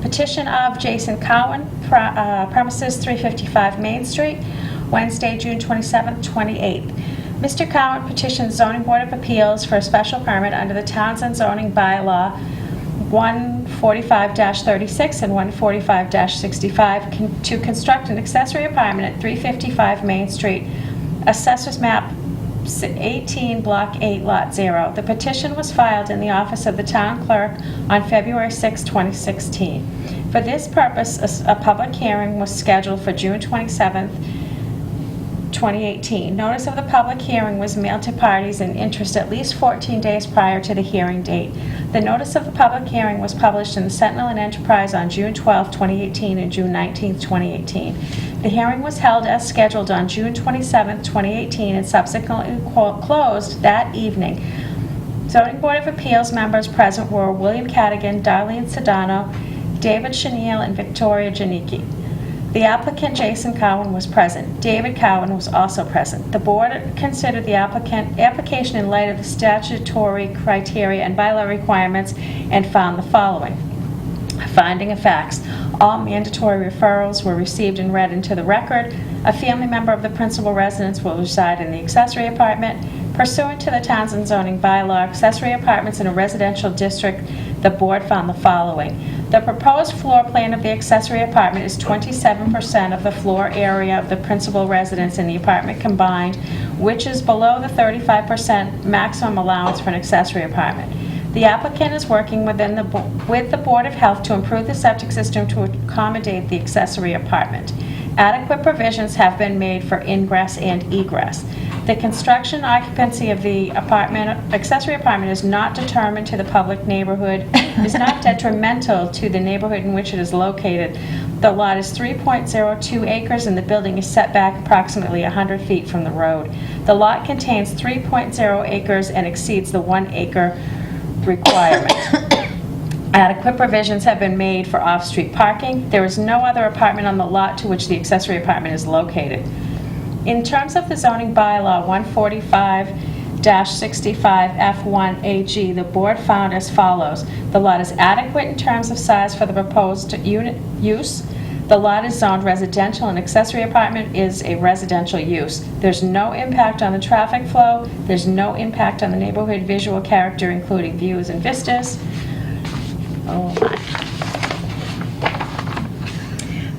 Petition of Jason Cowan, premises 355 Main Street, Wednesday, June 27th, 2018. Mr. Cowan petitions Zoning Board of Appeals for a special permit under the Townsend zoning bylaw 145-36 and 145-65 to construct an accessory apartment at 355 Main Street, Assessors Map 18, Block 8, Lot 0. The petition was filed in the office of the town clerk on February 6, 2016. For this purpose, a public hearing was scheduled for June 27th, 2018. Notice of the public hearing was mailed to parties in interest at least 14 days prior to the hearing date. The notice of the public hearing was published in the Sentinel and Enterprise on June 12, 2018 and June 19, 2018. The hearing was held as scheduled on June 27, 2018 and subsequently closed that evening. Zoning Board of Appeals members present were William Cadigan, Darlene Sedano, David Chenille, and Victoria Janicki. The applicant, Jason Cowan, was present. David Cowan was also present. The board considered the application in light of the statutory criteria and bylaw requirements and found the following. Finding of facts. All mandatory referrals were received and read into the record. A family member of the principal residence will reside in the accessory apartment. Pursuant to the Townsend zoning bylaw, accessory apartments in a residential district, the board found the following. The proposed floor plan of the accessory apartment is 27% of the floor area of the principal residence in the apartment combined, which is below the 35% maximum allowance for an accessory apartment. The applicant is working with the Board of Health to improve the septic system to accommodate the accessory apartment. Adequate provisions have been made for ingress and egress. The construction occupancy of the accessory apartment is not determined to the public neighborhood, is not detrimental to the neighborhood in which it is located. The lot is 3.02 acres and the building is set back approximately 100 feet from the road. The lot contains 3.0 acres and exceeds the 1 acre requirement. Adequate provisions have been made for off-street parking. There is no other apartment on the lot to which the accessory apartment is located. In terms of the zoning bylaw 145-65F1AG, the board found as follows. The lot is adequate in terms of size for the proposed unit use. The lot is zoned residential and accessory apartment is a residential use. There's no impact on the traffic flow. There's no impact on the neighborhood visual character, including views and vistas. Oh my.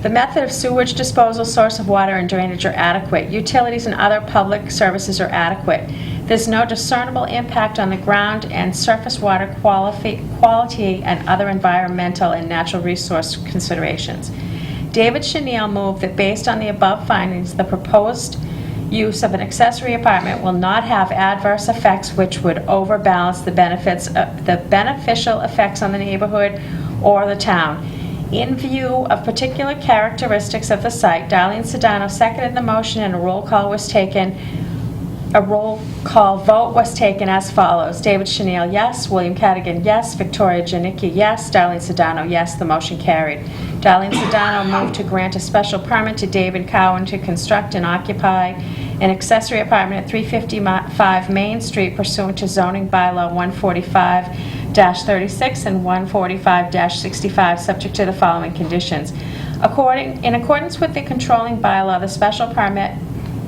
The method of sewage disposal, source of water, and drainage are adequate. Utilities and other public services are adequate. There's no discernible impact on the ground and surface water quality and other environmental and natural resource considerations. David Chanel moved that based on the above findings, the proposed use of an accessory apartment will not have adverse effects which would overbalance the beneficial effects on the neighborhood or the town. In view of particular characteristics of the site, Darlene Sedano seconded the motion and a roll call vote was taken as follows. David Chanel, yes. William Cadigan, yes. Victoria Janicki, yes. Darlene Sedano, yes. The motion carried. Darlene Sedano moved to grant a special permit to David Cowan to construct and occupy an accessory apartment at 355 Main Street pursuant to zoning bylaw 145-36 and 145-65, subject to the following conditions. In accordance with the controlling bylaw, the special permit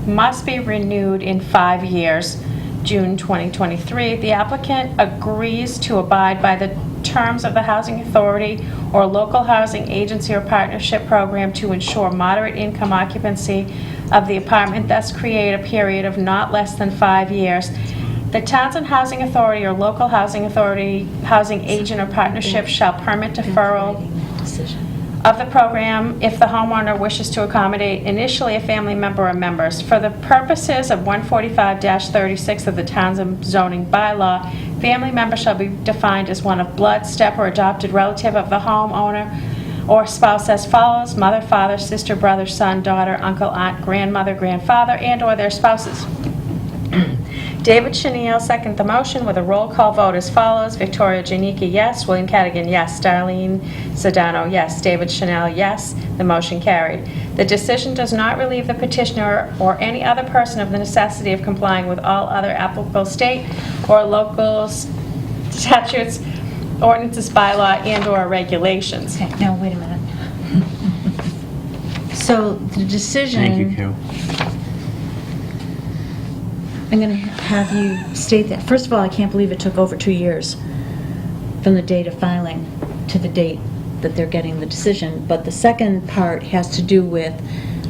must be renewed in 5 years, June 2023. The applicant agrees to abide by the terms of the housing authority or local housing agency or partnership program to ensure moderate income occupancy of the apartment, thus create a period of not less than 5 years. The Townsend Housing Authority or local housing authority, housing agent or partnership shall permit deferral of the program if the homeowner wishes to accommodate initially a family member or members. For the purposes of 145-36 of the Townsend zoning bylaw, family member shall be defined as one of blood, step, or adopted relative of the homeowner or spouse as follows: mother, father, sister, brother, son, daughter, uncle, aunt, grandmother, grandfather, and or their spouses. David Chanel seconded the motion with a roll call vote as follows. Victoria Janicki, yes. William Cadigan, yes. Darlene Sedano, yes. David Chanel, yes. The motion carried. The decision does not relieve the petitioner or any other person of the necessity of complying with all other applicable state or local statutes, ordinances, bylaw, and or regulations. Okay, now, wait a minute. So the decision... Thank you, Q. I'm going to have you state that. First of all, I can't believe it took over 2 years from the date of filing to the date that they're getting the decision. But the second part has to do with...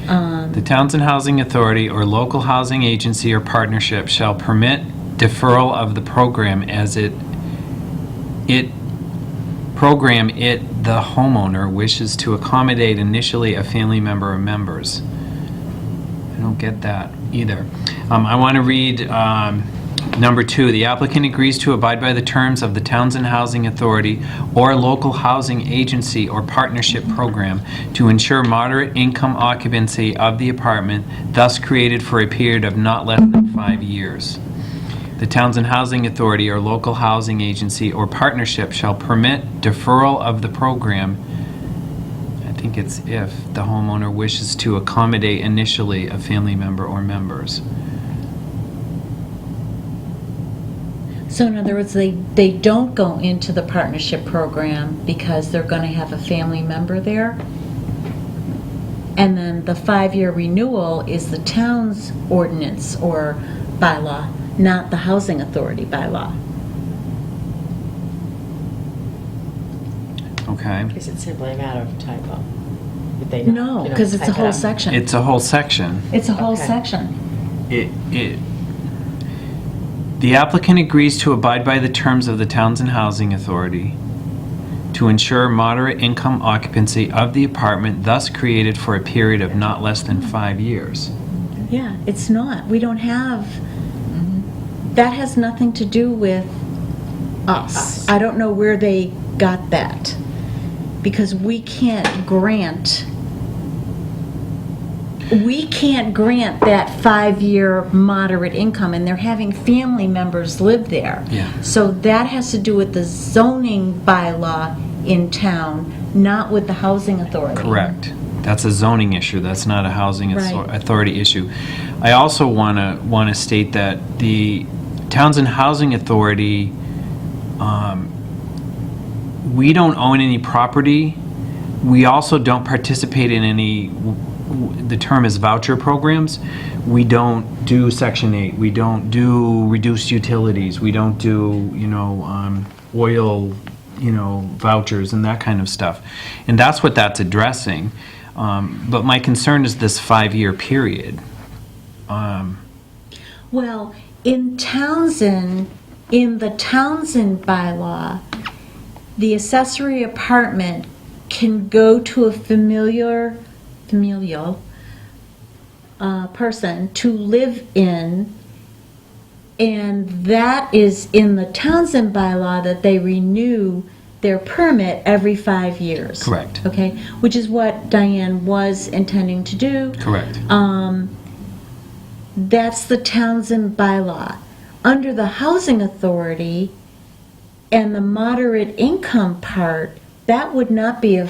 The Townsend Housing Authority or local housing agency or partnership shall permit deferral of the program as the homeowner wishes to accommodate initially a family member or members. I don't get that either. I want to read number 2. The applicant agrees to abide by the terms of the Townsend Housing Authority or local housing agency or partnership program to ensure moderate income occupancy of the apartment, thus created for a period of not less than 5 years. The Townsend Housing Authority or local housing agency or partnership shall permit deferral of the program, I think it's if the homeowner wishes to accommodate initially a family member or members. So in other words, they don't go into the partnership program because they're going to have a family member there? And then the 5-year renewal is the town's ordinance or bylaw, not the housing authority bylaw. Okay. Is it simply a matter of typo? Would they No, not, because it's a type it whole up? section. It's a whole section. It's a whole Okay. section. The applicant agrees to abide by the terms of the Townsend Housing Authority to ensure moderate income occupancy of the apartment, thus created for a period of not less than 5 years. Yeah, it's not. We don't have, that has nothing to do with us. I don't know where they got that, because we can't grant that 5-year moderate income, and they're having family members live there. Yeah. So that has to do with the zoning bylaw in town, not with the housing authority. Correct. That's a zoning issue. That's not a housing Right. authority issue. I also want to state that the Townsend Housing Authority, we don't own any property. We also don't participate in any, the term is voucher programs. We don't do Section 8. We don't do reduced utilities. We don't do, oil, vouchers and that kind of stuff. And that's what that's addressing. But my concern is this 5-year period. Well, in Townsend, in the Townsend bylaw, the accessory apartment can go to a familiar familial person to live in, and that is in the Townsend bylaw that they renew their permit every 5 years. Correct. Okay, which is what Diane was intending to do. Correct. That's the Townsend bylaw. Under the Housing Authority and the moderate income part, that would not be a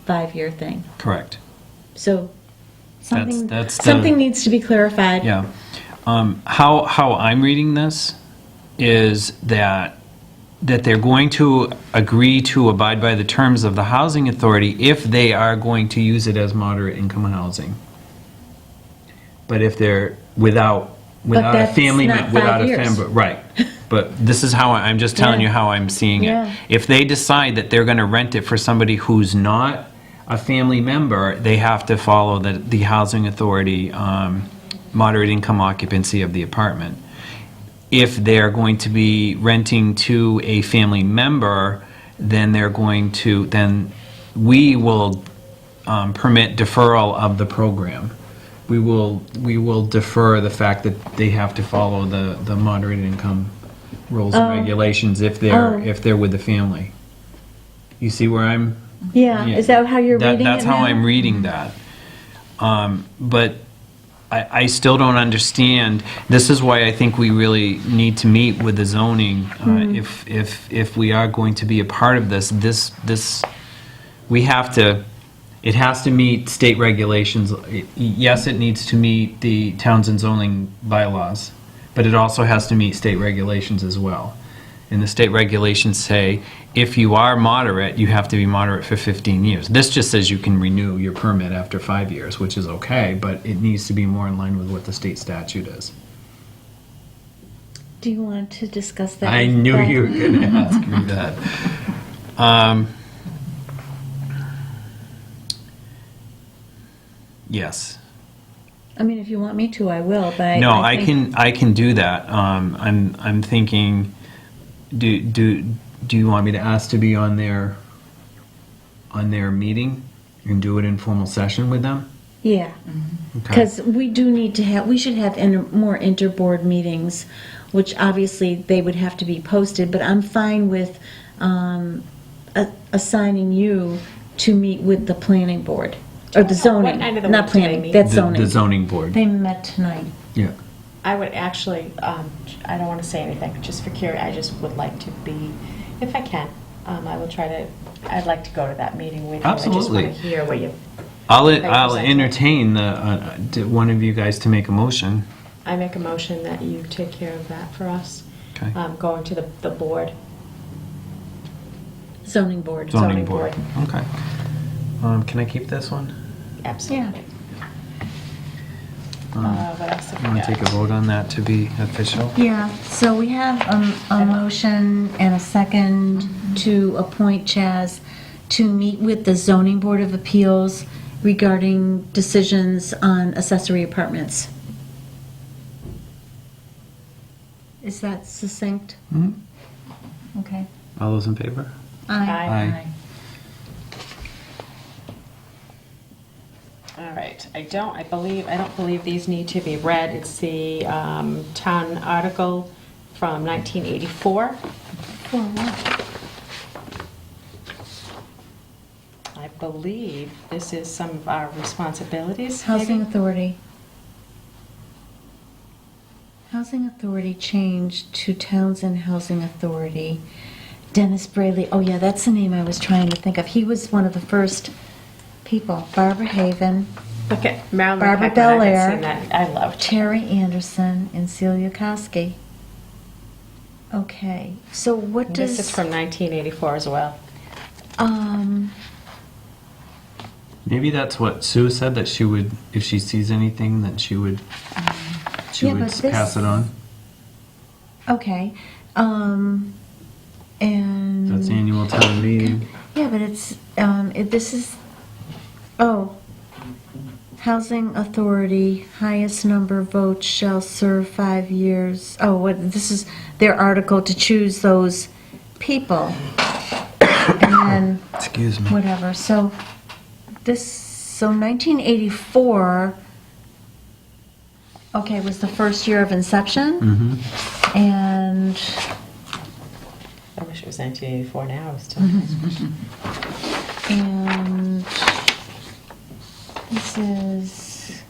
5-year thing. Correct. So something, that's the- something needs to be clarified. Yeah. How I'm reading this is that they're going to agree to abide by the terms of the Housing Authority if they are going to use it as moderate income housing. But if they're without a that's family, not 5 without a years. family, right. But this is how I'm just telling Yeah. you how I'm seeing it. Yeah. If they decide that they're going to rent it for somebody who's not a family member, they have to follow the Housing Authority moderate income occupancy of the apartment. If they're going to be renting to a family member, then we will permit deferral of the program. We will defer the fact that they have to follow the moderate income rules and regulations if they're with the family. You see where I'm? Yeah, is that how you're reading it now? That's how I'm reading that. But I still don't understand. This is why I think we really need to meet with the zoning. If we are going to be a part of this, we have to, it has to meet state regulations. Yes, it needs to meet the Townsend zoning bylaws, but it also has to meet state regulations as well. And the state regulations say, if you are moderate, you have to be moderate for 15 years. This just says you can renew your permit after 5 years, which is okay, but it needs to be more in line with what the state statute is. Do you want to discuss that? I with knew Beth? you were going to ask me that. Yes. I mean, if you want me to, I will, but No, I think- I can do that. I'm thinking, do you want me to ask to be on their meeting and do an informal session with them? Yeah, Okay. because we do need to have, we should have more interboard meetings, which obviously they would have to be posted, but I'm fine with assigning you to meet with the planning board, or the zoning, end of the not week do they planning, meet? that's The zoning. zoning board. They met tonight. Yeah. I would actually, I don't want to say anything, just for curiosity, I just would like to be, if I can, I will try to, I'd like to go to that meeting with you. Absolutely. I just want to hear what you, I'll present. entertain one of you guys to make a motion. I make a motion that you take care of that for us. Okay. Going to the board. Zoning board. Zoning zoning board. Okay. Can I keep this one? Absolutely. What else have You we want to got? take a vote on that to be official? Yeah, so we have a motion and a second to appoint Chaz to meet with the zoning board of appeals regarding decisions on accessory apartments. Is that succinct? Mhm. Okay. All those in favor? Aye. All right, I don't believe these need to be read. It's the town article from 1984. For what? I believe this is some of our responsibilities. Housing maybe? Authority. Housing Authority changed to Townsend Housing Authority. Dennis Braley, oh yeah, that's the name I was trying to think of. He was one of the first people. Barbara Haven, Look at Marilyn Barbara Peckman, I haven't Belair. seen that. I loved. Terry Anderson, and Celia Koski. Okay, so what does... This is from 1984 as well. Maybe that's what Sue said, that she would, if she sees anything, that she would Yeah, but this- pass it on. Okay, and... That's annual town meeting. Yeah, but it's, this is, Housing Authority, highest number of votes shall serve 5 years. This is their article to choose those people. And then, Excuse me. whatever, so this So 1984, okay, was the first year of inception. And I wish it was 1984 now, it's still. And this is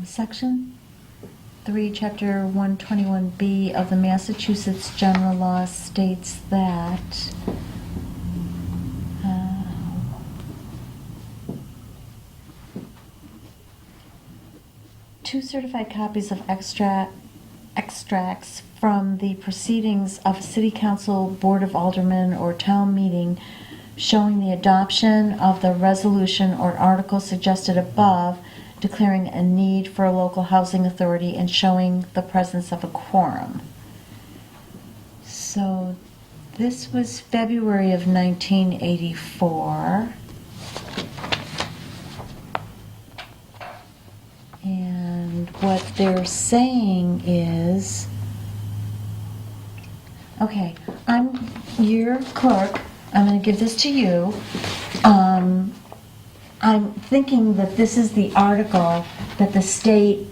Section 3, Chapter 121B of the Massachusetts General Law states that two certified copies of extracts from the proceedings of a city council, board of aldermen, or town meeting showing the adoption of the resolution or article suggested above, declaring a need for a local housing authority and showing the presence of a quorum. So this was February of 1984. And what they're saying is, okay, I'm your clerk. I'm going to give this to you. I'm thinking that this is the article that the state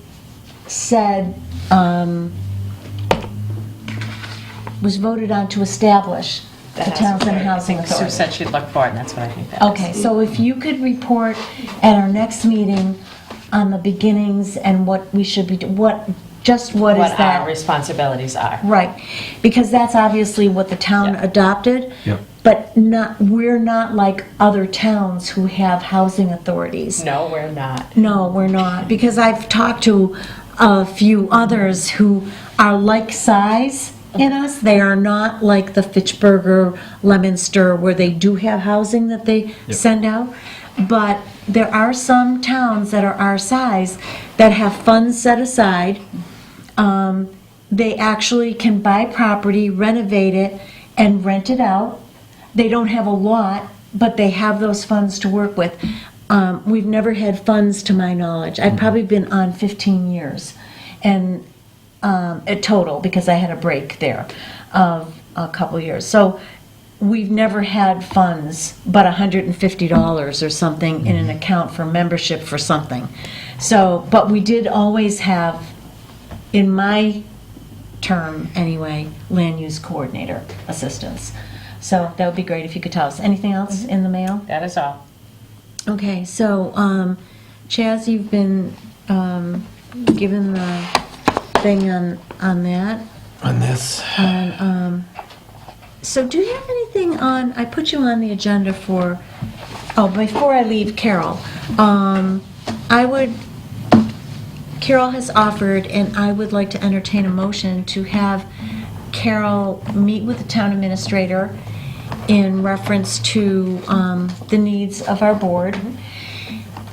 said was voted on to establish the Townsend Housing Sue Authority. said she'd look for it, and that's what I think that is. Okay, so if you could report at our next meeting on the beginnings and what we should be, what is What our that? responsibilities are. Right, because that's obviously what the town Yeah. adopted. Yep. But we're not like other towns who have housing authorities. No, we're not. No, we're not, because I've talked to a few others who are like size in us. They are not like the Fitchburg, Leominster, where they do have housing that they send out. But there are some towns that are our size that have funds set aside. They actually can buy property, renovate it, and rent it out. They don't have a lot, but they have those funds to work with. We've never had funds, to my knowledge. I've probably been on 15 years, and at total, because I had a break there of a couple years. So we've never had funds but $150 or something in an account for membership for something. So, but we did always have, in my term anyway, land use coordinator assistance. So that would be great if you could tell us. Anything else in the mail? That is all. Okay, so Chaz, you've been given the thing on that. On this. And so do you have anything on, I put you on the agenda for, before I leave, Carol, Carol has offered, and I would like to entertain a motion to have Carol meet with the town administrator in reference to the needs of our board.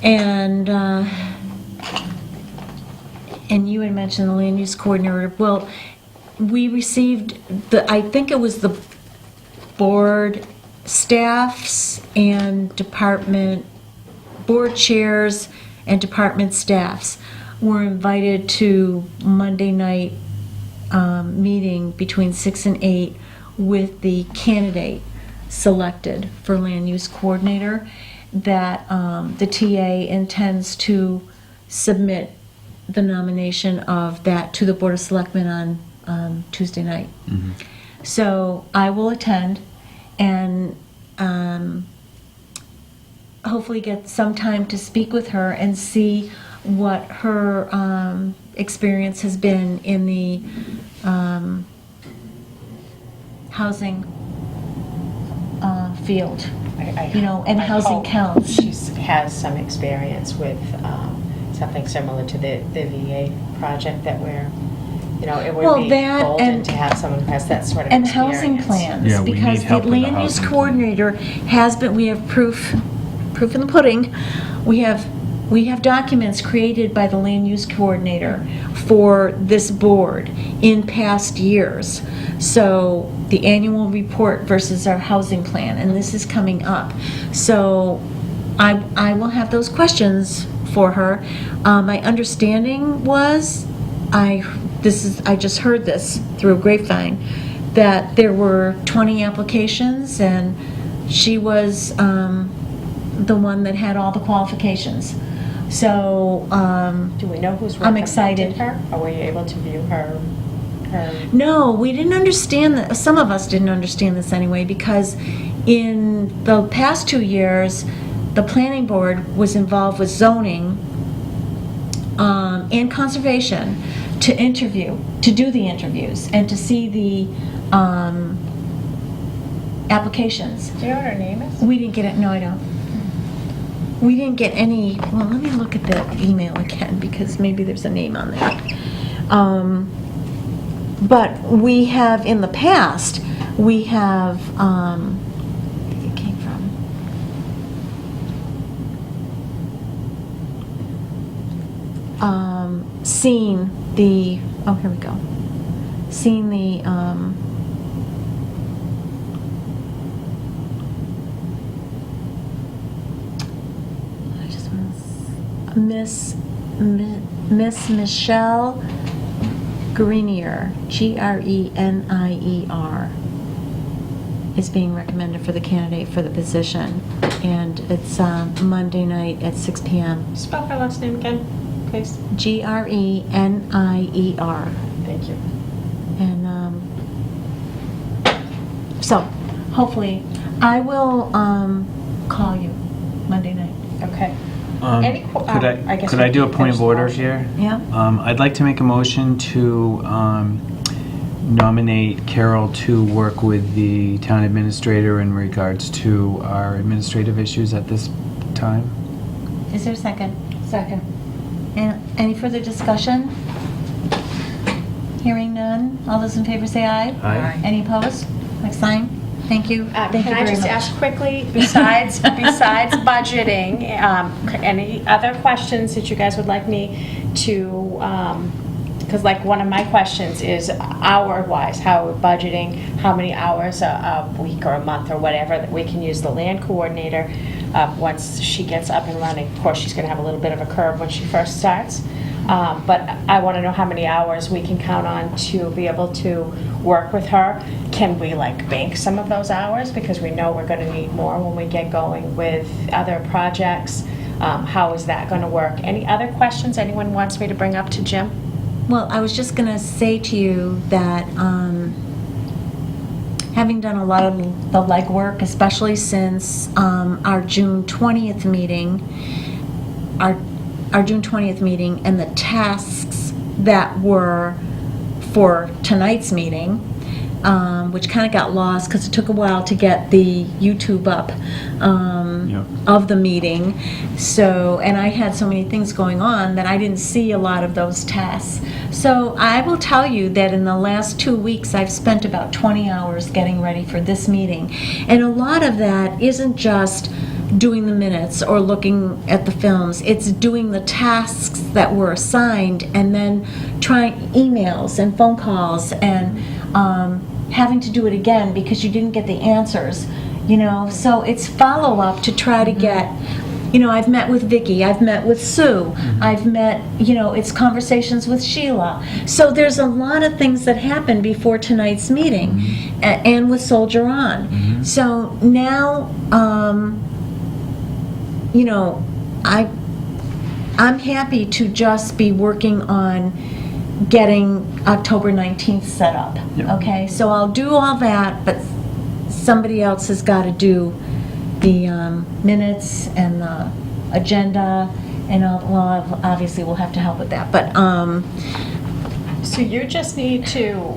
And you had mentioned the land use coordinator. Well, we received I think it was the board staffs and board chairs and department staffs were invited to Monday night meeting between 6 and 8 with the candidate selected for land use coordinator, that the TA intends to submit the nomination of that to the Board of Selectmen on Tuesday night. So I will attend and hopefully get some time to speak with her and see what her experience has been in the housing field, and housing hope counts. She has some experience with something similar to the VA project that we're, it Well, would be that golden and- to have someone who has that sort of And experience. housing plans, Yeah, we because need the help with the land use housing plan. coordinator has been, we have proof in the pudding. We have documents created by the land use coordinator for this board in past years. So the annual report versus our housing plan, and this is coming up. So I will have those questions for her. My understanding was, I just heard this through a grapevine, that there were 20 applications and she was the one that had all the qualifications. So, Do we know who's I'm recommended excited. her? Or were you able to view her? no, we didn't understand that, some of us didn't understand this anyway, because in the past 2 years, the planning board was involved with zoning and conservation to do the interviews, and to see the applications. Do you know what her name is? We didn't get it, no, I don't. We didn't get any, well, let me look at the email again, because maybe there's a name on there. But we have, in the past, we have, I think it came from, seen the, oh, here we go. Seen the, I just want to, Miss Michelle Grenier, Grenier, is being recommended for the candidate for the position, and it's Monday night at 6 p.m. Spell her last name again, please. Grenier. Thank you. And so, hopefully, I will call you Monday night. Okay. Any qu- Could I guess could we I do a can point of finish the order motion. here? Yeah? I'd like to make a motion to nominate Carol to work with the town administrator in regards to our administrative issues at this time. Is there a second? Second. And any further discussion? Hearing none. All those in favor say aye. Aye. Any opposed? Like sign. Thank you. Thank you Can I very just much. ask quickly, besides budgeting, any other questions that you guys would like me to, because like one of my questions is hour-wise, how we're budgeting, how many hours a week or a month or whatever, that we can use the land coordinator once she gets up and running. Of course, she's going to have a little bit of a curve when she first starts. But I want to know how many hours we can count on to be able to work with her. Can we like bank some of those hours, because we know we're going to need more when we get going with other projects? How is that going to work? Any other questions anyone wants me to bring up to Jim? Well, I was just going to say to you that having done a lot of the legwork, especially since our June 20th meeting, our June 20th meeting, and the tasks that were for tonight's meeting, which kind of got lost because it took a while to get the YouTube up Yep. of the meeting. So, and I had so many things going on that I didn't see a lot of those tasks. So I will tell you that in the last 2 weeks, I've spent about 20 hours getting ready for this meeting. And a lot of that isn't just doing the minutes or looking at the films. It's doing the tasks that were assigned, and then trying emails and phone calls, and having to do it again because you didn't get the answers, you know. So it's follow-up to try to get, you know, I've met with Vicki, I've met with Sue, I've met, you know, it's conversations with Sheila. So there's a lot of things that happen before tonight's meeting, and with Soldier On. So now, you know, I'm happy to just be working on getting October 19th set up, Yep. okay? So I'll do all that, but somebody else has got to do the minutes and the agenda, and well, obviously we'll have to help with that, but, So you just need to,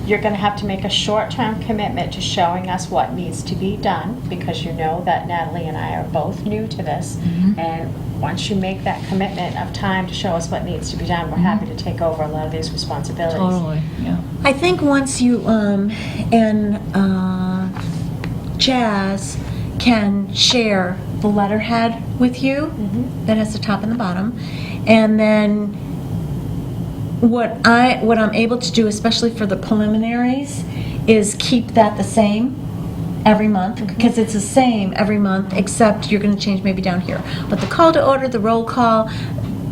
you're going to have to make a short-term commitment to showing us what needs to be done, because you know that Natalie and I are both new to this. And once you make that commitment of time to show us what needs to be done, we're happy to take over a lot of these responsibilities. Yeah. I think once you, and Jazz can share the letterhead with you, that has the top and the bottom, and then what I'm able to do, especially for the preliminaries, is keep that the same every month, because it's the same every month, except you're going to change maybe down here. But the call to order, the roll call,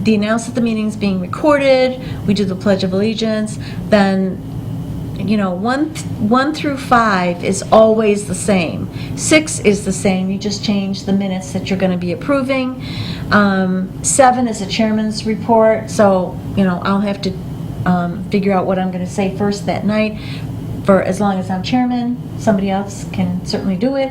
the announce that the meeting is being recorded, we do the Pledge of Allegiance, then 1 through 5 is always the same. 6 is the same, you just change the minutes that you're going to be approving. 7 is a chairman's report, so, I'll have to figure out what I'm going to say first that night. For as long as I'm chairman, somebody else can certainly do it.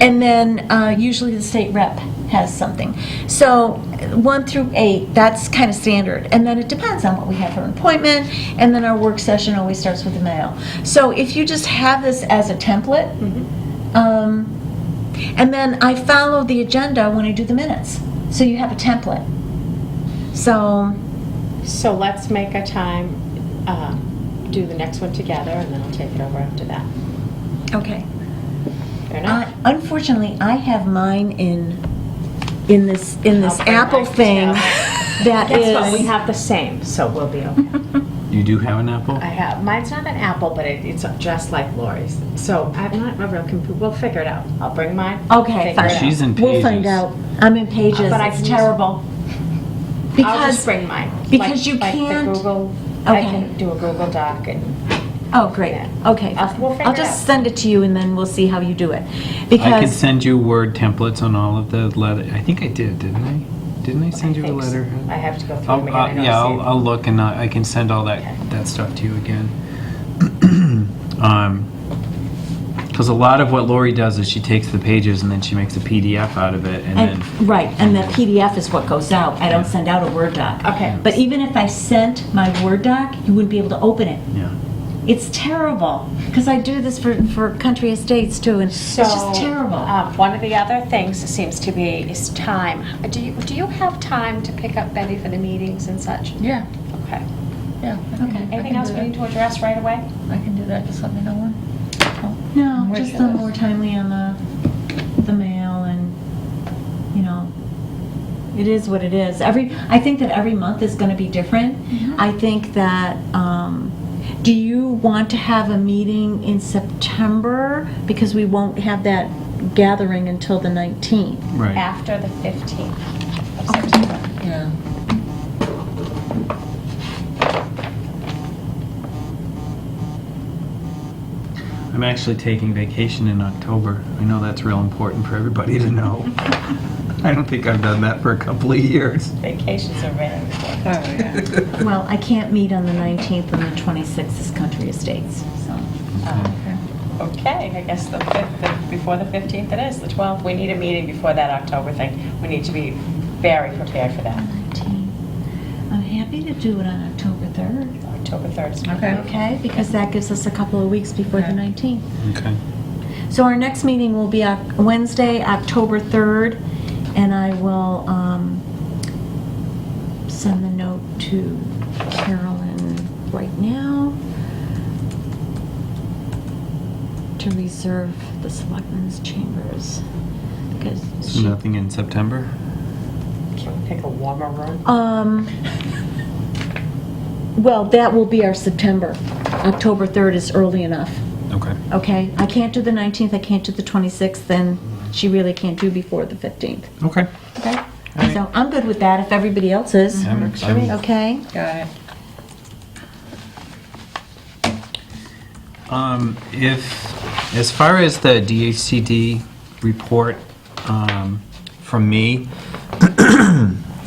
And then usually the state rep has something. So 1 through 8, that's kind of standard. And then it depends on what we have for an appointment, and then our work session always starts with the mail. So if you just have this as a template, and then I follow the agenda when I do the minutes. So you have a template. So let's make a time, do the next one together, and then I'll take it over after that. okay. Fair enough? Unfortunately, I have mine in this I'll bring Apple mine thing too. that Guess what, we is. have the same, so we'll be okay. You do have an Apple? I have, mine's not an Apple, but it's just like Lori's. So I'm not a real computer, we'll figure it out. I'll bring mine. Okay, figure it fine. out. She's in We'll find Pages. out. I'm in Pages. But I It's can terrible. I'll Because just bring mine. because you Like the can't- Google, I Okay. can do a Google Doc and, Oh, great. Yeah. Okay. We'll figure I'll it just out. send it to you and then we'll see how you do it. I could Because, send you Word templates on all of the letter. I think I did, didn't I? Didn't I send you a think so. letter? I have to go through them again. I don't Yeah, see it. I'll look and I can send all Okay. that stuff to you again. Because a lot of what Lori does is she takes the pages and then she makes a PDF out of it and then. right, and the PDF is what goes out. I don't send out a Word doc. Okay. But even if I sent my Word doc, you wouldn't be able to open it. Yeah. It's terrible. Because I do this for country estates too, and it's just terrible. One of the other things seems to be is time. Do you have time to pick up Betty for the meetings and such? Yeah, Okay. yeah. Anything else we need to address right away? I can do that, just let me know when. No, Where's just your the list? more timely on the mail and, it is what it is. I think that every month is going to be different. I think that, do you want to have a meeting in September? Because we won't have that gathering until the 19th. Right. After the 15th of September. Yeah. I'm actually taking vacation in October. I know that's real important for everybody to know. I don't think I've done that for a couple of years. Vacations are very important. Oh, yeah. Well, I can't meet on the 19th and the 26th is country estates, so. Okay, I guess the 5th, before the 15th it is, the 12th. We need a meeting before that October thing. We need to be very prepared for that. 19th. I'm happy to do it on October 3rd. October 3rd is Okay. Okay, because that gives us a couple of weeks before the Okay. 19th. Okay. So our next meeting will be Wednesday, October 3rd, and I will send the note to Carolyn right now to reserve the selectmen's chambers. Because So nothing in September? Can we pick a warmer room? Well, that will be our September. October 3rd is early enough. Okay. Okay, I can't do the 19th, I can't do the 26th, then she really can't do before the 15th. Okay. Okay? All right. So I'm good with that if everybody else is. I'm- Okay? Got it. As far as the DHCD report from me,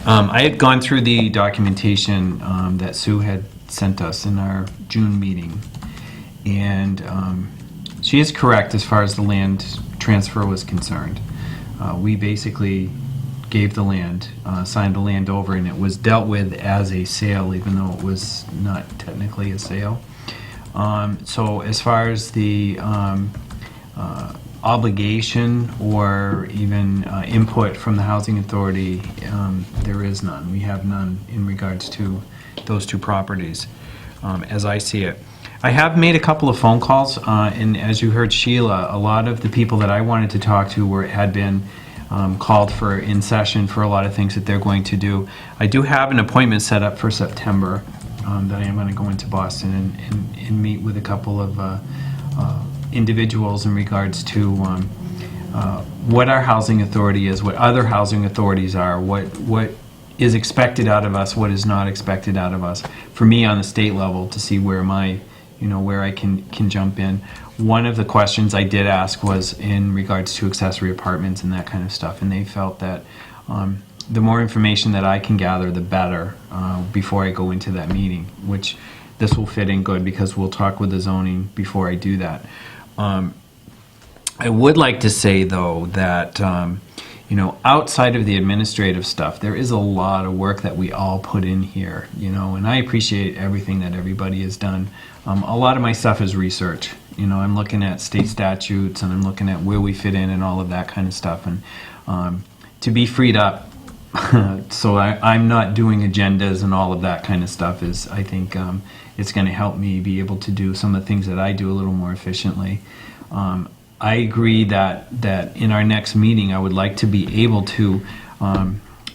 I had gone through the documentation that Sue had sent us in our June meeting, and she is correct as far as the land transfer was concerned. We basically gave the land, signed the land over, and it was dealt with as a sale, even though it was not technically a sale. So as far as the obligation or even input from the Housing Authority, there is none. We have none in regards to those two properties, as I see it. I have made a couple of phone calls, and as you heard Sheila, a lot of the people that I wanted to talk to had been called for in session for a lot of things that they're going to do. I do have an appointment set up for September that I am going to go into Boston and meet with a couple of individuals in regards to what our housing authority is, what other housing authorities are, what is expected out of us, what is not expected out of us. For me, on the state level, to see where where I can jump in. One of the questions I did ask was in regards to accessory apartments and that kind of stuff, and they felt that the more information that I can gather, the better before I go into that meeting, which this will fit in good because we'll talk with the zoning before I do that. I would like to say, though, that outside of the administrative stuff, there is a lot of work that we all put in here, and I appreciate everything that everybody has done. A lot of my stuff is research. I'm looking at state statutes and I'm looking at where we fit in and all of that kind of stuff. And to be freed up, so I'm not doing agendas and all of that kind of stuff is, I think, it's going to help me be able to do some of the things that I do a little more efficiently. I agree that in our next meeting, I would like to be able to,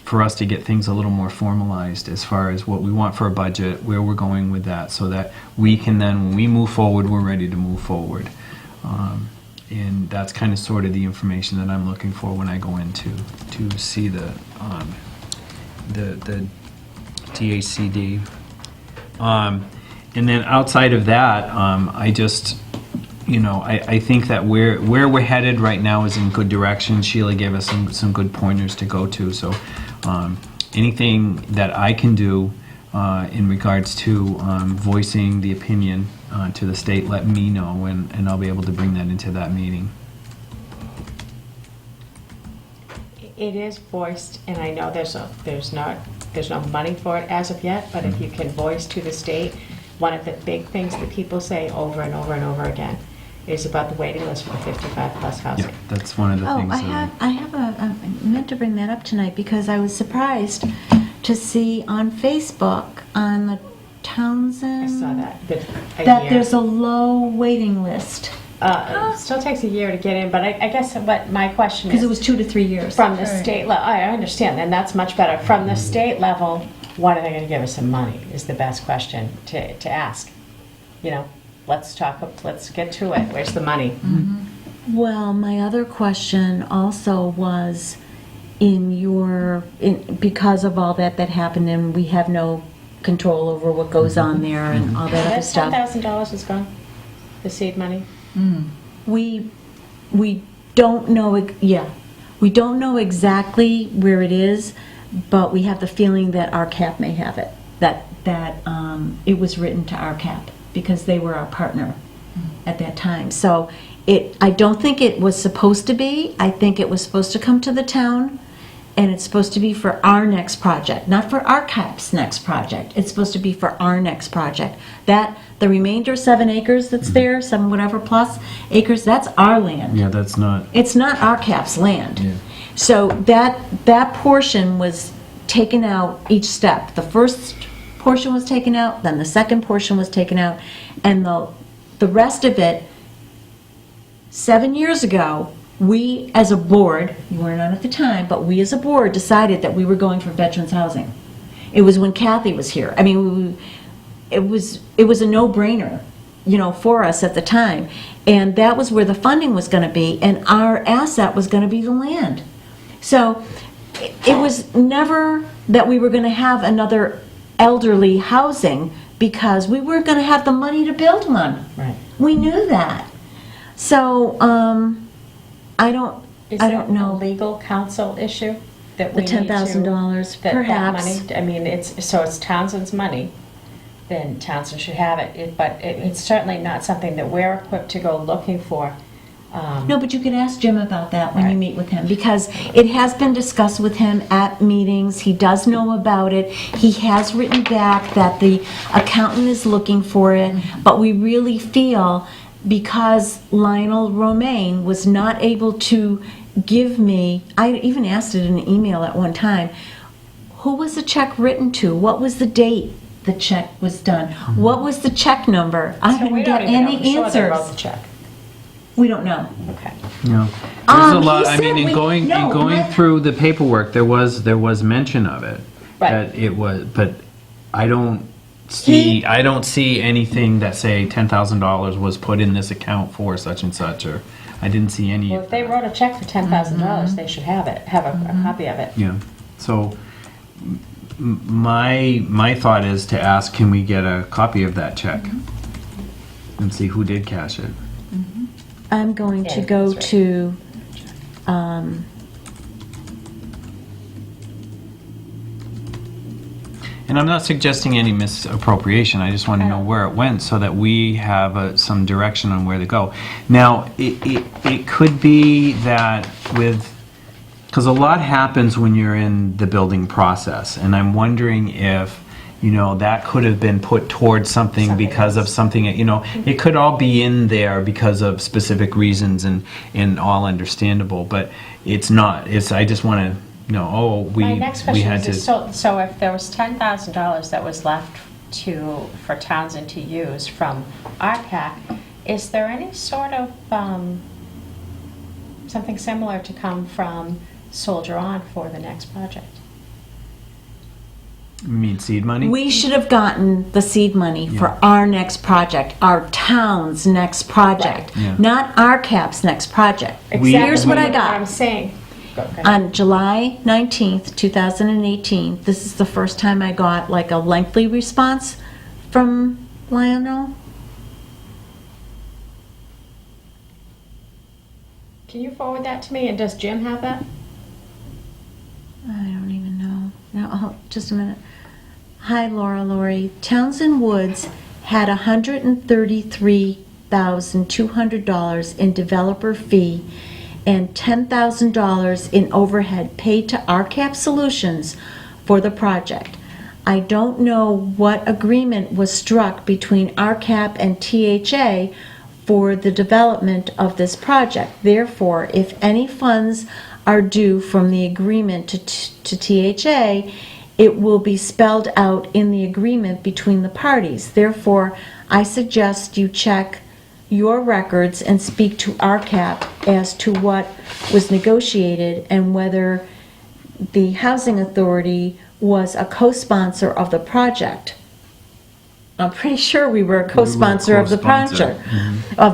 for us to get things a little more formalized as far as what we want for a budget, where we're going with that, so that we can then, when we move forward, we're ready to move forward. And that's kind of sort of the information that I'm looking for when I go in to see the DHCD. And then outside of that, I just, I think that where we're headed right now is in good direction. Sheila gave us some good pointers to go to. So anything that I can do in regards to voicing the opinion to the state, let me know, and I'll be able to bring that into that meeting. It is voiced, and I know there's no money for it as of yet, but if you can voice to the state, one of the big things that people say over and over and over again is about the waiting list for 55-plus housing. Yeah, that's one of the things. I meant to bring that up tonight because I was surprised to see on Facebook on the Townsend. I saw that. That there's a low waiting list. It still takes a year to get in, but I guess what my question is... Because it was 2 to 3 years. From the state level, I understand, and that's much better. From the state level, when are they going to give us some money is the best question to ask. Let's get to it. Where's the money? Mm-hmm. Well, my other question also was because of all that happened, and we have no control over what goes on there and all that other stuff. $10,000 is gone? The seed money? We don't know. We don't know exactly where it is, but we have the feeling that RCAP may have it. That it was written to RCAP because they were our partner at that time. So I don't think it was supposed to be. I think it was supposed to come to the town, and it's supposed to be for our next project, not for RCAP's next project. It's supposed to be for our next project. The remainder 7 acres that's there, 7 whatever plus acres, that's our land. Yeah, that's not. It's not RCAP's land. Yeah. So that portion was taken out each step. The first portion was taken out, then the second portion was taken out, and the rest of it, 7 years ago, we as a board, you weren't on at the time, but we as a board decided that we were going for veterans housing. It was when Kathy was here. I mean, it was a no-brainer, for us at the time. And that was where the funding was going to be, and our asset was going to be the land. So it was never that we were going to have another elderly housing because we weren't going to have the money to build one. Right. We knew that. So I don't know. A legal counsel issue that we The need to... $10,000, perhaps. That money, I mean, it's Townsend's money, then Townsend should have it. But it's certainly not something that we're equipped to go looking for. No, but you can ask Jim about that when you Right. meet with him, because it has been discussed with him at meetings. He does know about it. He has written back that the accountant is looking for it, but we really feel because Lionel Romaine was not able to give me, I even asked it in an email at one time, who was the check written to? What was the date the check was done? What was the check number? I So we didn't don't get even know any for sure they wrote answers. the check. We don't know. Okay. No. There's a He lot. I said mean, we- in going no, through the paperwork, there was mention of it. Right. That it was, but I don't see anything that say $10,000 was put in this account for such and such, or I didn't see any. Well, of if they that. wrote a check for $10,000, they should have a copy of it. Yeah. So my thought is to ask, can we get a copy of that check? And see who did cash it. I'm going to Yeah, go that's right. to, And I'm not suggesting any misappropriation, I just want to know where it went so that we have some direction on where to go. Now, it could be that because a lot happens when you're in the building process, and I'm wondering if, that could have been put towards something because of something, it could all be in there because of specific reasons and all understandable, but it's not. I just want to know, My next we question had is, to. so if there was $10,000 that was left for Townsend to use from RCAP, is there any sort of something similar to come from Soldier On for the next project? You mean seed money? we should have gotten the seed money for Yeah. our next project, our town's next project, Yeah. not our CAP's next project. We- Here's what I I'm got. saying. Go ahead. On July 19th, 2018, this is the first time I got like a lengthy response from Lionel. Can you forward that to me, and does Jim have that? I don't even know. No, just a minute. Hi, Laura Lori. Townsend Woods had $133,200 in developer fee and $10,000 in overhead paid to RCAP Solutions for the project. I don't know what agreement was struck between RCAP and THA for the development of this project. Therefore, if any funds are due from the agreement to THA, it will be spelled out in the agreement between the parties. Therefore, I suggest you check your records and speak to RCAP as to what was negotiated and whether the Housing Authority was a co-sponsor of the project. I'm pretty sure we were a co-sponsor of the co-sponsor.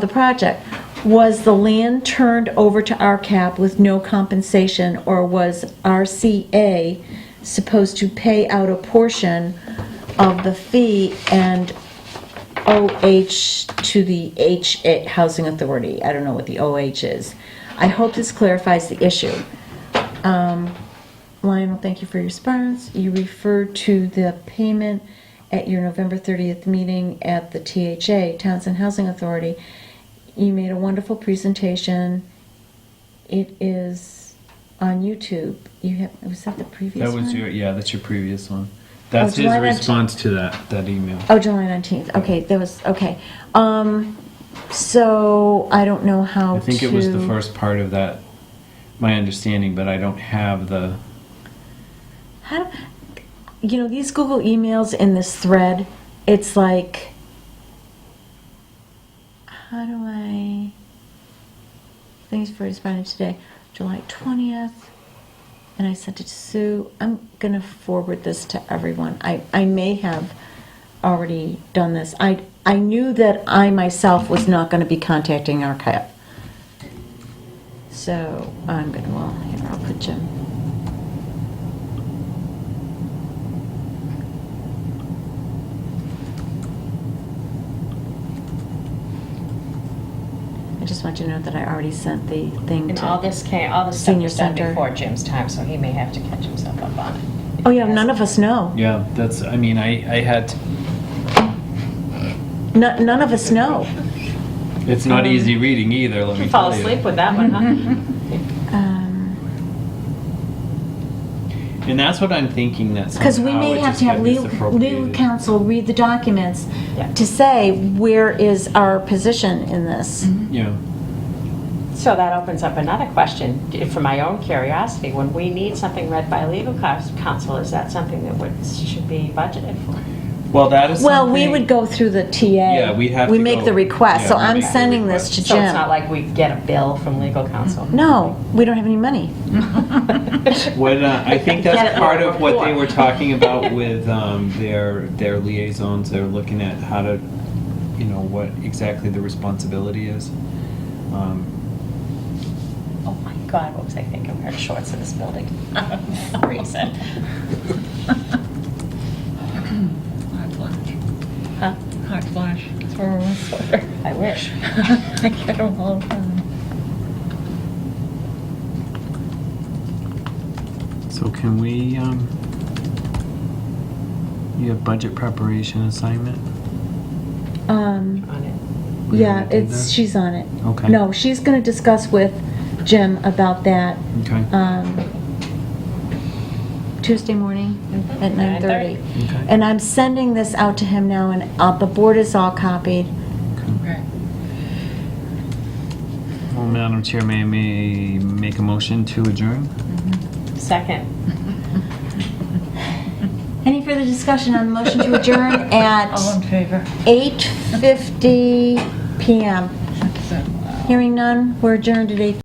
project. Was the land turned over to RCAP with no compensation, or was RCA supposed to pay out a portion of the fee and OH to the Housing Authority? I don't know what the OH is. I hope this clarifies the issue. Lionel, thank you for your response. You referred to the payment at your November 30th meeting at the THA, Townsend Housing Authority. You made a wonderful presentation. It is on YouTube. Was that the previous one? That's your previous one. That's his July 19th. response to that email. Oh, July 19th. Okay, okay. So I don't know how I think it was the first part of that, my understanding, but I don't have the. These Google emails in this thread, it's like, thanks for responding today, July 20th, and I sent it to Sue. I'm going to forward this to everyone. I may have already done this. I knew that I myself was not going to be contacting RCAP. So I'm going to, here, I'll put Jim. I just want you to know that I already sent the thing And to... all this stuff Senior was done Center. before Jim's time, so he may have to catch himself up on it. Oh, yeah, none of us know. Yeah, I had to. None of us know. It's not easy reading either, let me You tell fall you. asleep with that one, huh? And that's what I'm thinking, that Because we somehow may it have just to have got legal misappropriated. counsel read the documents Yeah. to say, where is our position in this? Yeah. So that opens up another question, for my own curiosity. When we need something read by legal counsel, is that something that should be budgeted for? Well, that is Well, we something- would go through the TA. Yeah, we'd have We to make go- the request, yeah, so we I'm make the sending this request. to So it's not Jim. like we get a bill from legal counsel? No, we don't have any money. What, I think Get that's it part like of what they before. were talking about with their liaisons. They're looking at how to, what exactly the responsibility is. Oh my God, what was I thinking? Wearing shorts in this building. For no reason. Hot flash. Huh? Hot flash. That's where we're on sweater. I wish. I get them all the time. So can we, you have budget preparation assignment? On it. We're Yeah, gonna do it's, that? she's on it. Okay. No, she's gonna discuss with Jim about that, Okay. Tuesday morning at 9:30. Okay. And I'm sending this out to him now, and the board is all copied. Okay. Well, Madam Chair, may I make a motion to adjourn? Second. Any further discussion on the motion to adjourn at All in favor? 8:50 PM? That's it. Wow. Hearing none, we're adjourned at 8:50.